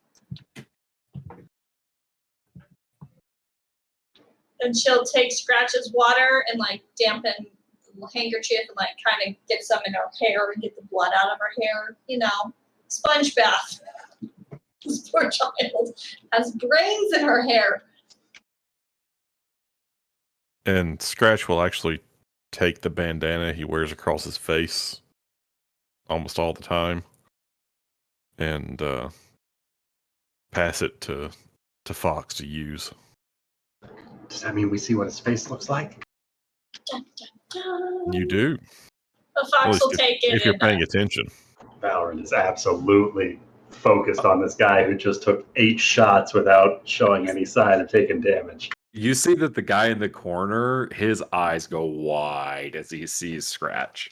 And she'll take Scratch's water and like dampen the handkerchief and like kind of get some in her hair and get the blood out of her hair. Sponge bath. This poor child has brains in her hair. And Scratch will actually take the bandana he wears across his face almost all the time and pass it to Fox to use. Does that mean we see what his face looks like? Dun, dun, dun. You do. The Fox will take it. If you're paying attention. Valorant is absolutely focused on this guy who just took 8 shots without showing any sign of taking damage. You see that the guy in the corner, his eyes go wide as he sees Scratch.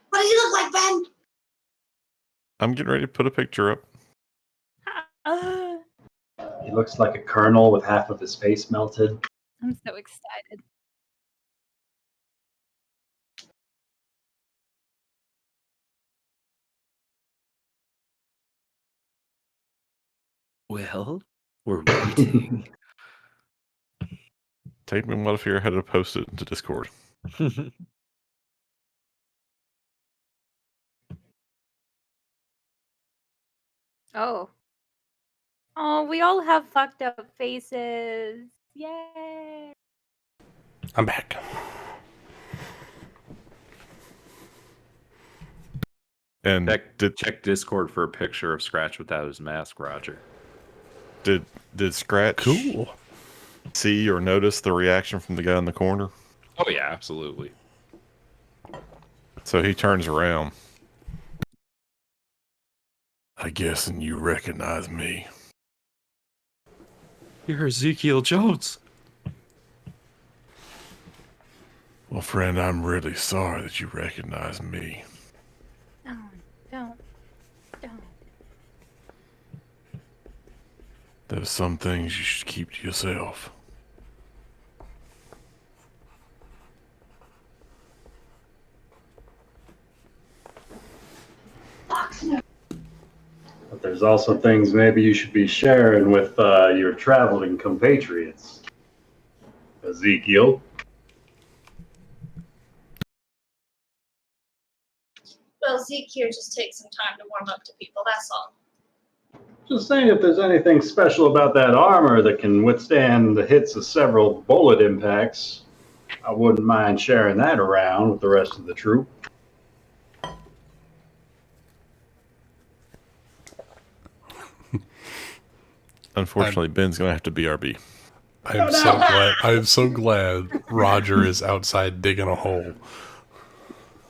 What does he look like, Ben? I'm getting ready to put a picture up. He looks like a kernel with half of his face melted. I'm so excited. Well, we're waiting. Take me what if you're ahead to post it into Discord. Oh. Oh, we all have fucked up faces. Yay. I'm back. And check Discord for a picture of Scratch without his mask, Roger. Did Scratch Cool. see or notice the reaction from the guy in the corner? Oh yeah, absolutely. So he turns around. I guess and you recognize me. You're Ezekiel Jones. Well, friend, I'm really sorry that you recognize me. Don't. There's some things you should keep to yourself. But there's also things maybe you should be sharing with your traveling compatriots. Ezekiel. Well, Zeke here just takes some time to warm up to people, that's all. Just saying, if there's anything special about that armor that can withstand the hits of several bullet impacts, I wouldn't mind sharing that around with the rest of the troop. Unfortunately, Ben's going to have to BRB. I'm so glad Roger is outside digging a hole.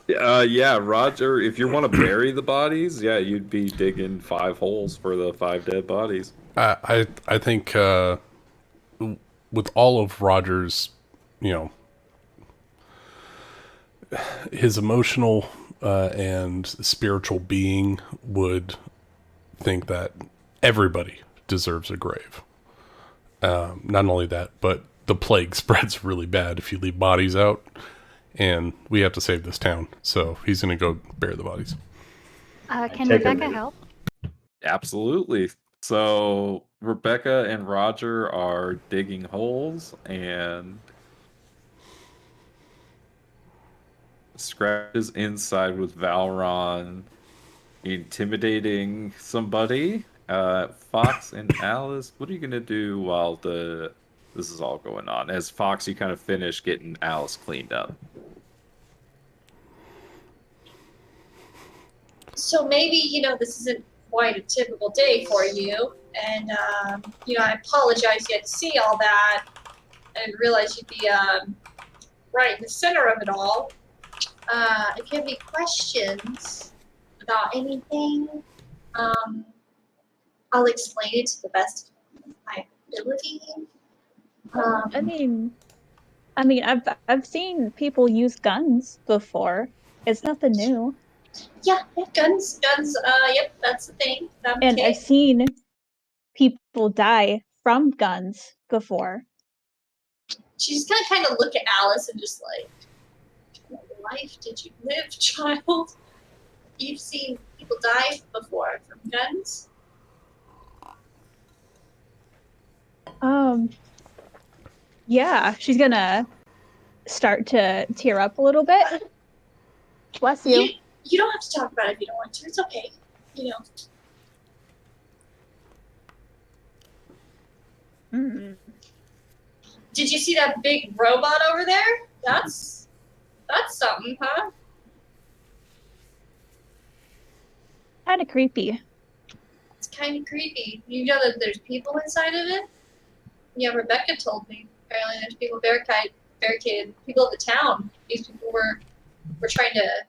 Yeah, Roger, if you want to bury the bodies, yeah, you'd be digging 5 holes for the 5 dead bodies. I think with all of Roger's, his emotional and spiritual being would think that everybody deserves a grave. Not only that, but the plague spreads really bad if you leave bodies out. And we have to save this town, so he's going to go bury the bodies. Can Rebecca help? Absolutely. So Rebecca and Roger are digging holes, and Scratch is inside with Valron intimidating somebody. Fox and Alice, what are you going to do while this is all going on? As Fox, you kind of finish getting Alice cleaned up. So maybe, this isn't quite a typical day for you. And, I apologize you had to see all that. I didn't realize you'd be right in the center of it all. If you have any questions about anything, I'll explain it to the best of my ability. I mean, I've seen people use guns before. It's nothing new. Yeah, guns. Yep, that's the thing. And I've seen people die from guns before. She's gonna kind of look at Alice and just like, what life did you live, child? You've seen people die before from guns? Yeah, she's gonna start to tear up a little bit. Bless you. You don't have to talk about it if you don't want to. It's okay. Did you see that big robot over there? That's something, huh? Kind of creepy. It's kind of creepy. You know that there's people inside of it? Yeah, Rebecca told me. Apparently there's people barricaded. People of the town. These people were trying to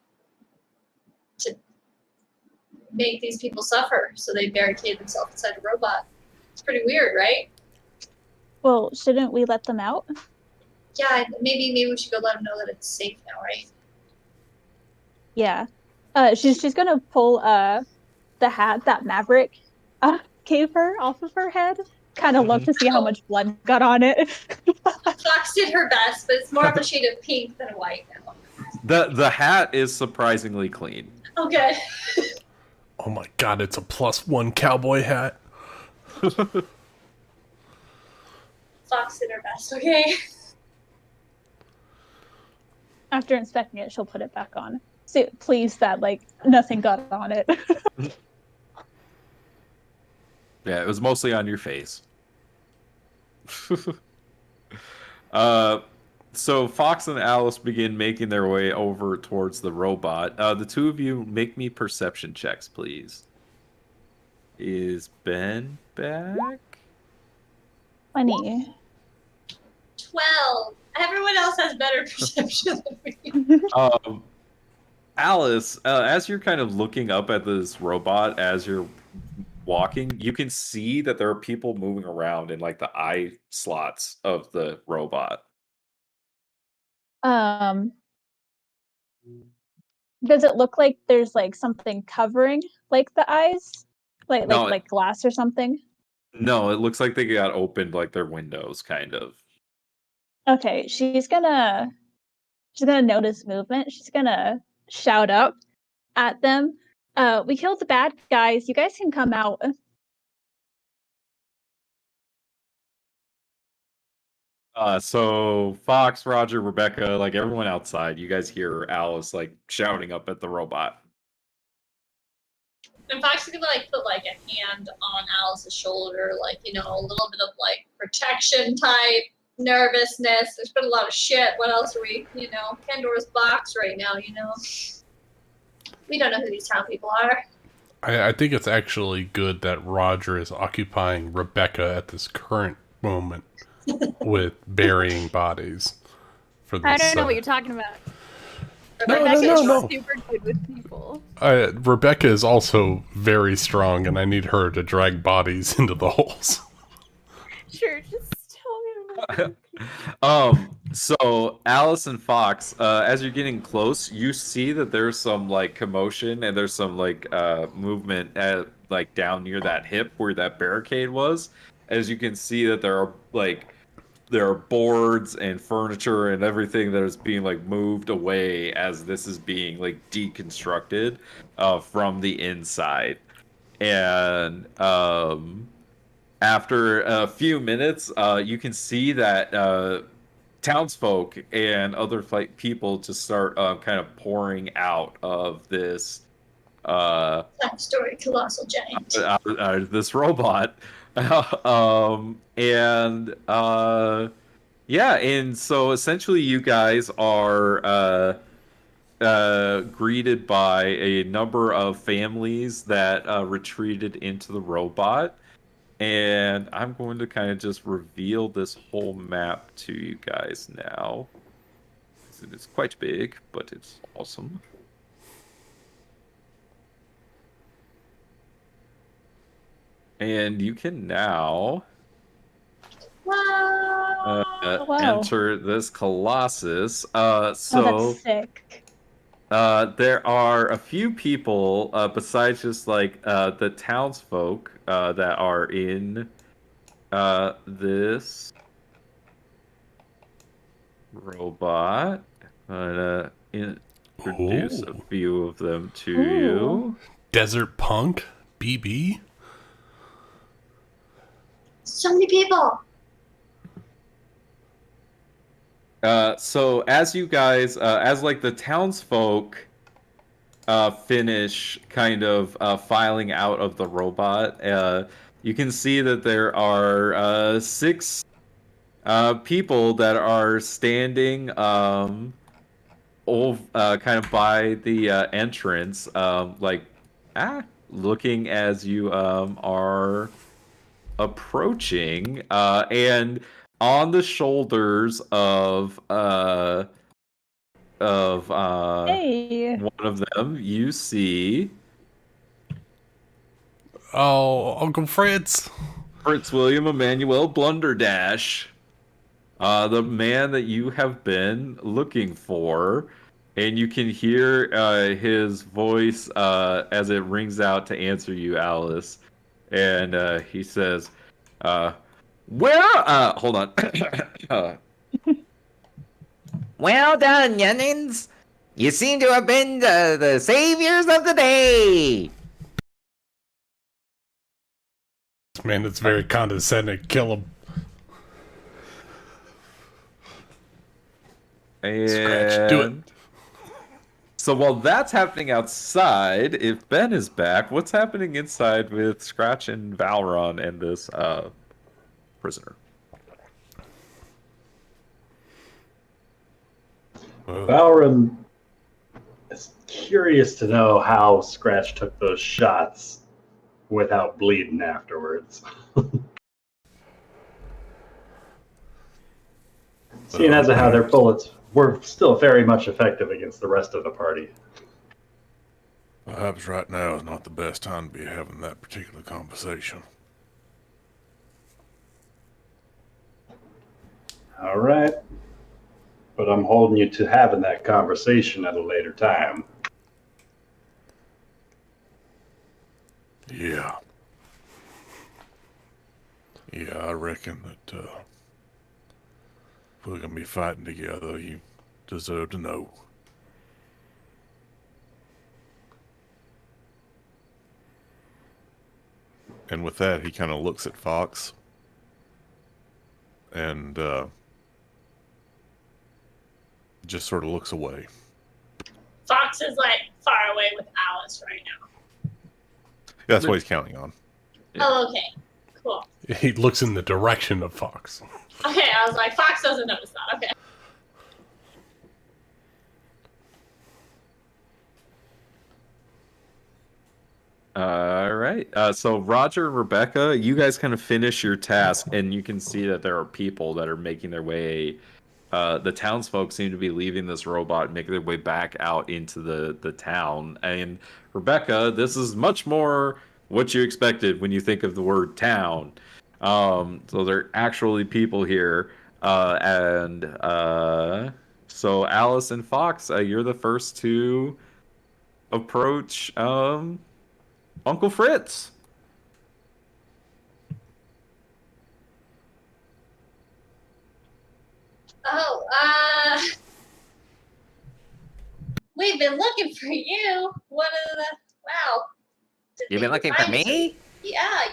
make these people suffer, so they barricaded themselves inside a robot. It's pretty weird, right? Well, shouldn't we let them out? Yeah, maybe we should go let them know that it's safe now, right? Yeah. She's gonna pull the hat that Maverick gave her off of her head. Kind of love to see how much blood got on it. Fox did her best, but it's more of a shade of pink than white now. The hat is surprisingly clean. Okay. Oh my god, it's a +1 cowboy hat. Fox did her best, okay? After inspecting it, she'll put it back on. So pleased that nothing got on it. Yeah, it was mostly on your face. So Fox and Alice begin making their way over towards the robot. The two of you make me perception checks, please. Is Ben back? 20. 12. Everyone else has better perception than me. Alice, as you're kind of looking up at this robot as you're walking, you can see that there are people moving around in the eye slots of the robot. Does it look like there's something covering the eyes? No, like glass or something? No, it looks like they got opened their windows, kind of. Okay, she's gonna notice movement. She's gonna shout up at them. We killed the bad guys. You guys can come out. So Fox, Roger, Rebecca, everyone outside, you guys hear Alice shouting up at the robot. And Fox is gonna put a hand on Alice's shoulder, a little bit of protection type nervousness. There's been a lot of shit. What else are we, Pandora's box right now, We don't know who these town people are. I think it's actually good that Roger is occupying Rebecca at this current moment with burying bodies. For this, I don't know what you're talking about. No. Super good with people. Rebecca is also very strong, and I need her to drag bodies into the holes. Sure, just tell me. So Alice and Fox, as you're getting close, you see that there's some commotion and there's some movement at down near that hip where that barricade was. As you can see that there are boards and furniture and everything that is being moved away as this is being deconstructed from the inside. And after a few minutes, you can see that townsfolk and other people just start kind of pouring out of this Story colossal giant. this robot. Yeah, and so essentially you guys are greeted by a number of families that retreated into the robot. And I'm going to kind of just reveal this whole map to you guys now. It's quite big, but it's awesome. And you can now wow. enter this Colossus. Oh, that's sick. There are a few people besides just like the townsfolk that are in this robot. I'm gonna introduce a few of them to you. Desert Punk, BB. So many people. So as you guys, as like the townsfolk finish kind of filing out of the robot, you can see that there are 6 people that are standing kind of by the entrance, looking as you are approaching, and on the shoulders of Hey. one of them, you see Uncle Fritz. Prince William Emmanuel Blunderdash, the man that you have been looking for. And you can hear his voice as it rings out to answer you, Alice. And he says, hold on. Well done, youngins. You seem to have been the saviors of the day. Man, it's very condescending. Kill him. And Scratch, do it. So while that's happening outside, if Ben is back, what's happening inside with Scratch and Valron and this prisoner? Valron is curious to know how Scratch took those shots without bleeding afterwards. Seeing as to how their bullets were still very much effective against the rest of the party. Perhaps right now is not the best time to be having that particular conversation. All right. But I'm holding you to having that conversation at a later time. Yeah. Yeah, I reckon that if we're going to be fighting together, you deserve to know. And with that, he kind of looks at Fox and just sort of looks away. Fox is like far away with Alice right now. That's what he's counting on. Oh, okay. Cool. He looks in the direction of Fox. Okay, I was like, Fox doesn't notice that. Okay. All right. So Roger and Rebecca, you guys kind of finish your task, and you can see that there are people that are making their way. The townsfolk seem to be leaving this robot and making their way back out into the town. And Rebecca, this is much more what you expected when you think of the word town. So there are actually people here. So Alice and Fox, you're the first to approach Uncle Fritz. Oh, we've been looking for you. What a wow. You've been looking for me? Yeah.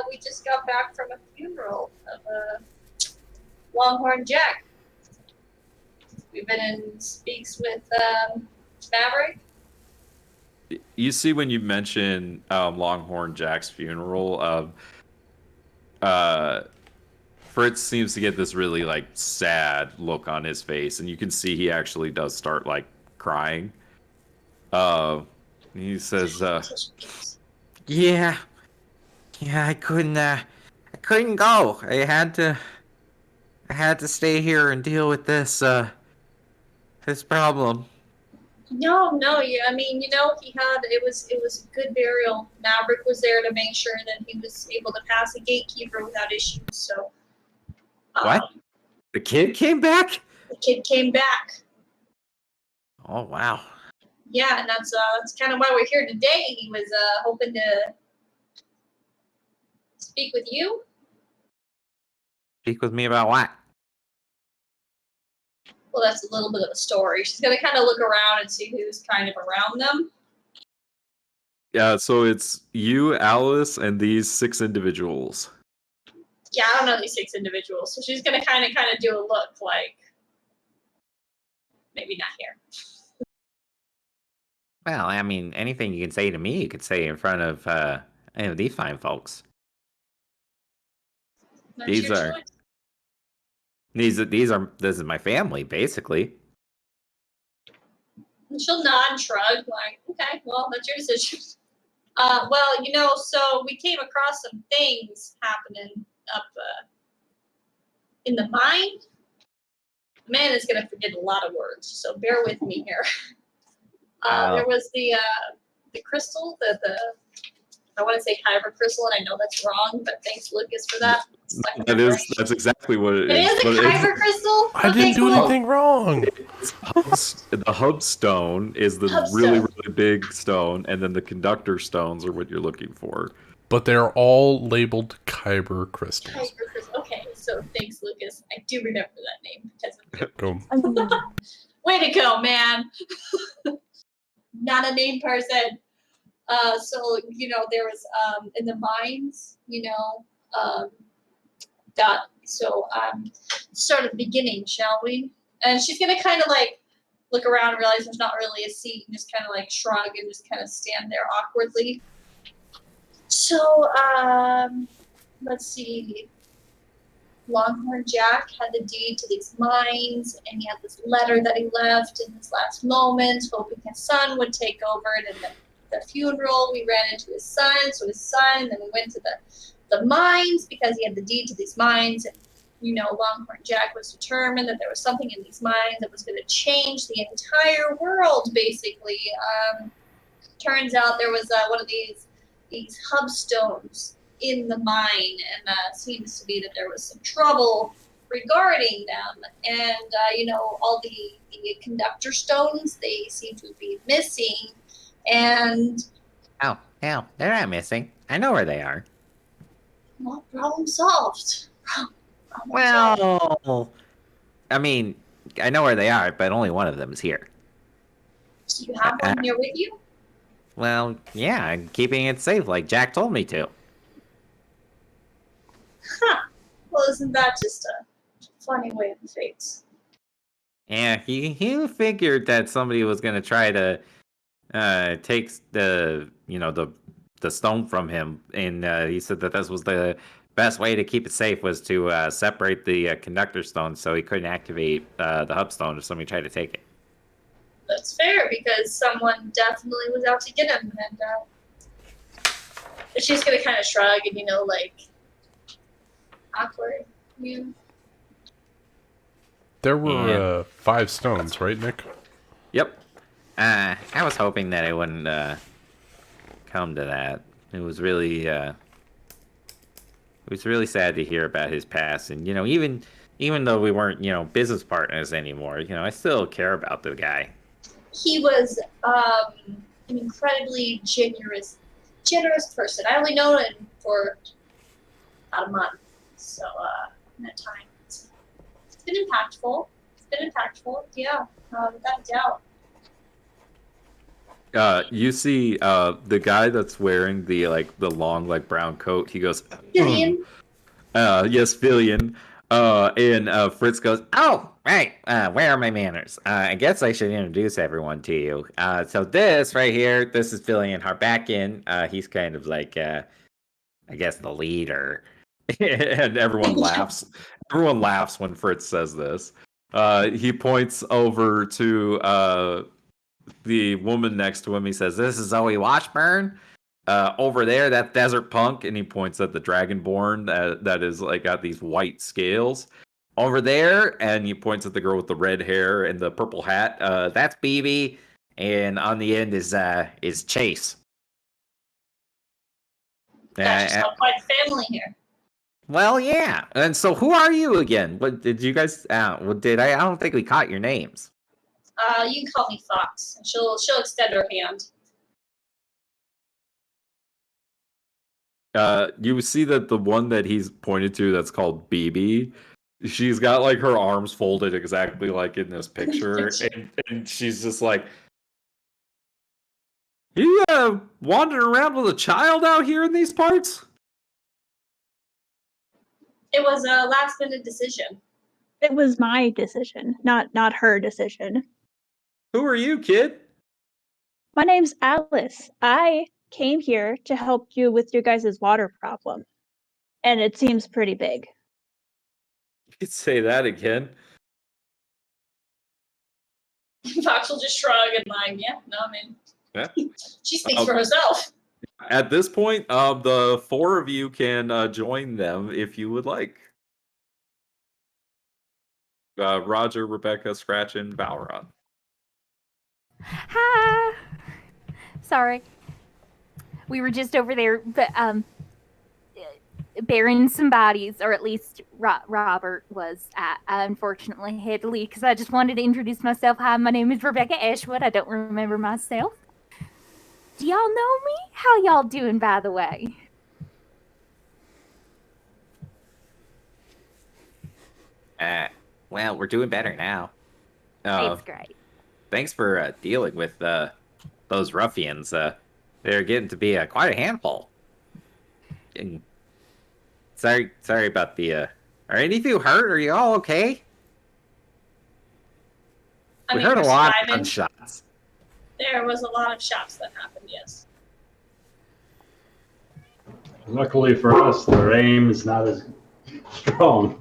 We just got back from a funeral of Longhorn Jack. We've been in speaks with Maverick. You see when you mention Longhorn Jack's funeral, Fritz seems to get this really like sad look on his face, and you can see he actually does start like crying. He says, Yeah, I couldn't go. I had to stay here and deal with this problem. No, yeah, I mean, he had it was a good burial. Maverick was there to make sure that he was able to pass a gatekeeper without issues. So, What? The kid came back? The kid came back. Oh wow. Yeah, and that's kind of why we're here today. He was hoping to speak with you. Speak with me about what? Well, that's a little bit of a story. She's gonna kind of look around and see who's kind of around them. yeah, so it's you, Alice, and these 6 individuals. Yeah, I don't know these 6 individuals, so she's gonna kind of do a look like maybe not here. Well, I mean, anything you can say to me, you could say in front of any of these fine folks. That's These your are choice. this is my family, basically. And she'll nod and shrug, like, okay, well, that's your decision. Well, so we came across some things happening up in the mine. Man is gonna forget a lot of words, so bear with me here. There was the crystal, the I want to say kyber crystal, and I know that's wrong, but thanks Lucas for that. That's exactly what it is. It is a kyber crystal. I didn't do anything wrong. The hub stone is the really big stone, and then the conductor stones are what you're looking for. But they're all labeled kyber crystals. Kyber crystal. Okay, so thanks Lucas. I do remember that name because of way to go, man. Not a name person. So there was in the mines, start at the beginning, shall we? And she's gonna kind of like look around and realize there's not really a seat and just kind of like shrug and just kind of stand there awkwardly. So let's see. Longhorn Jack had the deed to these mines, and he had this letter that he left in his last moment, hoping his son would take over. And in the funeral, we ran into his son, and then we went to the mines because he had the deed to these mines. And, Longhorn Jack was determined that there was something in these mines that was going to change the entire world, basically. Turns out there was one of these hub stones in the mine, and seems to be that there was some trouble regarding them. And, all the conductor stones, they seem to be missing. And Oh, they're not missing. I know where they are. well, problem solved. Well, I mean, I know where they are, but only one of them is here. Do you have one here with you? Well, yeah, I'm keeping it safe like Jack told me to. Huh. Well, isn't that just a funny way of fate? Yeah, he figured that somebody was gonna try to take the stone from him, and he said that this was the best way to keep it safe was to separate the conductor stone so he couldn't activate the hub stone if somebody tried to take it. That's fair, because someone definitely was out to get him, and she's gonna kind of shrug and awkward. Yeah. There were 5 stones, right, Nick? Yep. I was hoping that it wouldn't come to that. It was really sad to hear about his past, and even though we weren't business partners anymore, I still care about the guy. He was an incredibly generous person. I only known him for about a month, so in that time, it's been impactful. Yeah, without doubt. You see the guy that's wearing the long brown coat. He goes, Billion. Yes, Villian. And Fritz goes, Oh, right. Where are my manners? I guess I should introduce everyone to you. So this right here, this is Fillion Harbakian. He's kind of like, I guess, the leader. and everyone laughs. Everyone laughs when Fritz says this. He points over to the woman next to him. He says, "This is Zoe Washburn. Over there, that desert punk," and he points at the dragonborn that is like got these white scales. Over there, and he points at the girl with the red hair and the purple hat. That's BB, and on the end is Chase. That's just quite a family here. Well, yeah. And so, who are you again? What did you guys? Did I? I don't think we caught your names. You can call me Fox. And she'll extend her hand. You see that the one that he's pointed to that's called BB, she's got like her arms folded exactly like in this picture, and she's just like, "You wandering around with a child out here in these parts?" It was a last-minute decision. It was my decision, not her decision. Who are you, kid? My name's Alice. I came here to help you with your guys' water problem. And it seems pretty big. You could say that again. Fox will just shrug and like, yeah, no, I mean, Yeah. she speaks for herself. At this point, the four of you can join them if you would like. Roger, Rebecca, Scratch, and Valron. Hi. Sorry. We were just over there, but burying some bodies, or at least Robert was. I unfortunately had to leave because I just wanted to introduce myself. Hi, my name is Rebecca Ashwood. I don't remember myself. Do y'all know me? How y'all doing, by the way? Well, we're doing better now. It's great. Thanks for dealing with those ruffians. They're getting to be quite a handful. And sorry about the. Are any of you hurt? Are you all okay? We heard a lot of gunshots. There was a lot of shots that happened, yes. Luckily for us, their aim is not as strong.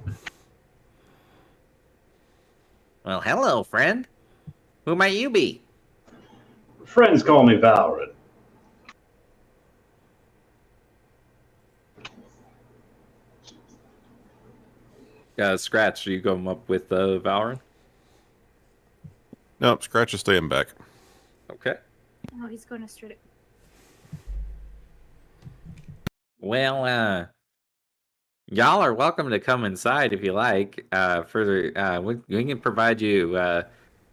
Well, hello, friend. Who might you be? Friends call me Valorant. Scratch, are you going up with Valorant? Nope, Scratch is staying back. Okay. Oh, he's going to straight. Well, y'all are welcome to come inside if you like. We can provide you. I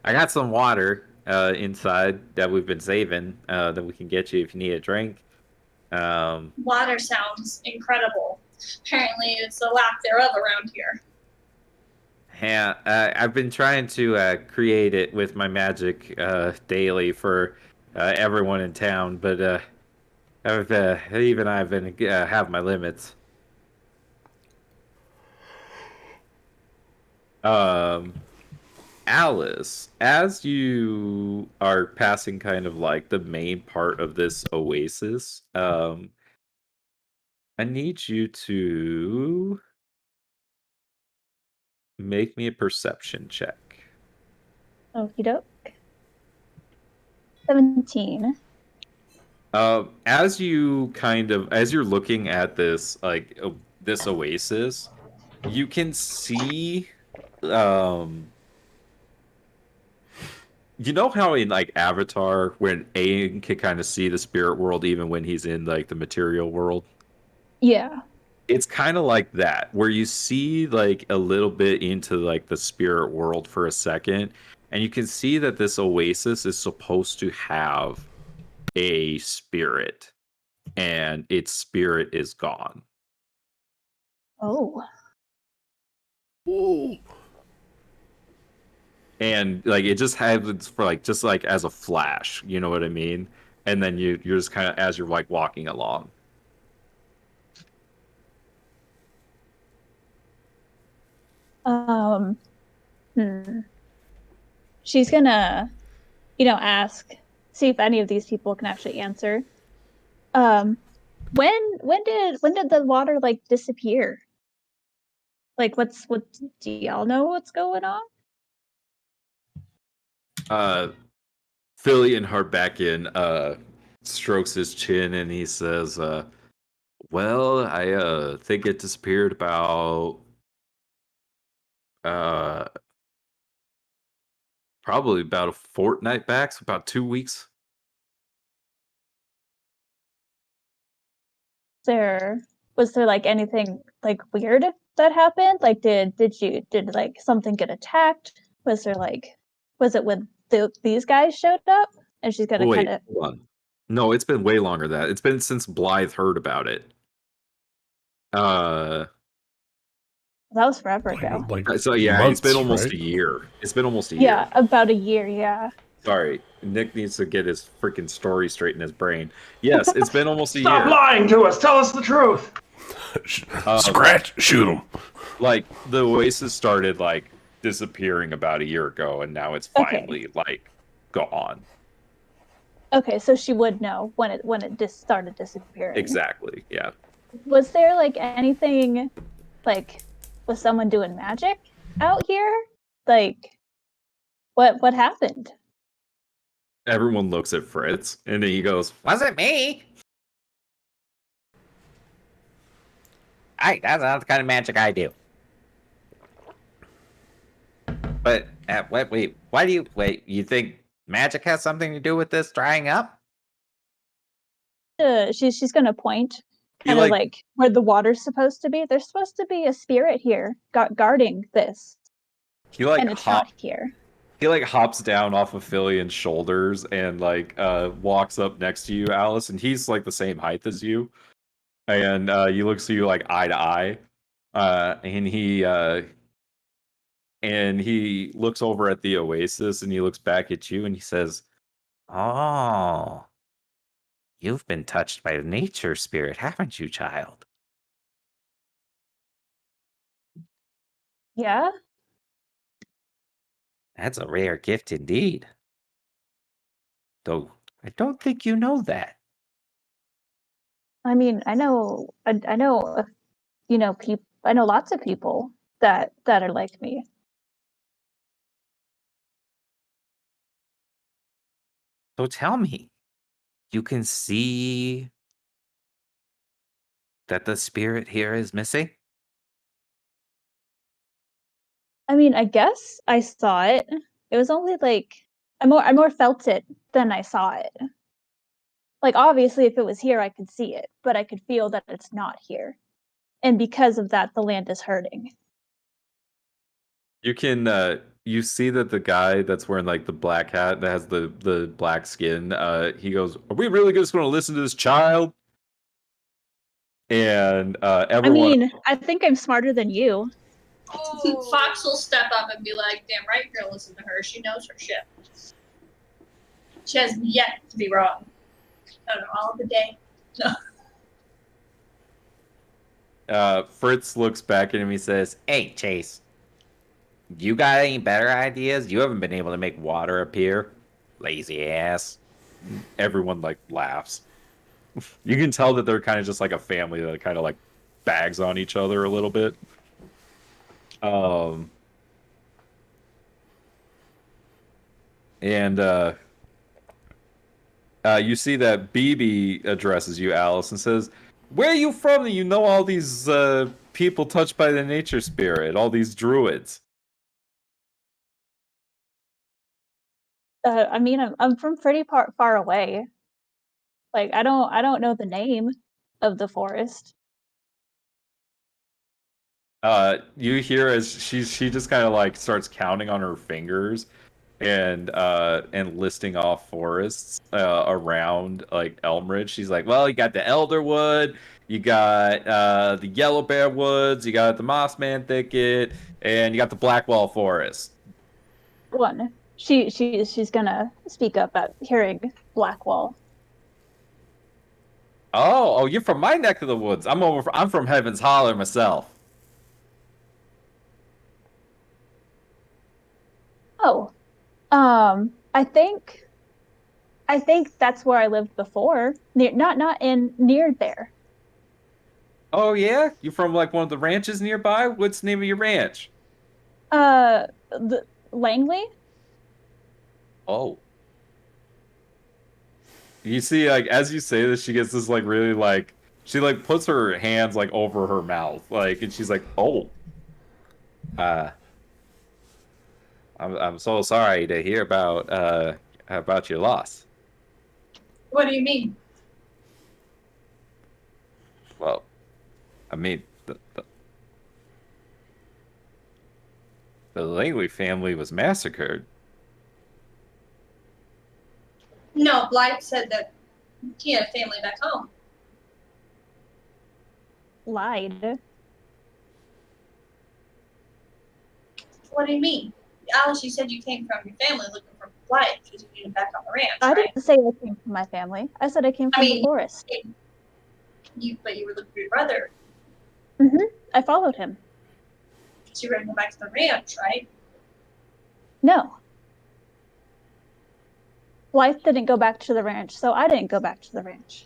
got some water inside that we've been saving that we can get you if you need a drink. Water sounds incredible. Apparently, it's a lack thereof around here. Yeah, I've been trying to create it with my magic daily for everyone in town, but even I've been have my limits. Alice, as you are passing kind of like the main part of this oasis, I need you to make me a perception check. Okie doke. 17. As you're looking at this this oasis, you can see you know how in like Avatar when Aang can kind of see the spirit world even when he's in like the material world? Yeah. It's kind of like that, where you see like a little bit into like the spirit world for a second, and you can see that this oasis is supposed to have a spirit, and its spirit is gone. Oh. Ooh. And like it just happens for like just like as a flash, you know what I mean? And then you're just kind of as you're like walking along. She's gonna, ask, see if any of these people can actually answer. When did the water like disappear? Like, what do y'all know what's going on? Fillion Hardbackin strokes his chin and he says, well, I think it disappeared about uh probably about a fortnight back, so about 2 weeks. Was there like anything like weird that happened? Like did like something get attacked? Was it when these guys showed up? And she's gonna Wait, kind of hold on. No, it's been way longer than that. It's been since Blythe heard about it. that was forever ago. So yeah, months, it's been almost right? a year. It's been almost a Yeah, year. about a year. Yeah. Sorry, Nick needs to get his freaking story straight in his brain. Yes, it's been almost a Stop year. lying to us. Tell us the truth. Scratch, shoot him. Like the Oasis started like disappearing about a year ago, and now it's finally like gone. Okay, so she would know when it just started disappearing. Exactly. Yeah. Was there like anything, like, was someone doing magic out here? Like, what happened? Everyone looks at Fritz, and he goes, Wasn't me. That's not the kind of magic I do. But wait, why do you wait? You think magic has something to do with this drying up? She's gonna point kind of like where the water's supposed to be. There's supposed to be a spirit here guarding this, and it's not here. He like hops down off of Fillion's shoulders and like walks up next to you, Alice, and he's like the same height as you. And he looks at you like eye to eye. And he looks over at the Oasis and he looks back at you and he says, Oh, you've been touched by the nature spirit, haven't you, child? Yeah. That's a rare gift indeed. Though I don't think you know that. I mean, I know, people. I know lots of people that are like me. So tell me, you can see that the spirit here is missing? I mean, I guess I saw it. It was only like I more felt it than I saw it. Like obviously if it was here I could see it, but I could feel that it's not here. And because of that the land is hurting. You can you see that the guy that's wearing like the black hat that has the black skin, he goes, "Are we really just going to listen to this child?" And everyone. I mean, I think I'm smarter than you. Oh. Fox will step up and be like, "Damn right, you're gonna listen to her. She knows her shit. She has yet to be wrong. I don't know, all of the day." No. Fritz looks back at him. He says, Hey, Chase. You got any better ideas? You haven't been able to make water appear. Lazy ass. Everyone like laughs. You can tell that they're kind of just like a family that kind of like bags on each other a little bit. And you see that BB addresses you, Alice, and says, "Where are you from that you know all these people touched by the nature spirit, all these druids?" I mean, I'm from pretty far away. Like I don't know the name of the forest. You hear as she just kind of like starts counting on her fingers and listing off forests around like Elmridge. She's like, "Well, you got the Elderwood, you got the Yellow Bear Woods, you got the Mossman Thicket, and you got the Blackwall Forest." One. She's gonna speak up at hearing Blackwall. Oh, you're from my neck of the woods. I'm from Heaven's Holler myself. Oh. I think that's where I lived before. Near there. Oh yeah, you from like one of the ranches nearby? What's the name of your ranch? The Langley? Oh. You see, like, as you say this, she gets this, like, really, like, she, like, puts her hands, like, over her mouth, like, and she's like, oh, I'm so sorry to hear about your loss. What do you mean? Well, I mean, the Langley family was massacred. No, Blythe said that he had a family back home. Lied. What do you mean? Alice, you said you came from your family looking for Blythe because you needed back on the ranch, I right? didn't say I came from my family. I said I came from the forest. But you were looking for your brother. I followed him. So you were going to go back to the ranch, right? No. Blythe didn't go back to the ranch, so I didn't go back to the ranch.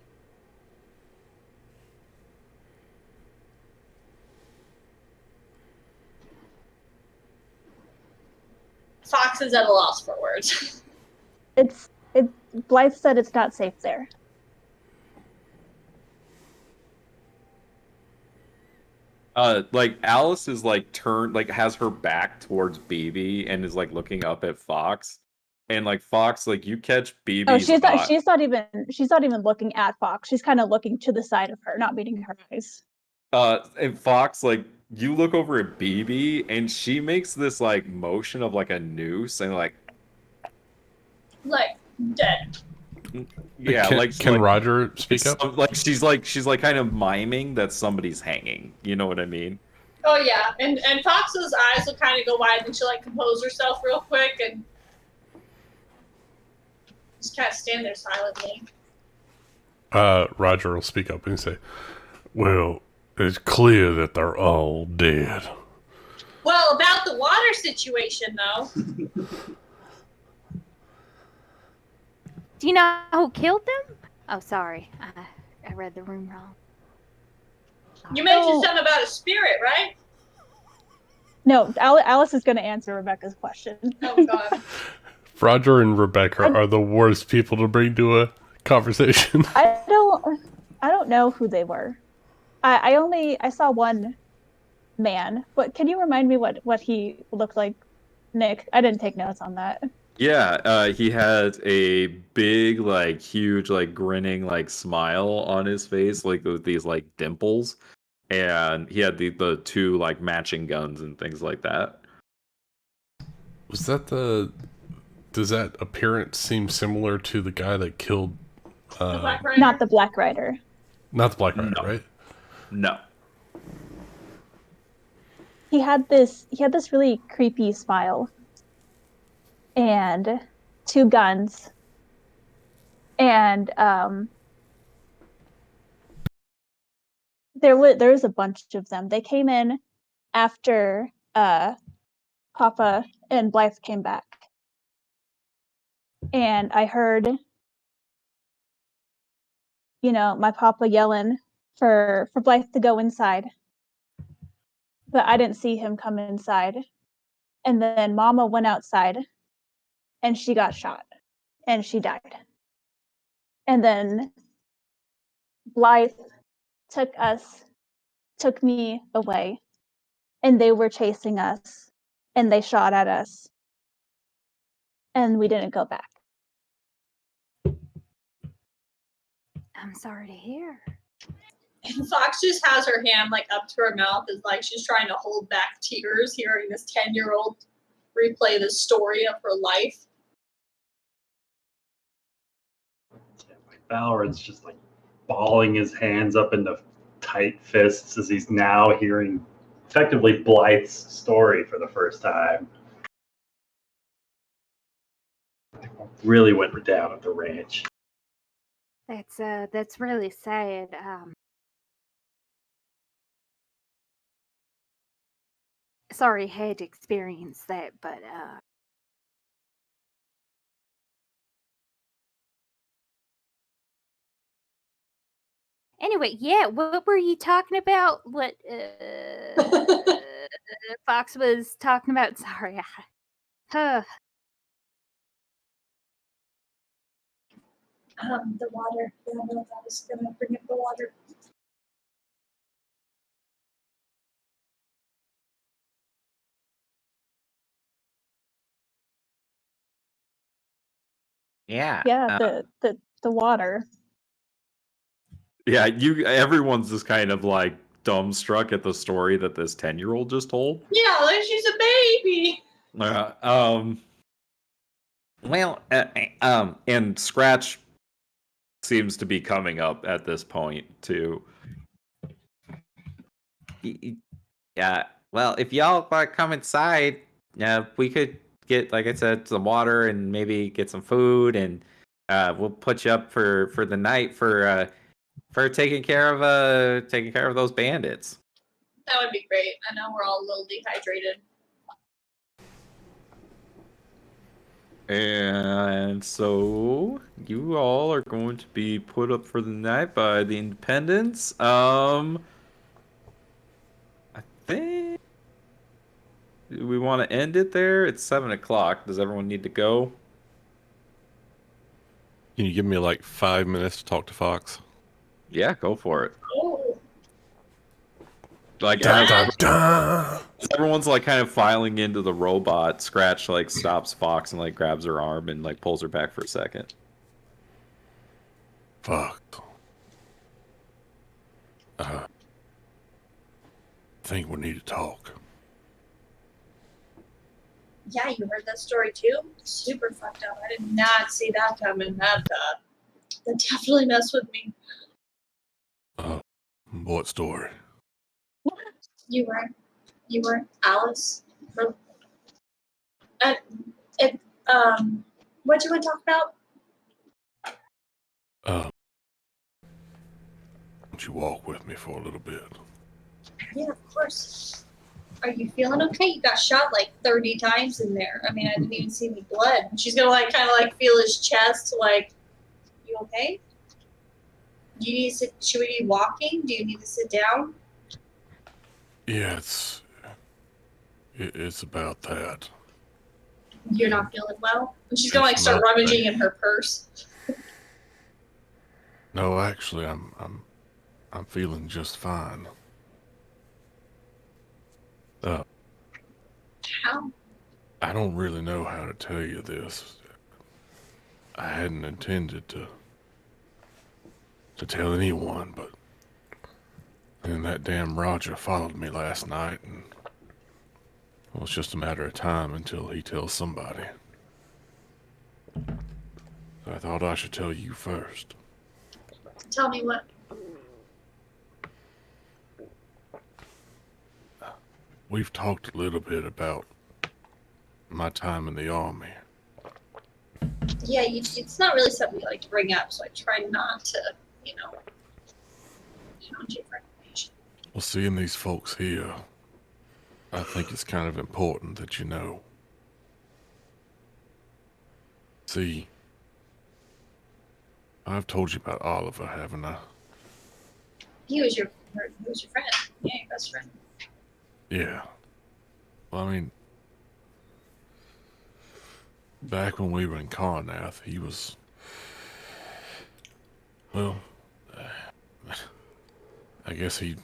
Fox is at a loss for words. Blythe said it's not safe there. Like Alice is like turned, like has her back towards BB and is like looking up at Fox, and like Fox, like you catch BB's. Oh, she's not even looking at Fox. She's kind of looking to the side of her, not meeting her eyes. And Fox, like you look over at BB, and she makes this like motion of like a noose, and like dead. Yeah, can Roger speak up? Like she's like kind of miming that somebody's hanging. You know what I mean? Oh yeah, and Fox's eyes will kind of go wide, and she'll like compose herself real quick and just kind of stand there silently. Roger will speak up and say, "Well, it's clear that they're all dead." Well, about the water situation, though. Do you know who killed them? Oh, sorry. I read the room wrong. You mentioned something about a spirit, right? No, Alice is going to answer Rebecca's question. Oh, God. Roger and Rebecca are the worst people to bring to a conversation. I don't know who they were. I saw one man. But can you remind me what he looked like, Nick? I didn't take notes on that. Yeah, he had a big, like, huge, like, grinning, like, smile on his face, like, with these, like, dimples. And he had the two, like, matching guns and things like that. Was that does that appearance seem similar to the guy that killed... the Black Rider? Not the Black Rider. Not the Black Rider, No. right? No. He had this really creepy smile. And two guns. And there was a bunch of them. They came in after Papa and Blythe came back. And I heard, my Papa yelling for Blythe to go inside. But I didn't see him come inside. And then Mama went outside and she got shot and she died. And then Blythe took me away, and they were chasing us and they shot at us and we didn't go back. I'm sorry to hear. And Fox just has her hand like up to her mouth, as like she's trying to hold back tears, hearing this 10-year-old replay the story of her life. Balrod's just like balling his hands up into tight fists as he's now hearing effectively Blythe's story for the first time. Really went down at the ranch. That's really sad. Sorry, had to experience that, but anyway, yeah. What were you talking about? What Fox was talking about? Sorry. The water. Yeah, no, that was gonna bring up the water. Yeah. Yeah, the water. Yeah, everyone's just kind of like dumbstruck at the story that this 10-year-old just told. Yeah, like she's a baby. Well, And Scratch seems to be coming up at this point too. yeah. Well, if y'all want to come inside, we could get, like I said, some water and maybe get some food, and we'll put you up for the night for taking care of those bandits. That would be great. I know we're all a little dehydrated. And so you all are going to be put up for the night by the Independents. I think we want to end it there. It's 7:00. Does everyone need to go? Can you give me like 5 minutes to talk to Fox? Yeah, go for it. Oh. Like everyone's like kind of filing into the robot. Scratch like stops Fox and like grabs her arm and like pulls her back for a second. Fuck. I think we need to talk. Yeah, you heard that story too? Super fucked up. I did not see that coming. That definitely messed with me. What story? You were Alice. What do you want to talk about? Won't you walk with me for a little bit? Yeah, of course. Are you feeling okay? You got shot like 30 times in there. I mean, I didn't even see any blood. And she's gonna like kind of like feel his chest, like, you okay? Do you need to sit? Should we be walking? Do you need to sit down? Yeah, it's about that. You're not feeling well? And she's gonna like start rummaging in her purse. No, actually, I'm feeling just fine. How? I don't really know how to tell you this. I hadn't intended to tell anyone, but then that damn Roger followed me last night, and well, it's just a matter of time until he tells somebody. So I thought I should tell you first. Tell me what. We've talked a little bit about my time in the army. Yeah, it's not really something you like to bring up, so I try not to, challenge you for information. Well, seeing these folks here, I think it's kind of important that you know. See, I've told you about Oliver, haven't I? He was your friend. Yeah, your best friend. Yeah. Well, I mean, back when we were in Carnath, he was, well, I guess he'd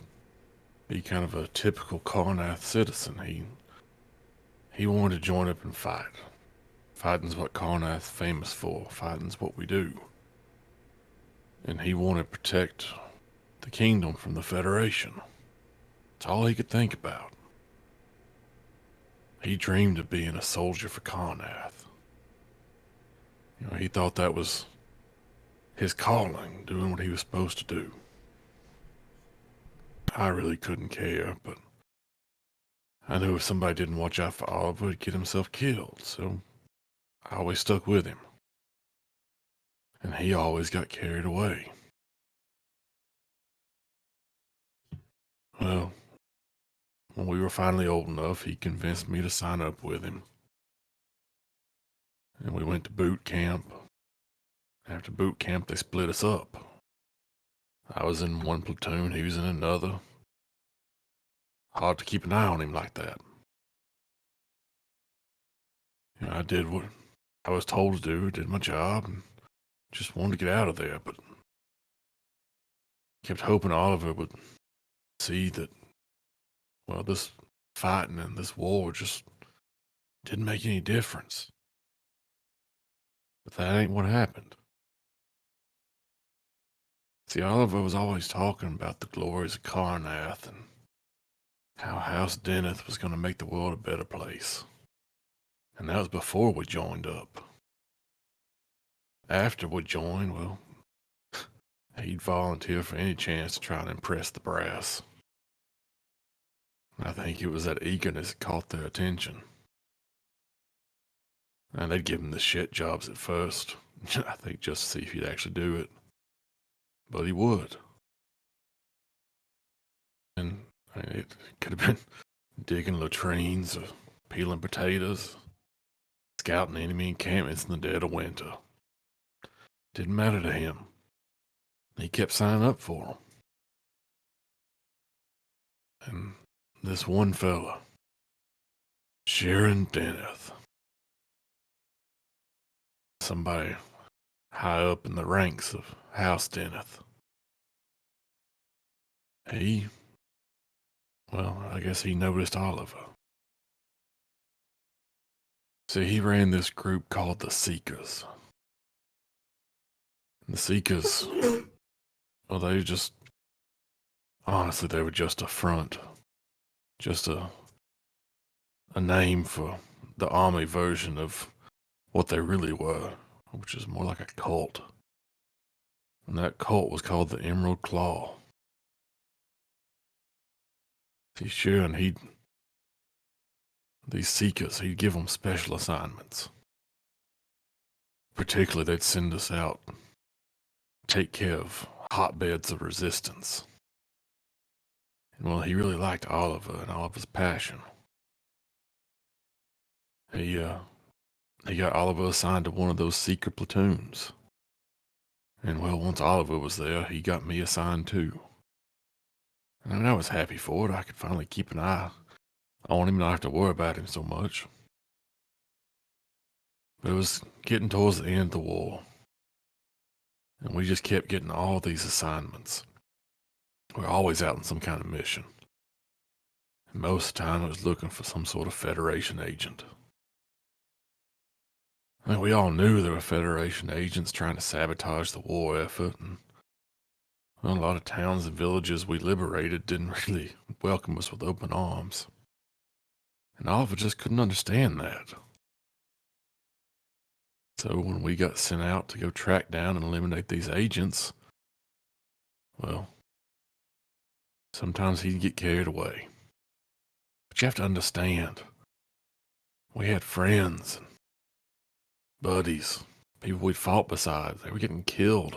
be kind of a typical Carnath citizen. He wanted to join up and fight. Fighting's what Carnath's famous for. Fighting's what we do. And he wanted to protect the kingdom from the Federation. That's all he could think about. He dreamed of being a soldier for Carnath. He thought that was his calling, doing what he was supposed to do. I really couldn't care, but I knew if somebody didn't watch out for Oliver, he'd get himself killed, so I always stuck with him. And he always got carried away. Well, when we were finally old enough, he convinced me to sign up with him. And we went to boot camp. After boot camp, they split us up. I was in one platoon, he was in another. Hard to keep an eye on him like that. I did what I was told to do, did my job, and just wanted to get out of there, but kept hoping Oliver would see that, well, this fighting and this war just didn't make any difference. But that ain't what happened. See, Oliver was always talking about the glories of Karnath and how House Deneth was going to make the world a better place. And that was before we joined up. After we joined, well, he'd volunteer for any chance to try and impress the brass. I think it was that eagerness that caught their attention. And they'd give him the shit jobs at first, I think just to see if he'd actually do it. But he would. And it could have been digging latrines or peeling potatoes, scouting enemy encampments in the dead of winter. Didn't matter to him. He kept signing up for them. And this one fella, Sharon Deneth, somebody high up in the ranks of House Deneth, I guess he noticed Oliver. See, he ran this group called the Seekers. And the Seekers, well, honestly, they were just a front. Just a name for the army version of what they really were, which is more like a cult. And that cult was called the Emerald Claw. See, sure, and these Seekers, he'd give them special assignments. Particularly, they'd send us out, take care of hotbeds of resistance. And well, he really liked Oliver and Oliver's passion. He got Oliver assigned to one of those Seeker platoons. And well, once Oliver was there, he got me assigned too. And I was happy for it. I could finally keep an eye on him, not have to worry about him so much. But it was getting towards the end of the war. And we just kept getting all these assignments. We're always out on some kind of mission. And most of the time it was looking for some sort of Federation agent. I mean, we all knew there were Federation agents trying to sabotage the war effort, and well, a lot of towns and villages we liberated didn't really welcome us with open arms. And Oliver just couldn't understand that. So when we got sent out to go track down and eliminate these agents, well, sometimes he'd get carried away. But you have to understand, we had friends and buddies, people we'd fought beside. They were getting killed.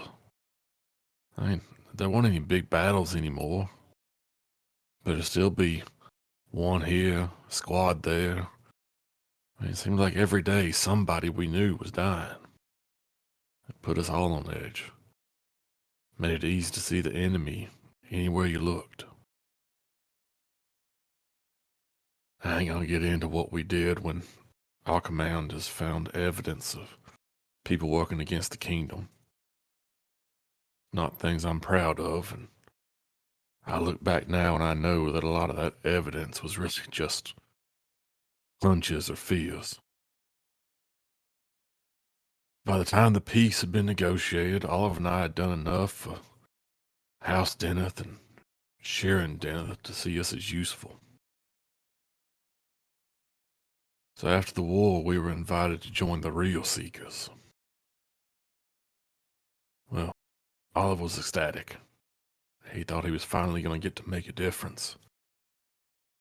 I mean, there weren't any big battles anymore. But it'd still be one here, squad there. I mean, it seemed like every day somebody we knew was dying. It put us all on edge. Made it easy to see the enemy anywhere you looked. I ain't gonna get into what we did when our commanders found evidence of people working against the kingdom. Not things I'm proud of, and I look back now and I know that a lot of that evidence was really just hunches or fears. By the time the peace had been negotiated, Oliver and I had done enough for House Deneth and Sharon Deneth to see us as useful. So after the war, we were invited to join the real Seekers. Well, Oliver was ecstatic. He thought he was finally going to get to make a difference.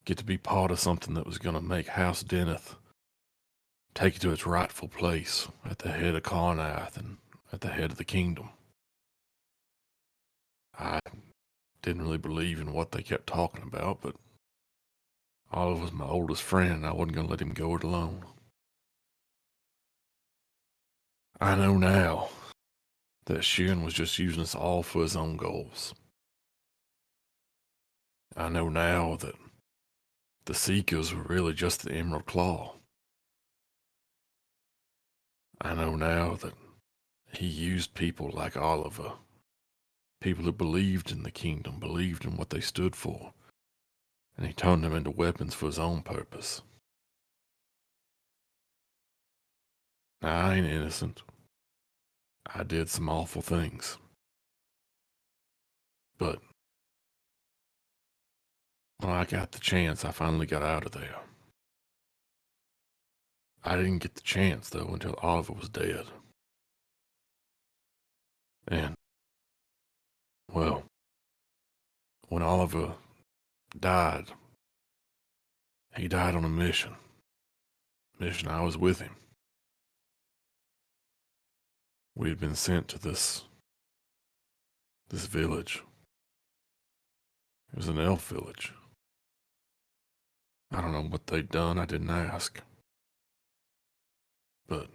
Get to be part of something that was going to make House Deneth take it to its rightful place at the head of Karnath and at the head of the kingdom. I didn't really believe in what they kept talking about, but Oliver was my oldest friend, and I wasn't going to let him go it alone. I know now that Sheeran was just using us all for his own goals. I know now that the Seekers were really just the Emerald Claw. I know now that he used people like Oliver, people who believed in the kingdom, believed in what they stood for, and he turned them into weapons for his own purpose. Now, I ain't innocent. I did some awful things. But when I got the chance, I finally got out of there. I didn't get the chance, though, until Oliver was dead. And, well, when Oliver died, he died on a mission. I was with him. We had been sent to this village. It was an elf village. I don't know what they'd done, I didn't ask. But,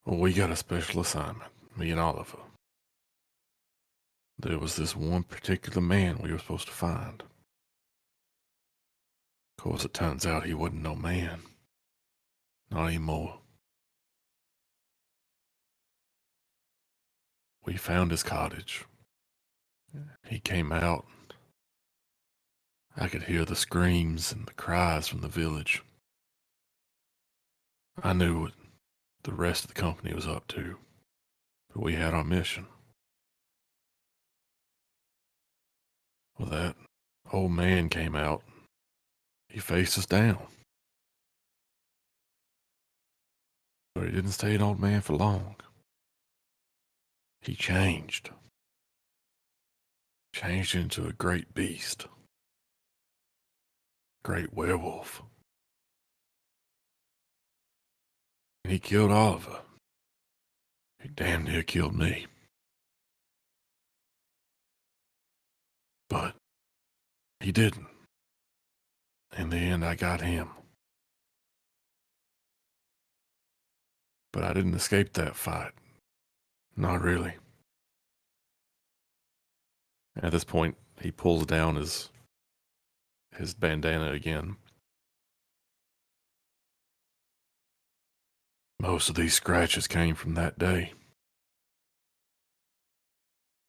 well, we got a special assignment, me and Oliver. There was this one particular man we were supposed to find. Of course, it turns out he wasn't no man. Not anymore. We found his cottage. He came out. I could hear the screams and the cries from the village. I knew what the rest of the company was up to, but we had our mission. Well, that old man came out. He faced us down. But he didn't stay an old man for long. He changed. Changed into a great beast. Great werewolf. And he killed Oliver. He damn near killed me. But he didn't. In the end, I got him. But I didn't escape that fight. Not really. At this point, he pulls down his bandana again. Most of these scratches came from that day.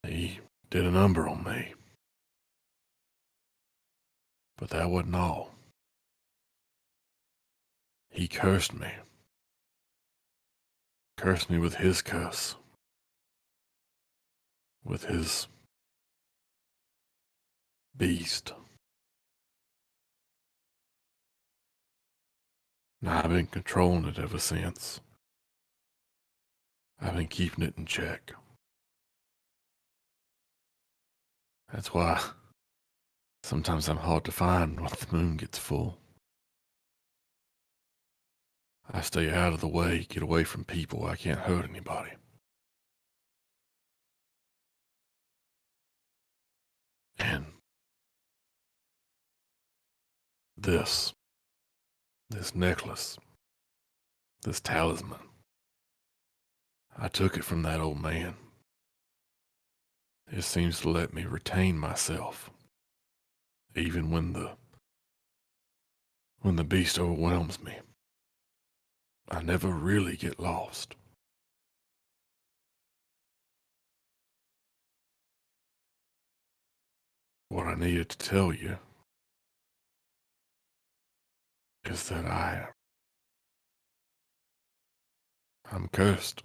He did a number on me. But that wasn't all. He cursed me. Cursed me with his curse. With his beast. Now, I've been controlling it ever since. I've been keeping it in check. That's why sometimes I'm hard to find when the moon gets full. I stay out of the way, get away from people. I can't hurt anybody. And this necklace, this talisman, I took it from that old man. It seems to let me retain myself, even when the beast overwhelms me. I never really get lost. What I needed to tell you is that I'm cursed.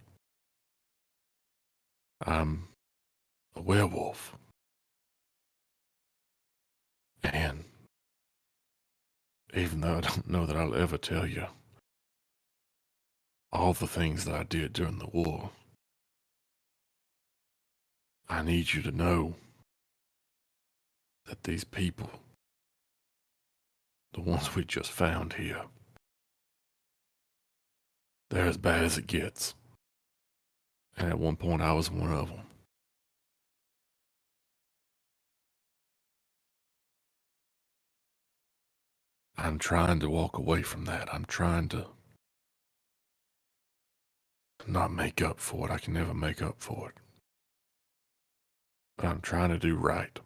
I'm a werewolf. And even though I don't know that I'll ever tell you all the things that I did during the war, I need you to know that these people, the ones we just found here, they're as bad as it gets. And at one point I was one of them. I'm trying to walk away from that. I'm trying to not make up for it. I can never make up for it. But I'm trying to do right.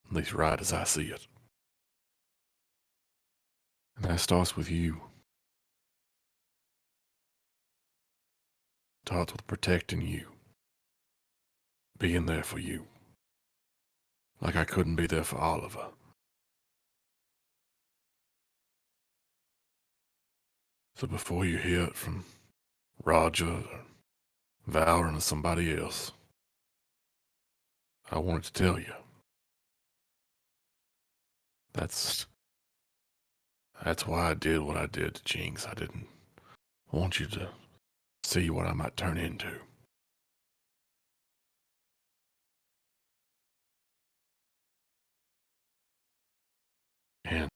At least right as I see it. And that starts with you. starts with protecting you. Being there for you. Like I couldn't be there for Oliver. So before you hear it from Roger or Valorant or somebody else, I wanted to tell you. That's why I did what I did to Jinx. I didn't want you to see what I might turn into. And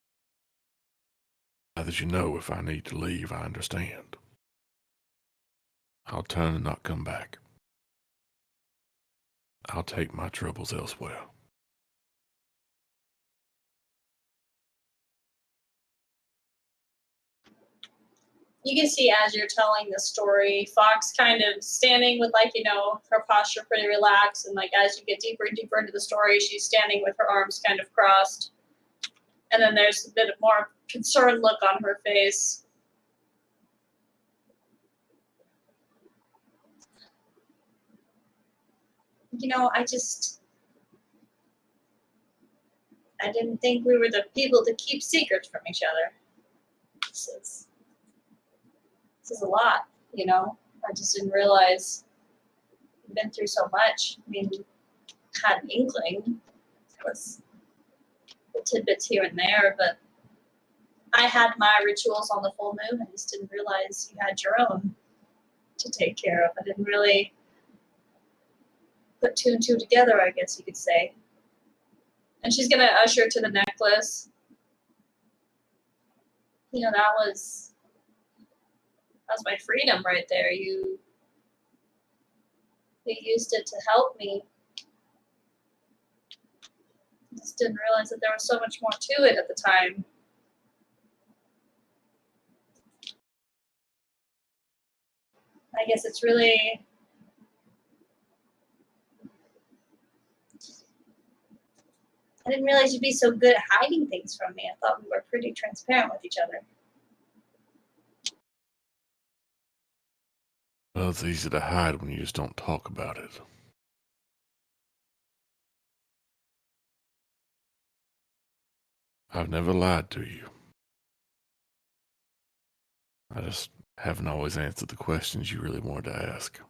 now that you know if I need to leave, I understand. I'll turn and not come back. I'll take my troubles elsewhere. You can see as you're telling the story, Fox kind of standing with her posture pretty relaxed, and as you get deeper and deeper into the story, she's standing with her arms kind of crossed. And then there's a bit of more concerned look on her face. I didn't think we were the people to keep secrets from each other. This is a lot, I just didn't realize we've been through so much. I mean, had an inkling. There was the tidbits here and there, but I had my rituals on the full moon. I just didn't realize you had your own to take care of. I didn't really put two and two together, I guess you could say. And she's going to usher to the necklace. That was my freedom right there. You used it to help me. I just didn't realize that there was so much more to it at the time. I guess it's really... I didn't realize you'd be so good at hiding things from me. I thought we were pretty transparent with each other. Well, it's easy to hide when you just don't talk about it. I've never lied to you. I just haven't always answered the questions you really wanted to ask.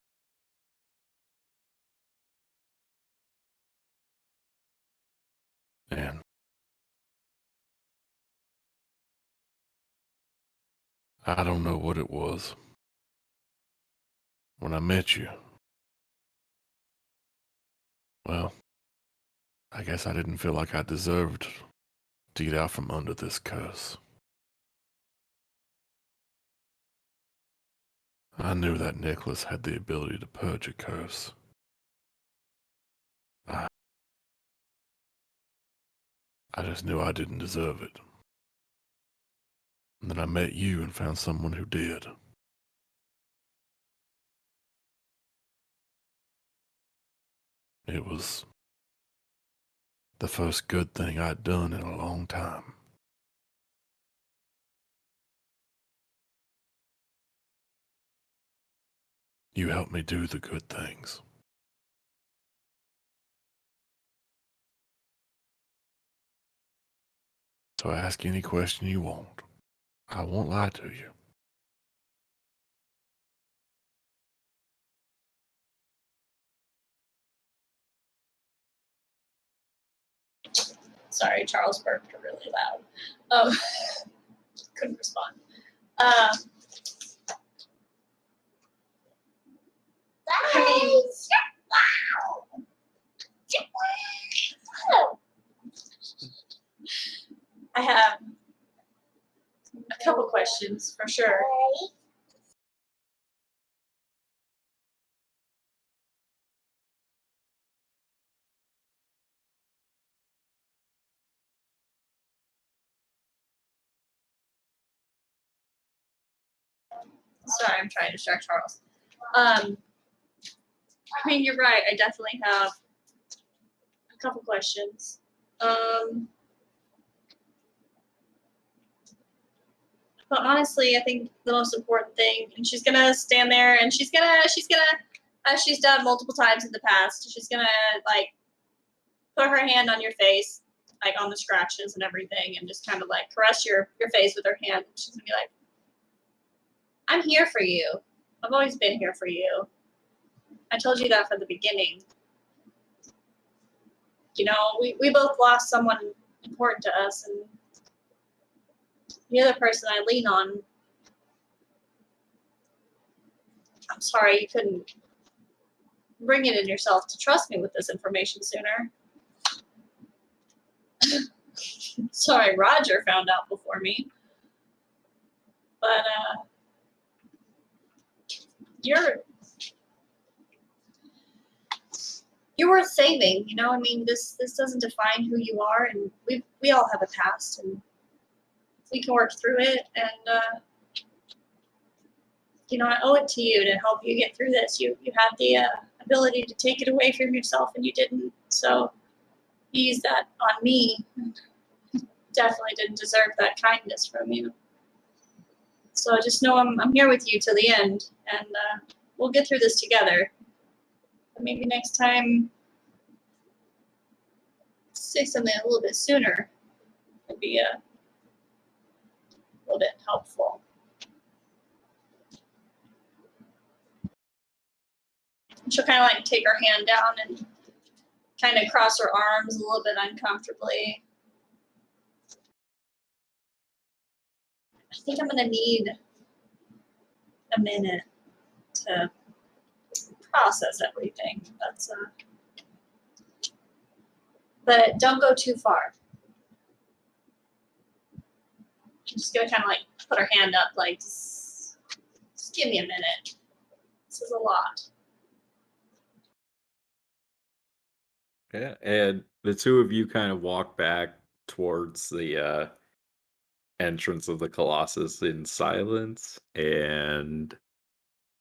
And I don't know what it was. When I met you, well, I guess I didn't feel like I deserved to get out from under this curse. I knew that necklace had the ability to purge a curse. I just knew I didn't deserve it. And then I met you and found someone who did. It was the first good thing I'd done in a long time. You helped me do the good things. So ask any question you want. I won't lie to you. Sorry, Charles burped really loud. Couldn't respond. I have a couple questions for sure. Sorry, I'm trying to distract Charles. You're right. I definitely have a couple questions. But honestly, I think the most important thing, and she's gonna stand there, and she's gonna, as she's done multiple times in the past, she's gonna like put her hand on your face, like on the scratches and everything, and just kind of like caress your face with her hand. She's gonna be like, "I'm here for you. I've always been here for you. I told you that from the beginning. You know, we both lost someone important to us, and the other person I lean on. I'm sorry you couldn't bring it in yourself to trust me with this information sooner. Sorry, Roger found out before me. But you're worth saving. You know, I mean, this doesn't define who you are, and we all have a past, and we can work through it. And you know, I owe it to you to help you get through this. You had the ability to take it away from yourself, and you didn't. So you used that on me. Definitely didn't deserve that kindness from you. So just know I'm here with you till the end, and we'll get through this together. But maybe next time, say something a little bit sooner would be a little bit helpful. And she'll kind of like take her hand down and kind of cross her arms a little bit uncomfortably. I think I'm gonna need a minute to process everything. But don't go too far. I'm just gonna kind of like put her hand up, like just give me a minute. This is a lot. Yeah, and the two of you kind of walk back towards the entrance of the Colossus in silence, and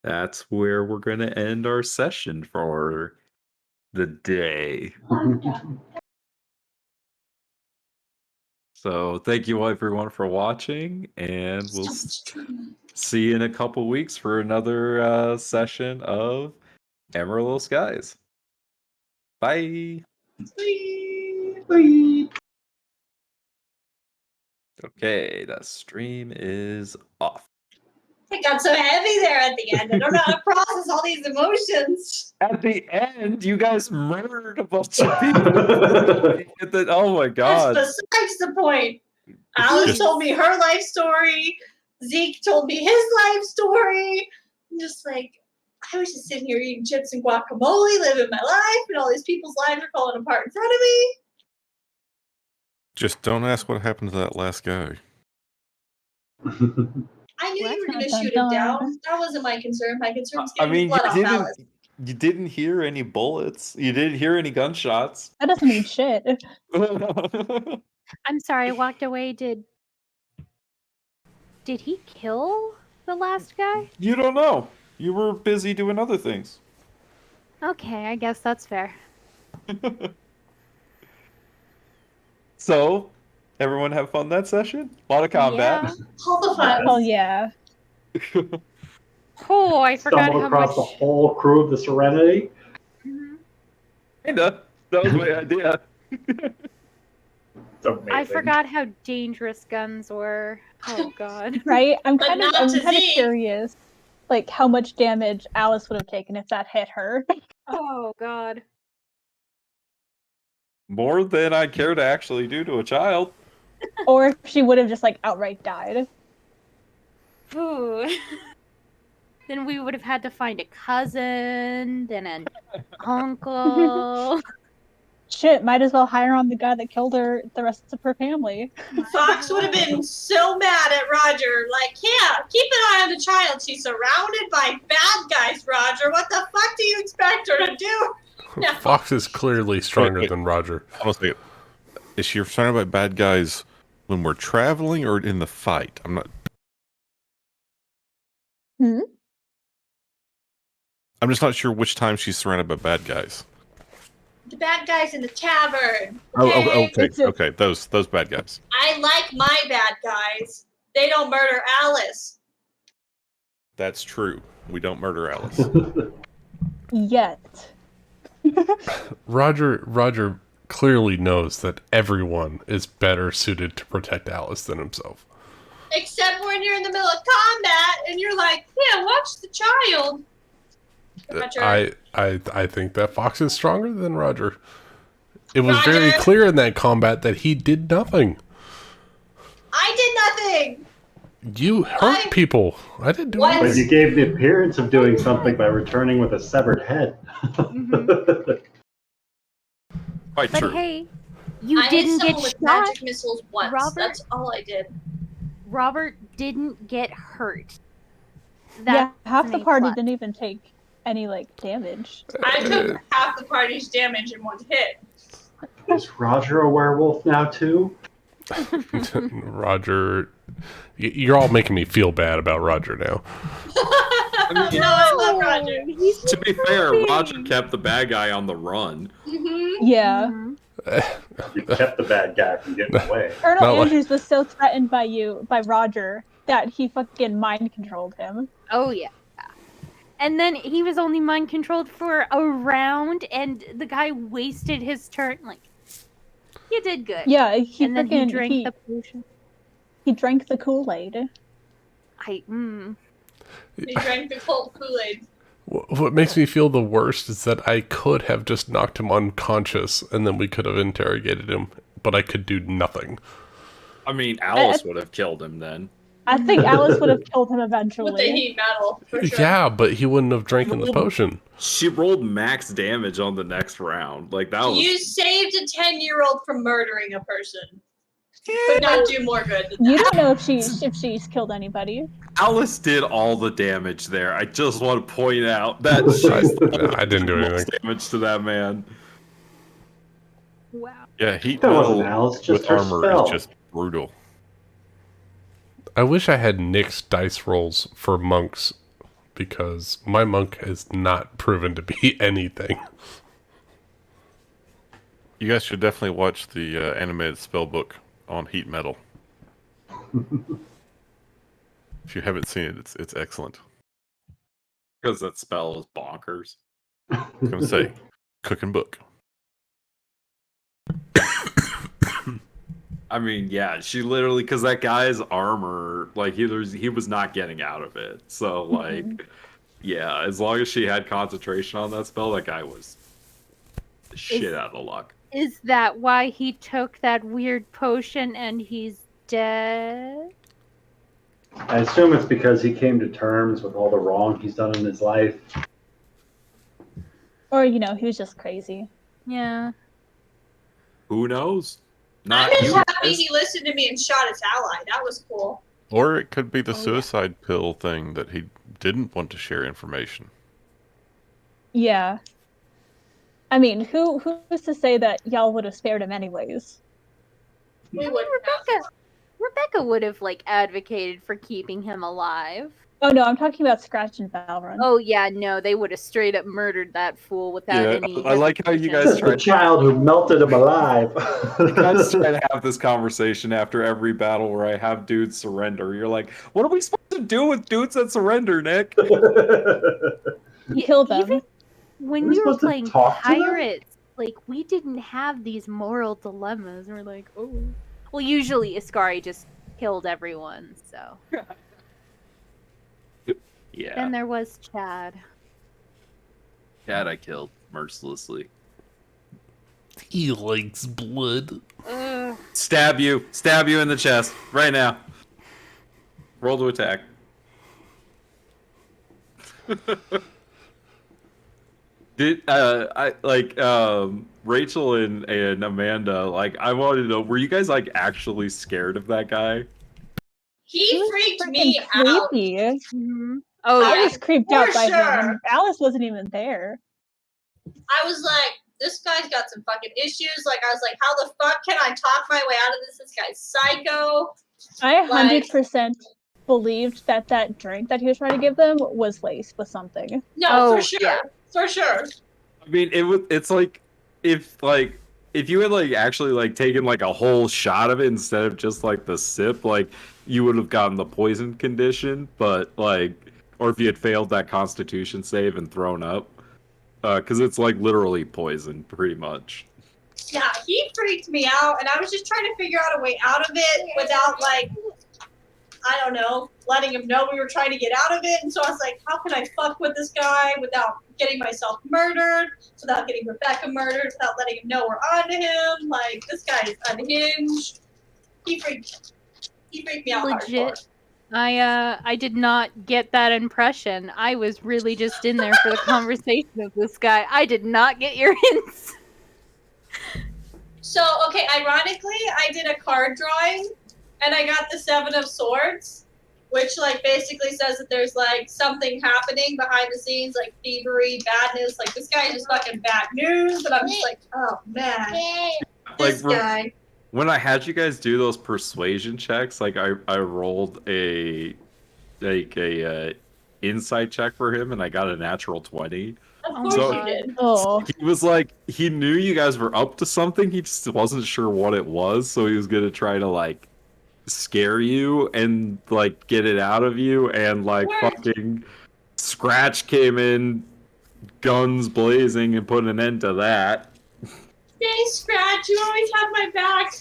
that's where we're going to end our session for the day. So thank you everyone for watching, and we'll see you in a couple weeks for another session of Amarillo Skies. Bye. Bye. Okay, the stream is off. It got so heavy there at the end. I don't know how to process all these emotions. At the end, you guys murdered a bunch of people. Oh my god. That's besides the point. Alice told me her life story. Zeke told me his life story. I'm just like, I was just sitting here eating chips and guacamole, living my life, and all these people's lives are falling apart in front of me. Just don't ask what happened to that last guy. I knew you were going to shoot him down. That wasn't my concern. My concern was getting blood off Alice. You didn't hear any bullets. You didn't hear any gunshots. That doesn't mean shit. I'm sorry, I walked away. Did he kill the last guy? You don't know. You were busy doing other things. Okay, I guess that's fair. So, everyone have fun that session? A lot of combat. Yeah. All the fun. Oh yeah. Oh, I forgot Stumbled how across much. the whole crew of the Serenity. Kinda. That was my idea. It's amazing. I forgot how dangerous guns were. Oh god. Right? I'm But kind of not to Zeke. curious, like how much damage Alice would have taken if that hit her. Oh god. More than I care to actually do to a child. Or if she would have just like outright died. Ooh. Then we would have had to find a cousin, then an uncle. Shit, might as well hire on the guy that killed her, the rest of her family. Fox would have been so mad at Roger. Like, yeah, keep an eye on the child. She's surrounded by bad guys, Roger. What the fuck do you expect her to do? No. Fox is clearly stronger Wait. than Roger. Honestly, is she surrounded by bad guys when we're traveling or in the fight? I'm not. Hmm? I'm just not sure which time she's surrounded by bad guys. The bad guys in the tavern. Okay, It's a- okay, those bad guys. I like my bad guys. they don't murder Alice. That's true. We don't murder Alice. Yet. Roger clearly knows that everyone is better suited to protect Alice than himself. Except when you're in the middle of combat and you're like, yeah, watch the child. I think that Fox is stronger than Roger. It was very Roger. clear in that combat that he did nothing. I did nothing. You hurt people. I didn't do What? But anything. you gave the appearance of doing something by returning with a severed head. Quite But true. hey, you I hit didn't someone get with shot. magic missiles once. Robert? That's all I did. Robert didn't get hurt. Yeah, half the an A+. party didn't even take any damage. I took half the party's damage in one hit. Is Roger a werewolf now too? Roger, you're all making me feel bad about Roger now. No, I love Roger. To be fair, Roger kept the bad guy on the run. Yeah. You kept the bad guy from getting away. Colonel Not like- Andrews was so threatened by Roger, that he fucking mind controlled him. Oh yeah. And then he was only mind controlled for a round, and the guy wasted his turn. Like, you did good. Yeah, he and then he freaking drank the potion. he drank the Kool-Aid. He drank the cold Kool-Aid. What makes me feel the worst is that I could have just knocked him unconscious and then we could have interrogated him, but I could do nothing. I mean, Alice would have killed him then. I think Alice would have killed him With the eventually. heat metal, for sure. Yeah, but he wouldn't have drank the potion. She rolled max damage on the next round. Like that was. You saved a 10-year-old from murdering a person. Could not do more good than You that. don't know if she's killed anybody. Alice did all the damage there. I just want to point out that she's I didn't do the most anything. damage to that man. Wow. Yeah, heat That metal wasn't Alice, just with her armor spell. is just brutal. I wish I had Nick's dice rolls for monks, because my monk has not proven to be anything. You guys should definitely watch the animated spell book on heat metal. If you haven't seen it, it's excellent. Because that spell is bonkers. I was gonna say, cooking book. I mean, yeah, she literally, because that guy's armor, like he was not getting out of it. So like, yeah, as long as she had concentration on that spell, that guy was shit out of luck. Is that why he took that weird potion and he's dead? I assume it's because he came to terms with all the wrong he's done in his life. Or, he was just crazy. Yeah. Who knows? I'm Not just you happy guys. he listened to me and shot his ally. That was cool. Or it could be the Oh, yeah. suicide pill thing that he didn't want to share information. Yeah. I mean, who's to say that y'all would have spared him anyways? We I mean, would Rebecca would have advocated for keeping him alive. Oh no, I'm talking about Scratch and Valrun. Oh yeah, no, they would have straight up murdered that fool without any. I like how you hesitation. guys The try child who melted him alive. You guys try to have this conversation after every battle where I have dudes surrender. You're like, what are we supposed to do with dudes that surrender, Nick? Kill them. Even when We're we were supposed to playing talk to them? pirates, we didn't have these moral dilemmas. We're like, oh. Well, usually Iskari just killed everyone, so. Yeah. Then there was Chad. Cat I killed mercilessly. He likes blood. Stab you in the chest right now. Roll to attack. Did Rachel and Amanda, I wanted to know, were you guys actually scared of that guy? He freaked me freaking out. creepy. Mm-hmm. Oh I yeah. was creeped For out by sure. him. Alice wasn't even there. I was like, this guy's got some fucking issues. I was like, how the fuck can I talk my way out of this? This guy's psycho. I Like- 100% believed that drink that he was trying to give them was laced with something. No, Oh, for sure. yeah. For sure. I mean, it's like if if you had like actually like taken like a whole shot of it instead of just like the sip, like you would have gotten the poison condition, but like, or if you had failed that Constitution save and thrown up, because it's like literally poison, pretty much. Yeah, he freaked me out, and I was just trying to figure out a way out of it without, like, I don't know, letting him know we were trying to get out of it. And so I was like, how can I fuck with this guy without getting myself murdered, without getting Rebecca murdered, without letting him know we're on to him? Like, this guy is unhinged. He freaked me out Legit. hardcore. I did not get that impression. I was really just in there for the conversation of this guy. I did not get your hints. So, okay, ironically, I did a card drawing, and I got the Seven of Swords, which, like, basically says that there's, like, something happening behind the scenes, like, thievery, badness. Like, this guy is just fucking bad news, but I'm just like, oh, man. This guy. When I had you guys do those persuasion checks, like, I rolled a insight check for him, and I got a natural 20. Of course you did. Oh, He was like, he knew you guys were up to something, he just wasn't sure what it was, so he was gonna try to, like, scare you and, like, get it out of you, and, like, fucking Scratch came in, guns blazing, and put an end to that. Stay, Scratch, you always have my back.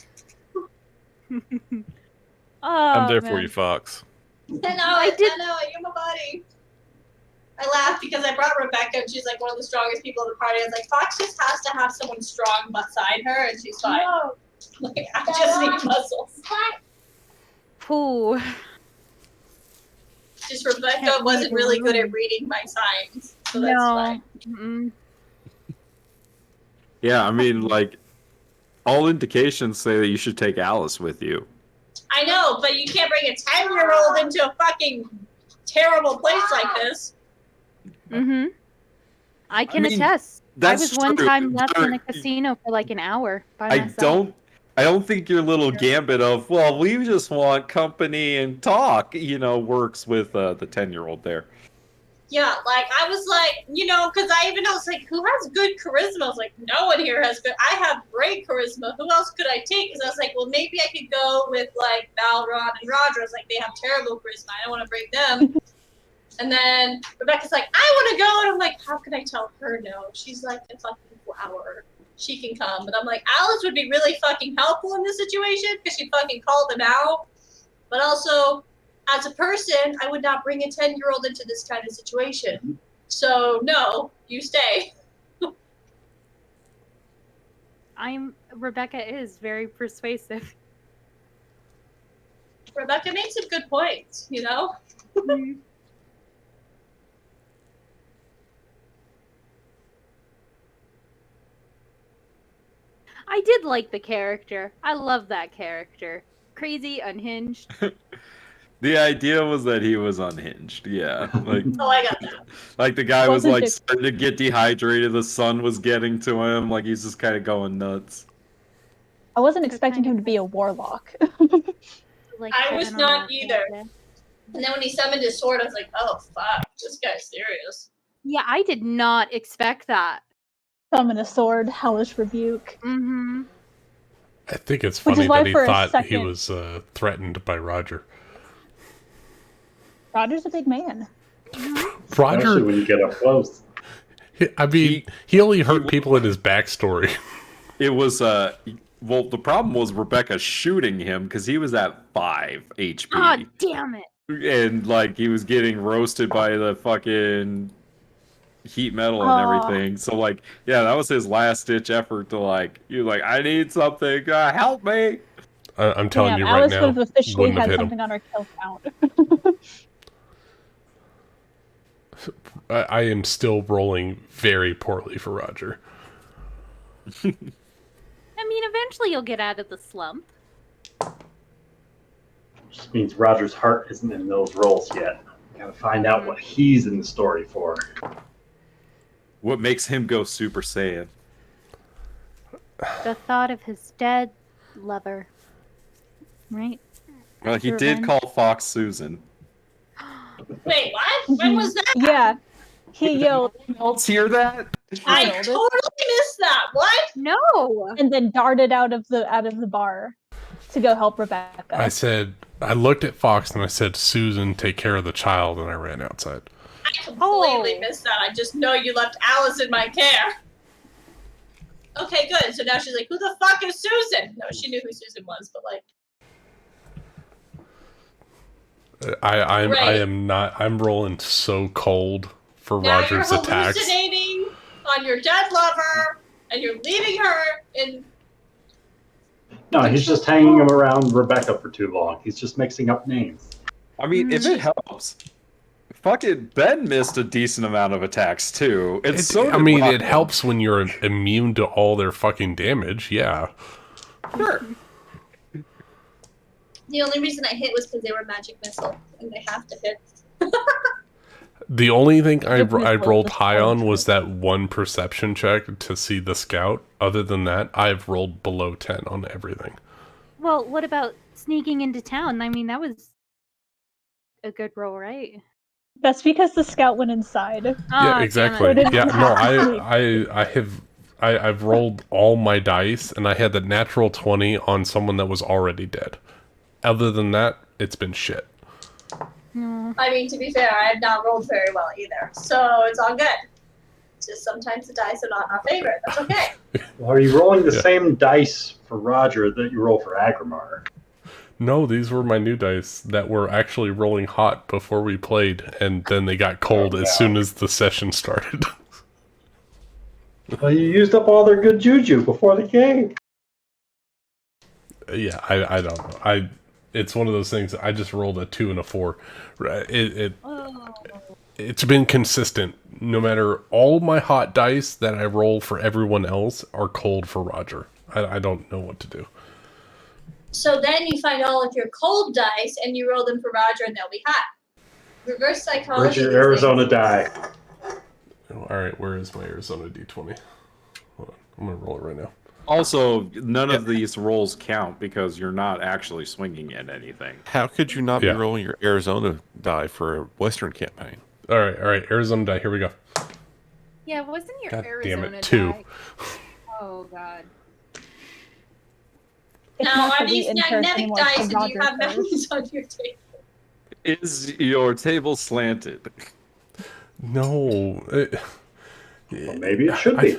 I'm there for you, Fox. I know, you're my buddy. I laughed because I brought Rebecca, and she's like one of the strongest people in the party. I was like, Fox just has to have someone strong beside her, and she's fine. No. Like, I just need muscles. Ooh. Just Rebecca wasn't really good at reading my signs, so that's fine. Mm-mm. Yeah, I mean, like, all indications say that you should take Alice with you. I know, but you can't bring a 10-year-old into a fucking terrible place like this. Mm-hmm. I can attest. I was one true. time left in a casino for like an hour by myself. I don't think your little gambit of, well, we just want company and talk, works with the 10-year-old there. Yeah, like, I was like, because I even was like, who has good charisma? I was like, no one here has good. I have great charisma. Who else could I take? Because I was like, well, maybe I could go with, like, Balron and Roger. I was like, they have terrible charisma. I don't want to bring them. And then Rebecca's like, I want to go. And I'm like, how can I tell her no? She's like a fucking flower. She can come. But I'm like, Alice would be really fucking helpful in this situation because she fucking called him out. But also, as a person, I would not bring a 10-year-old into this kind of situation. So, no, you stay. Rebecca is very persuasive. Rebecca makes some good points, I did like the character. I love that character. Crazy, unhinged. The idea was that he was unhinged, yeah. Like, oh, I got that. Like the guy was like starting to get dehydrated, the sun was getting to him, like he's just kind of going nuts. I wasn't expecting him to be a warlock. Like, I was not either. And then when he summoned his sword, I was like, oh, fuck, this guy's serious. Yeah, I did not expect that. Summon a sword, hellish rebuke. Mm-hmm. I think it's funny that he thought he was threatened by Roger. Roger's a big man. Roger, especially when you get up close. I mean, he only hurt people in his backstory. It was, well, the problem was Rebecca shooting him because he was at 5 HP. Oh, damn it. And, like, he was getting roasted by the fucking heat metal and everything. So, like, yeah, that was his last-ditch effort to, like, I need something. Help me. I'm telling you right Alice now, would have officially wouldn't have had hit something him. on her kill count. I am still rolling very poorly for Roger. I mean, eventually you'll get out of the slump. Just means Roger's heart isn't in those roles yet. Gotta find out what he's in the story for. What makes him go Super Saiyan? The thought of his dead lover. Right? Well, he did call Fox Susan. Wait, what? When was that? Yeah. He yelled. Anyone else hear that? I Yelled. totally missed that. What? No. And then darted out of the bar to go help Rebecca. I looked at Fox and I said, Susan, take care of the child, and I ran outside. I completely missed that. I just know you left Alice in my care. Okay, good. So now she's like, who the fuck is Susan? No, she knew who Susan was, but like... I'm rolling so cold for now Roger's you're attacks. hallucinating on your dead lover, and you're leaving her in... No, he's just hanging him around Rebecca for too long. He's just mixing up names. I mean, if it helps, fucking Ben missed a decent amount of attacks too. It Rocco. helps when you're immune to all their fucking damage. Yeah. Sure. The only reason I hit was because they were magic missile, and they have to hit. The only thing I rolled high on was that one perception check to see the scout. Other than that, I've rolled below 10 on everything. Well, what about sneaking into town? I mean, that was a good roll, right? That's because the scout went inside. Yeah, exactly. damn it. Yeah, no, I've rolled all my dice, and I had the natural 20 on someone that was already dead. Other than that, it's been shit. I mean, to be fair, I have not rolled very well either, so it's all good. It's just sometimes the dice are not in our favor. That's okay. Well, are you rolling the same dice for Roger that you roll for Agrimar? No, these were my new dice that were actually rolling hot before we played, and then they got cold as soon as the session started. Well, you used up all their good juju before the game. Yeah, I don't know. It's one of those things. I just rolled a 2 and a 4. It's been consistent. No matter all my hot dice that I roll for everyone else are cold for Roger. I don't know what to do. So then you find all of your cold dice and you roll them for Roger, and they'll be hot. Reverse psychology. Where's your Arizona die? All right, where is my Arizona D20? Hold on, I'm gonna roll it right now. Also, none of these rolls count because you're not actually swinging at anything. How could you not be rolling your Arizona die for a Western campaign? All right, Arizona die. Here we go. Yeah, wasn't your God Arizona damn it, 2. die? Oh god. Now, are these magnetic dice, and do you have mountains on your table? Is your table slanted? No. Well, maybe it should be.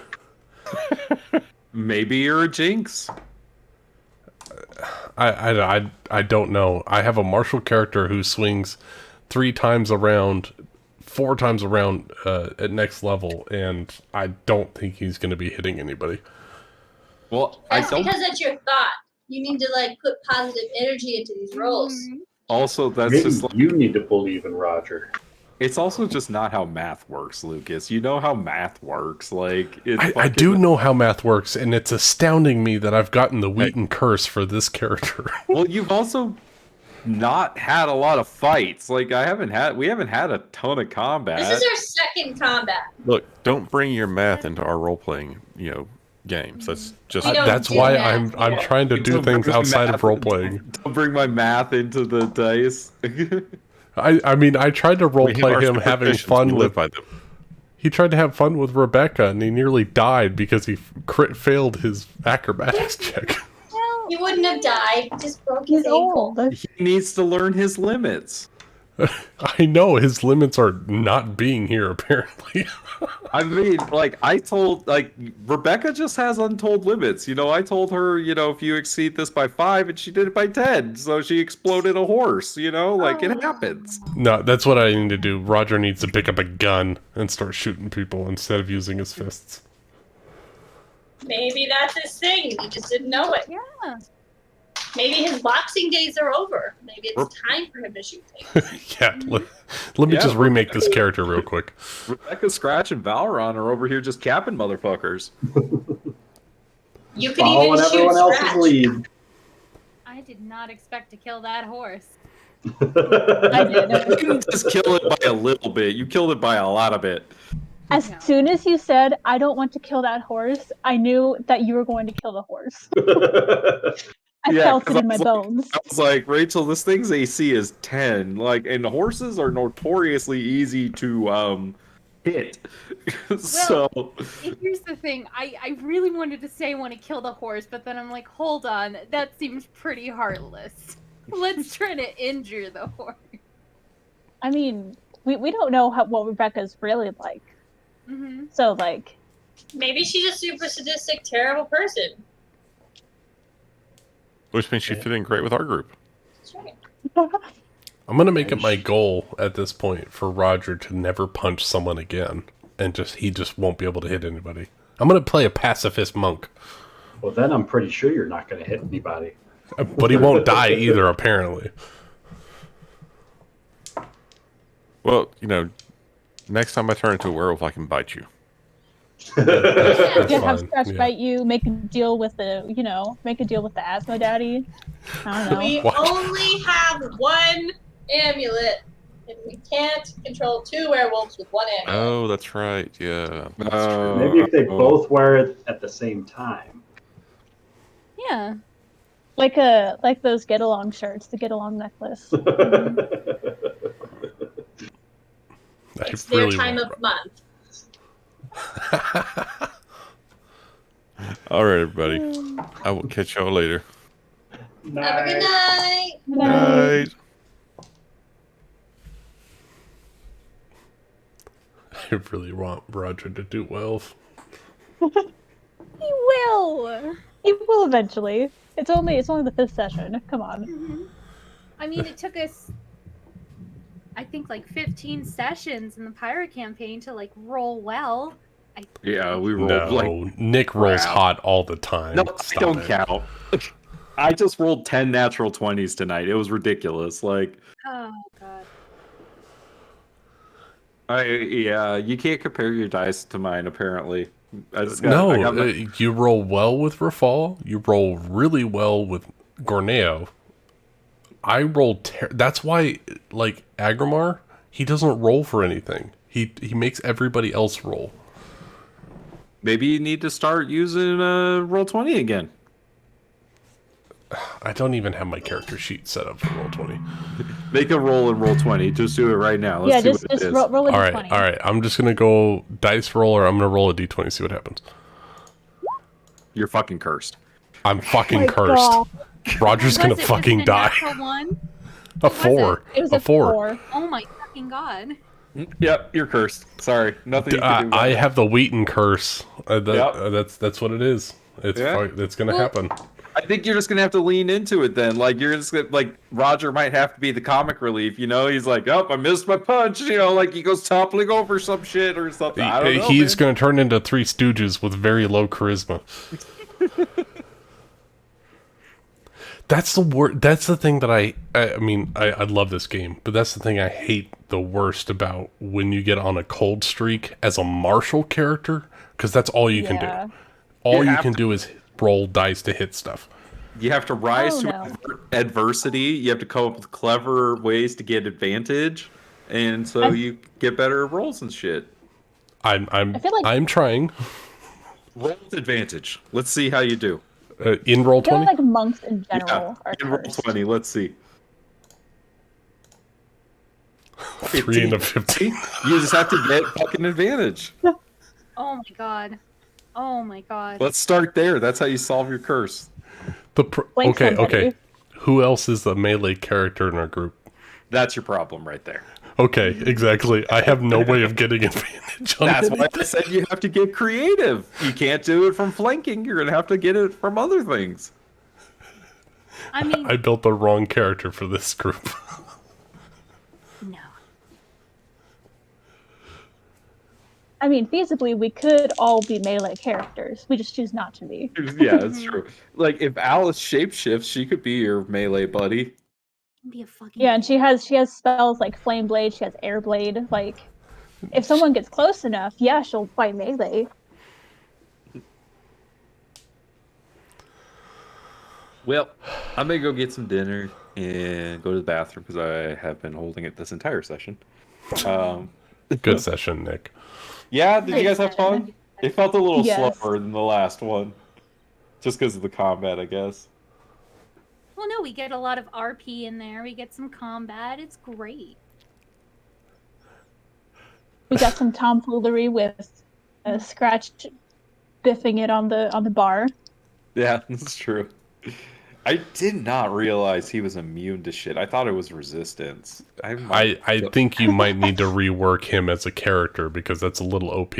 Maybe you're a jinx. I don't know. I have a martial character who swings 3 times around, 4 times around at next level, and I don't think he's going to be hitting anybody. Well, That's because that's your thought. You need to like put positive energy into these rolls. Also, that's Maybe just like, you need to believe in Roger. it's also just not how math works, Lucas. You know how math works. Like I do know how math works, and it's astounding me that I've gotten the Wheaton curse for this character. Well, you've also not had a lot of fights. Like we haven't had a ton of combat. This is our second combat. Look, don't bring your math into our role playing, games. That's just that's why I'm trying to do things outside of role playing. Don't bring my math into the dice. I mean, I tried to role play him having fun with. He tried to have fun with Rebecca, and he nearly died because he failed his acrobatics check. Well, he wouldn't have died. He just broke his ankle. He needs to learn his limits. I know his limits are not being here. Apparently, I mean, Rebecca just has untold limits. I told her, if you exceed this by 5, and she did it by 10, so she exploded a horse. It happens. No, that's what I need to do. Roger needs to pick up a gun and start shooting people instead of using his fists. Maybe that's his thing. He just didn't know it. Yeah. Maybe his boxing days are over. Maybe it's time for him to shoot things. Yeah, let me just remake this character real quick. Rebecca, Scratch, and Valron are over here just capping motherfuckers. You can even shoot everyone else's Scratch. lead. I did not expect to kill that horse. I did. You didn't just kill it by a little bit. You killed it by a lot of it. As soon as you said, I don't want to kill that horse, I knew that you were going to kill the horse. I felt it in my bones. I was like, Rachel, this thing's AC is 10. And horses are notoriously easy to hit. So here's the thing. I really wanted to say I want to kill the horse, but then I'm like, hold on, that seems pretty heartless. Let's try to injure the horse. I mean, we don't know what Rebecca's really like. Mm-hmm. So, like... Maybe she's a super sadistic, terrible person. Which means she fit in great with our group. That's right. I'm gonna make it my goal at this point for Roger to never punch someone again, and he just won't be able to hit anybody. I'm gonna play a pacifist monk. Well, then I'm pretty sure you're not going to hit anybody. But he won't die either, apparently. Well, next time I turn into a werewolf, I can bite you. That's have fine. Scratch bite you, make a deal with the asthma daddy. I don't know. We only have one amulet, and we can't control 2 werewolves with 1 amulet. Oh, that's right. Yeah. That's true. Maybe if they both wear it at the same time. Yeah. Like those get along shirts, the get along necklace. It's their time of month. All right, everybody. I will catch y'all later. Have a good night. Night. I really want Roger to do well. He will. He will eventually. It's only the 5th session. Come on. Mm-hmm. I mean, it took us, I think, like 15 sessions in the pirate campaign to like roll well. We rolled like Nick rolls hot all the time. No, Stop I don't it. count. I just rolled 10 natural 20s tonight. It was ridiculous. Like, Oh god. you can't compare your dice to mine. Apparently, you roll well with Rafal. You roll really well with Gorneo. I rolled. That's why, like Agrimar, he doesn't roll for anything. He makes everybody else roll. Maybe you need to start using Roll20 again. I don't even have my character sheet set up for Roll20. Make a roll in Roll20. Just do it right now. Let's see what it is. Roll a d20. All right. I'm just gonna go dice roller. I'm gonna roll a d20. See what happens. You're fucking cursed. I'm fucking cursed. God. Roger's gonna fucking die. One? A 4. It was a 4. Oh my fucking god. Yep, you're cursed. Sorry, nothing you can do. I have the Wheaton curse. That's what it is. It's gonna happen. I think you're just gonna have to lean into it then. Like you're just gonna, like Roger might have to be the comic relief. He's like, oh, I missed my punch. Like he goes toppling over some shit or something. I don't know. He's gonna turn into Three Stooges with very low charisma. That's the word. That's the thing that I love this game, but that's the thing I hate the worst about when you get on a cold streak as a martial character, because that's all you can do. All you can do is roll dice to hit stuff. You have to rise to adversity. You have to come up with clever ways to get advantage, and so you get better rolls and shit. I'm trying. Roll with advantage. Let's see how you do. In Roll20? I feel like monks in general are in cursed. Roll20. Let's see. 3 and a 15. You just have to get fucking advantage. Oh my god. Oh my god. Let's start there. That's how you solve your curse. Okay. Who else is the melee character in our group? That's your problem right there. Okay, exactly. I have no way of getting advantage on That's anything. why I said you have to get creative. You can't do it from flanking. You're going to have to get it from other things. I mean, I built the wrong character for this group. No. I mean, feasibly, we could all be melee characters. We just choose not to be. Yeah, that's true. Like, if Alice shapeshifts, she could be your melee buddy. Be a fucking Yeah, and she has spells like Flame Blade, she has Air Blade. Like, if someone gets close enough, yeah, she'll fight melee. Well, I'm going to go get some dinner and go to the bathroom because I have been holding it this entire session. Good session, Nick. Yeah, did you guys have fun? It felt a little Yes. slower than the last one. Just because of the combat, I guess. Well, no, we get a lot of RP in there. We get some combat. It's great. We got some tomfoolery with Scratch biffing it on the bar. Yeah, that's true. I did not realize he was immune to shit. I thought it was resistance. I think you might need to rework him as a character because that's a little OP.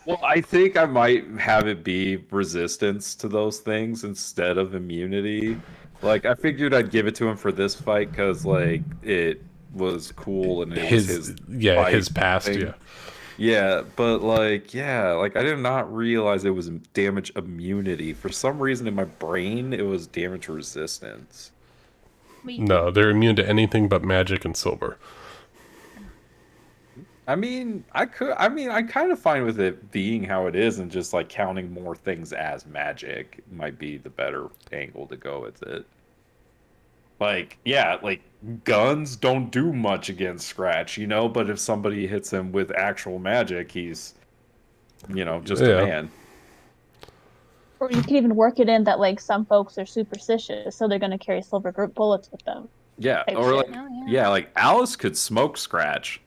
Well, I think I might have it be resistance to those things instead of immunity. Like, I figured I'd give it to him for this fight because, like, it was cool and it was his his past, thing. yeah. Yeah, but like, I did not realize it was damage immunity. For some reason in my brain, it was damage resistance. No, they're immune to anything but magic and silver. I mean, I'm kind of fine with it being how it is and just like counting more things as magic might be the better angle to go with it. Like, yeah, like guns don't do much against Scratch, you know, but if somebody hits him with actual magic, he's, you know, just a man. Or you can even work it in that like some folks are superstitious, so they're going to carry silver bullets with them. Yeah, or like, like Alice could smoke Scratch.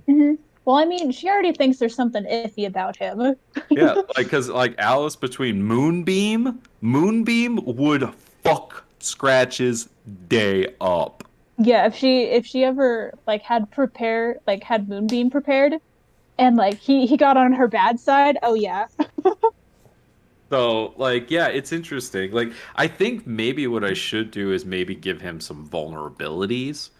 Mm-hmm. Well, I mean, she already thinks there's something iffy about him. Yeah, like because like Alice between Moonbeam would fuck Scratch's day up. Yeah, if she ever like had Moonbeam prepared, and like he got on her bad side, oh yeah. So like yeah, it's interesting. Like I think maybe what I should do is maybe give him some vulnerabilities.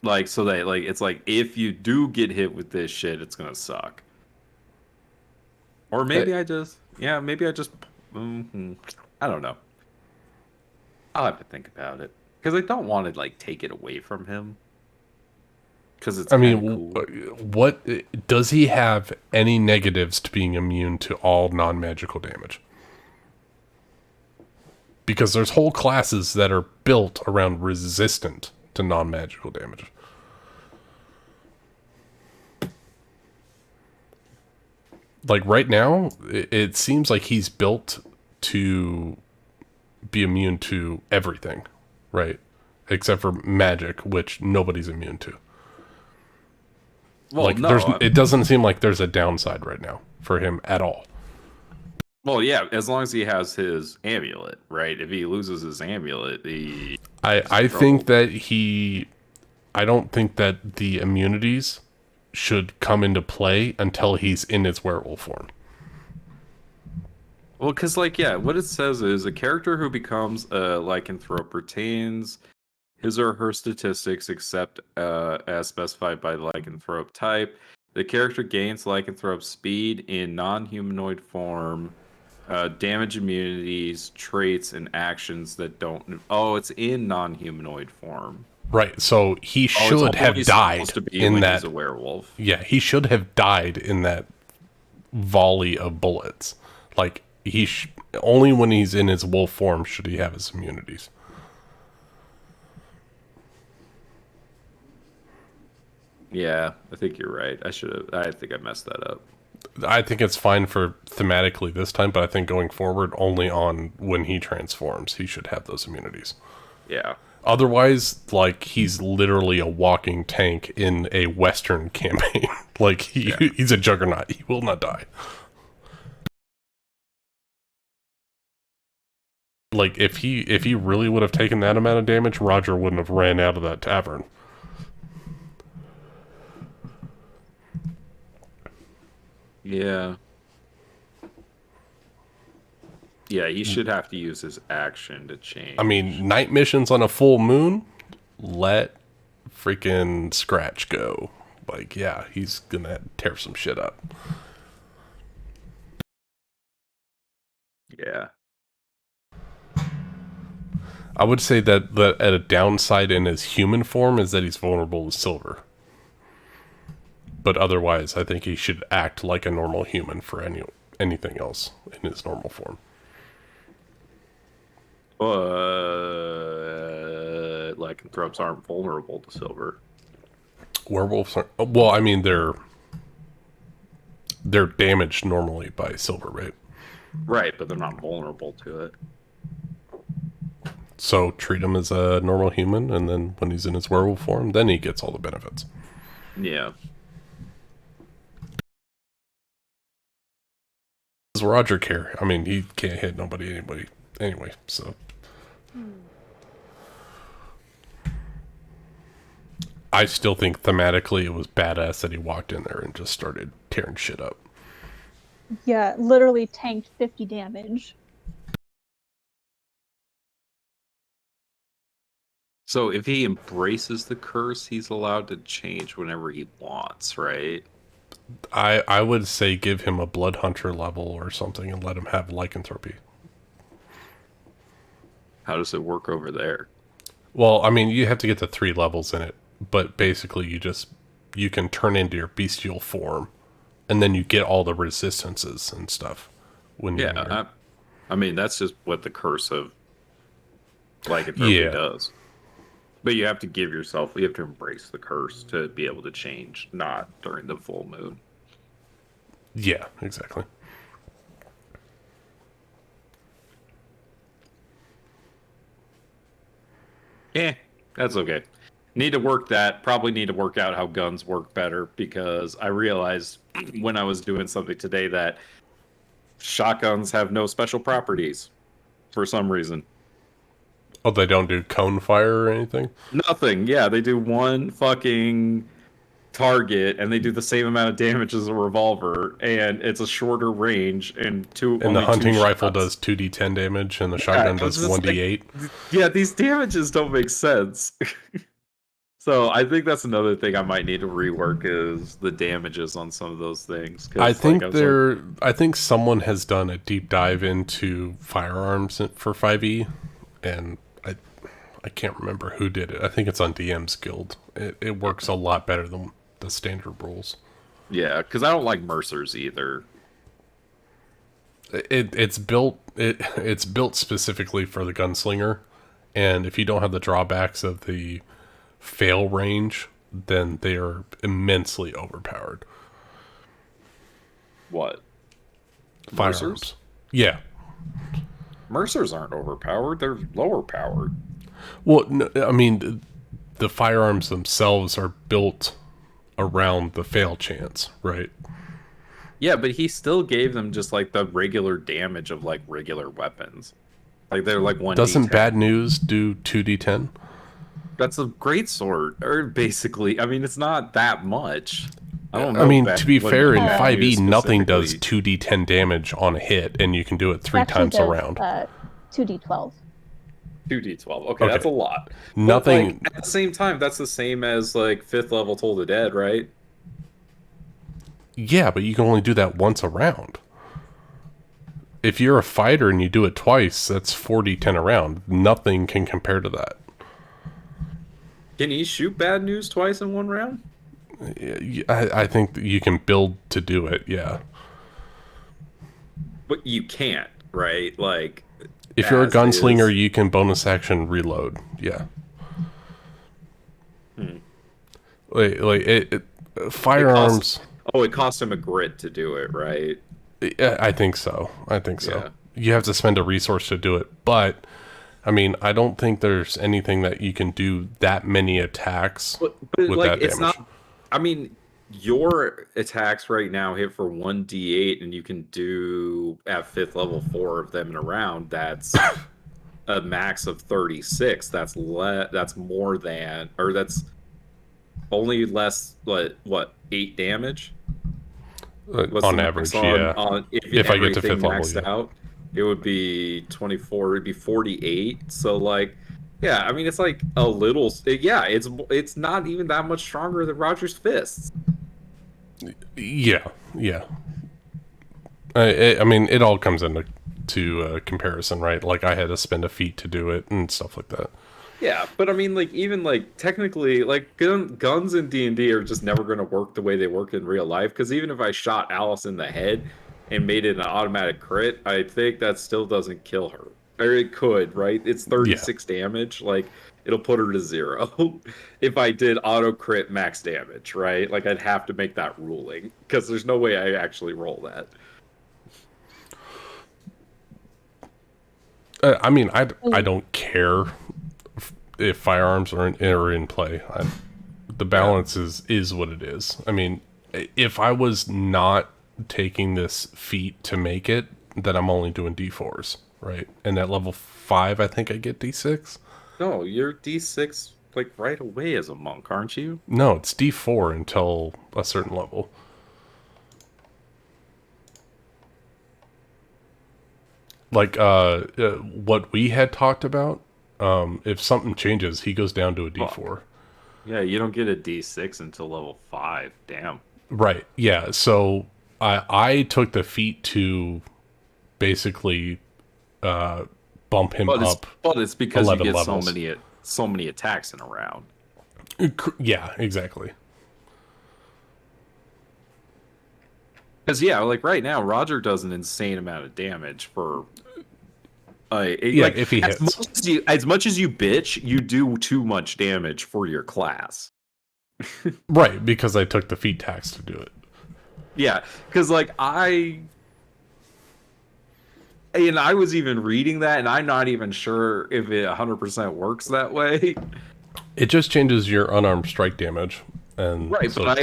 Like so that like it's like if you do get hit with this shit, it's gonna suck. Or maybe I just I don't know. I'll have to think about it because I don't want to like take it away from him. Because it's cool. What does he have any negatives to being immune to all non-magical damage? Because there's whole classes that are built around resistant to non-magical damage. Like right now, it seems like he's built to be immune to everything, right? Except for magic, which nobody's immune to. Well, like no, it doesn't seem like there's a downside right now for him at all. Well, yeah, as long as he has his amulet, right? If he loses his amulet, I think that I don't think that the immunities should come into play until he's in his werewolf form. Well, because, like, yeah, what it says is a character who becomes a lycanthrope retains his or her statistics except as specified by the lycanthrope type. The character gains lycanthrope speed in non-humanoid form, damage immunities, traits, and actions that don't... Oh, it's in non-humanoid form. Right, so he should have died in that... He's a werewolf. Yeah, he should have died in that volley of bullets. Like, only when he's in his wolf form should he have his immunities. Yeah, I think you're right. I think I messed that up. I think it's fine for thematically this time, but I think going forward, only on when he transforms, he should have those immunities. Yeah. Otherwise, like, he's literally a walking tank in a Western campaign. Like, he's a juggernaut. He will not die. Like, if he really would have taken that amount of damage, Roger wouldn't have ran out of that tavern. Yeah. Yeah, he should have to use his action to change. I mean, night missions on a full moon, let freaking Scratch go. Like, yeah, he's gonna tear some shit up. Yeah. I would say that at a downside in his human form is that he's vulnerable to silver. But otherwise, I think he should act like a normal human for anything else in his normal form. Lycanthropes aren't vulnerable to silver. Werewolves are... Well, I mean, they're damaged normally by silver, right? Right, but they're not vulnerable to it. So treat him as a normal human, and then when he's in his werewolf form, then he gets all the benefits. Yeah. Roger care? I mean, he can't hit anybody anyway, so. I still think thematically it was badass that he walked in there and just started tearing shit up. Yeah, literally tanked 50 damage. So if he embraces the curse, he's allowed to change whenever he wants, right? I would say give him a Blood Hunter level or something and let him have lycanthropy. How does it work over there? Well, I mean, you have to get to 3 levels in it, but basically you can turn into your bestial form, and then you get all the resistances and stuff. When I mean, that's just what the curse of lycanthropy does. But you have to you have to embrace the curse to be able to change, not during the full moon. Yeah, exactly. That's okay. Probably need to work out how guns work better, because I realized when I was doing something today that shotguns have no special properties for some reason. Oh, they don't do cone fire or anything? Nothing. Yeah, they do one fucking target, and they do the same amount of damage as a revolver, and it's a shorter range, and the hunting rifle does 2d10 damage, and the shotgun does 1d8. Yeah, these damages don't make sense. So I think that's another thing I might need to rework, is the damages on some of those things. I think someone has done a deep dive into firearms for 5e, and I can't remember who did it. I think it's on DM's Guild. It works a lot better than the standard rules. Yeah, because I don't like Mercers either. It's built specifically for the gunslinger, and if you don't have the drawbacks of the fail range, then they are immensely overpowered. What? Firearms? Mercers? Yeah. Mercers aren't overpowered. They're lower powered. Well, no, I mean, the firearms themselves are built around the fail chance, right? Yeah, but he still gave them just like the regular damage of like regular weapons. Like they're like 1d10. Doesn't Bad News do 2d10? That's a great sword, or basically. I mean, it's not that much. I don't know. I mean, to be fair, in 5e, nothing does 2d10 damage on a hit, and you can do it 3 times around. 2d12. 2d12. Okay, that's a lot. Nothing. But, like, at the same time, that's the same as like 5th level Toll the Dead, right? Yeah, but you can only do that once a round. If you're a fighter and you do it twice, that's 4d10 a round. Nothing can compare to that. Can he shoot Bad News twice in one round? I think you can build to do it, yeah. But you can't, right? Like, if you're a gunslinger, you can bonus action reload, yeah. Firearms... it cost him a grit to do it, right? I think so. Yeah. You have to spend a resource to do it, but... I mean, I don't think there's anything that you can do that many attacks but with like, that damage. It's not, I mean, your attacks right now hit for 1d8, and you can do at 5th level 4 of them in a round. That's a max of 36. That's more than, or that's only less. What 8 damage? On average, yeah. If I get to 5th level, yeah. Out, it would be 24. It'd be 48. So like, yeah, I mean, it's like a little. Yeah, it's not even that much stronger than Roger's fists. Yeah. I mean, it all comes into comparison, right? Like, I had to spend a feat to do it and stuff like that. Yeah, but I mean, like, even like technically, like guns in D&D are just never going to work the way they work in real life. Because even if I shot Alice in the head and made it an automatic crit, I think that still doesn't kill her. Or it could, right? It's 36 damage. Like, it'll put her to 0 if I did auto crit max damage, right? Like, I'd have to make that ruling because there's no way I actually roll that. I mean, I don't care if firearms are in play. The balance is what it is. I mean, if I was not taking this feat to make it, that I'm only doing D4s, right? And at level 5, I think I get D6. No, you're D6 like right away as a monk, aren't you? No, it's D4 until a certain level. Like what we had talked about, if something changes, he goes down to a D4. Yeah, you don't get a D6 until level 5. Damn. Right. Yeah. So I took the feat to basically bump him up. But it's because you get levels. so many attacks in a round. Yeah, exactly. Because like right now, Roger does an insane amount of damage for. If he hits. As much as you bitch, you do too much damage for your class. Right, because I took the feat tax to do it. Yeah, because I was even reading that, and I'm not even sure if it 100% works that way. It just changes your unarmed strike damage, and right. So but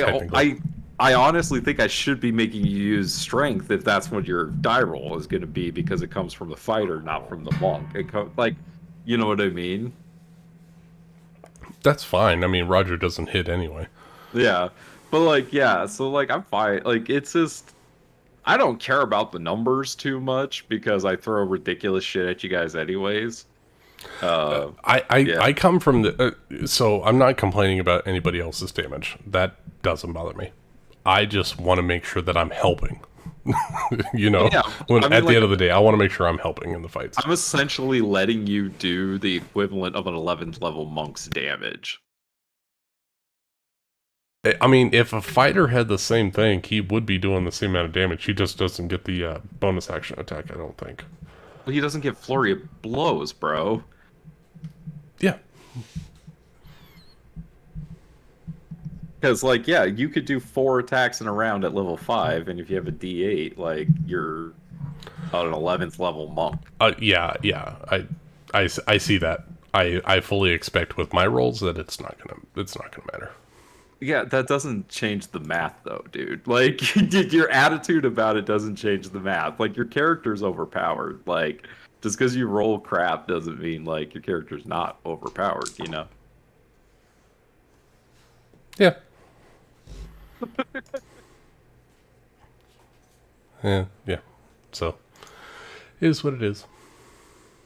I honestly think I should be making you use strength if that's what your die roll is going to be, because it comes from the fighter, not from the monk. You know what I mean? That's fine. I mean, Roger doesn't hit anyway. Yeah, but so I'm fine. It's just I don't care about the numbers too much because I throw ridiculous shit at you guys anyways. I come from the so I'm not complaining about anybody else's damage. That doesn't bother me. I just want to make sure that I'm helping. You know, Yeah, at the end of the day, I want to make sure I'm helping in the fights. I'm essentially letting you do the equivalent of an 11th level monk's damage. I mean, if a fighter had the same thing, he would be doing the same amount of damage. He just doesn't get the bonus action attack, I don't think. Well, he doesn't get flurry of blows, bro. Yeah. Because, you could do 4 attacks in a round at level 5, and if you have a D8, you're an 11th level monk. Yeah. I see that. I fully expect with my rolls that it's not gonna matter. Yeah, that doesn't change the math, though, dude. Your attitude about it doesn't change the math. Your character's overpowered. Just because you roll crap doesn't mean, your character's not overpowered, you know? Yeah. Yeah. So, it is what it is.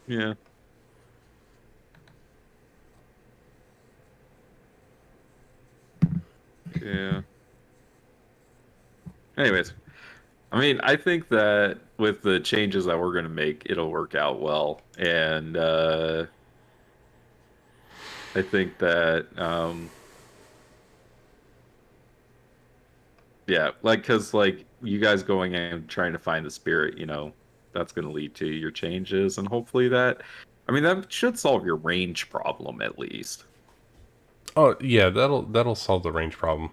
Yeah. Yeah. Anyways, I think that with the changes that we're going to make, it'll work out well. And I think that, because, you guys going and trying to find the spirit, that's going to lead to your changes. And hopefully that should solve your range problem at least. Oh, yeah, that'll solve the range problem.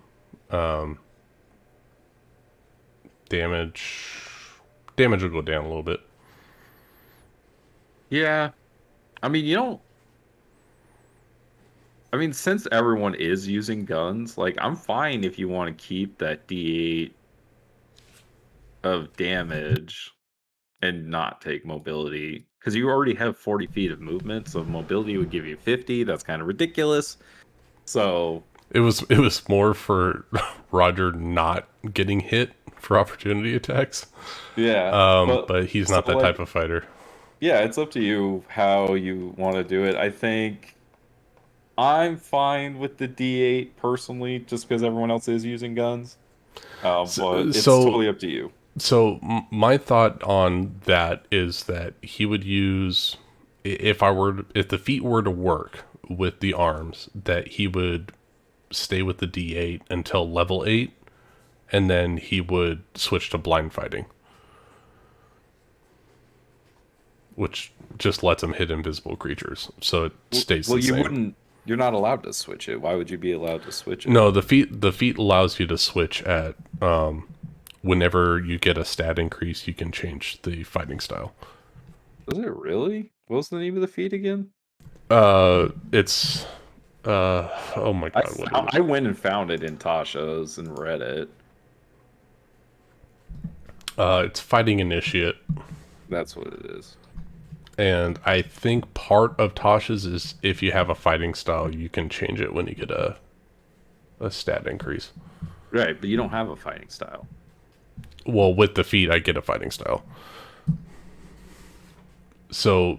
Damage will go down a little bit. Yeah. Since everyone is using guns, I'm fine if you want to keep that D8 of damage and not take mobility. Because you already have 40 feet of movement, so mobility would give you 50. That's kind of ridiculous. So it was more for Roger not getting hit for opportunity attacks. Yeah. But he's not that type of fighter. Yeah, it's up to you how you want to do it. I think I'm fine with the D8 personally, just because everyone else is using guns. But it's totally up to you. So my thought on that is that he would use, if the feat were to work with the arms, that he would stay with the D8 until level 8, and then he would switch to blind fighting, which just lets him hit invisible creatures, so it stays the same. You're not allowed to switch it. Why would you be allowed to switch it? No, the feat allows you to switch at whenever you get a stat increase, you can change the fighting style. Does it really? What's the name of the feat again? It's oh my god, I went and found it in Tasha's and read it. It's fighting initiate. That's what it is. And I think part of Tosh's is if you have a fighting style, you can change it when you get a stat increase. Right, but you don't have a fighting style. Well, with the feat, I get a fighting style. So,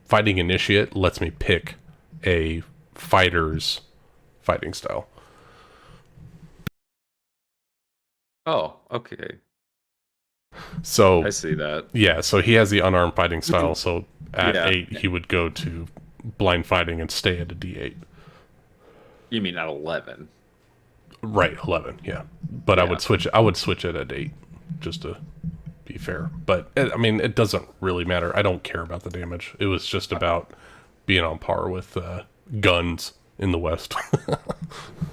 fighting initiate lets me pick a fighter's fighting style. Oh, okay. So I see that. Yeah, so he has the unarmed fighting style. So at Yeah. 8, he would go to blind fighting and stay at a D8. You mean at 11? Right, 11. Yeah, but Yeah. I would switch. I would switch it at 8, just to be fair. But I mean, it doesn't really matter. I don't care about the damage. It was just about being on par with guns in the West.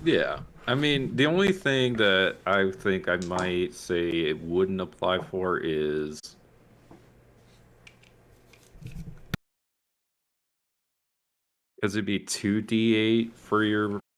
Yeah. I mean, the only thing that I think I might say it wouldn't apply for is because it'd be 2d8 for your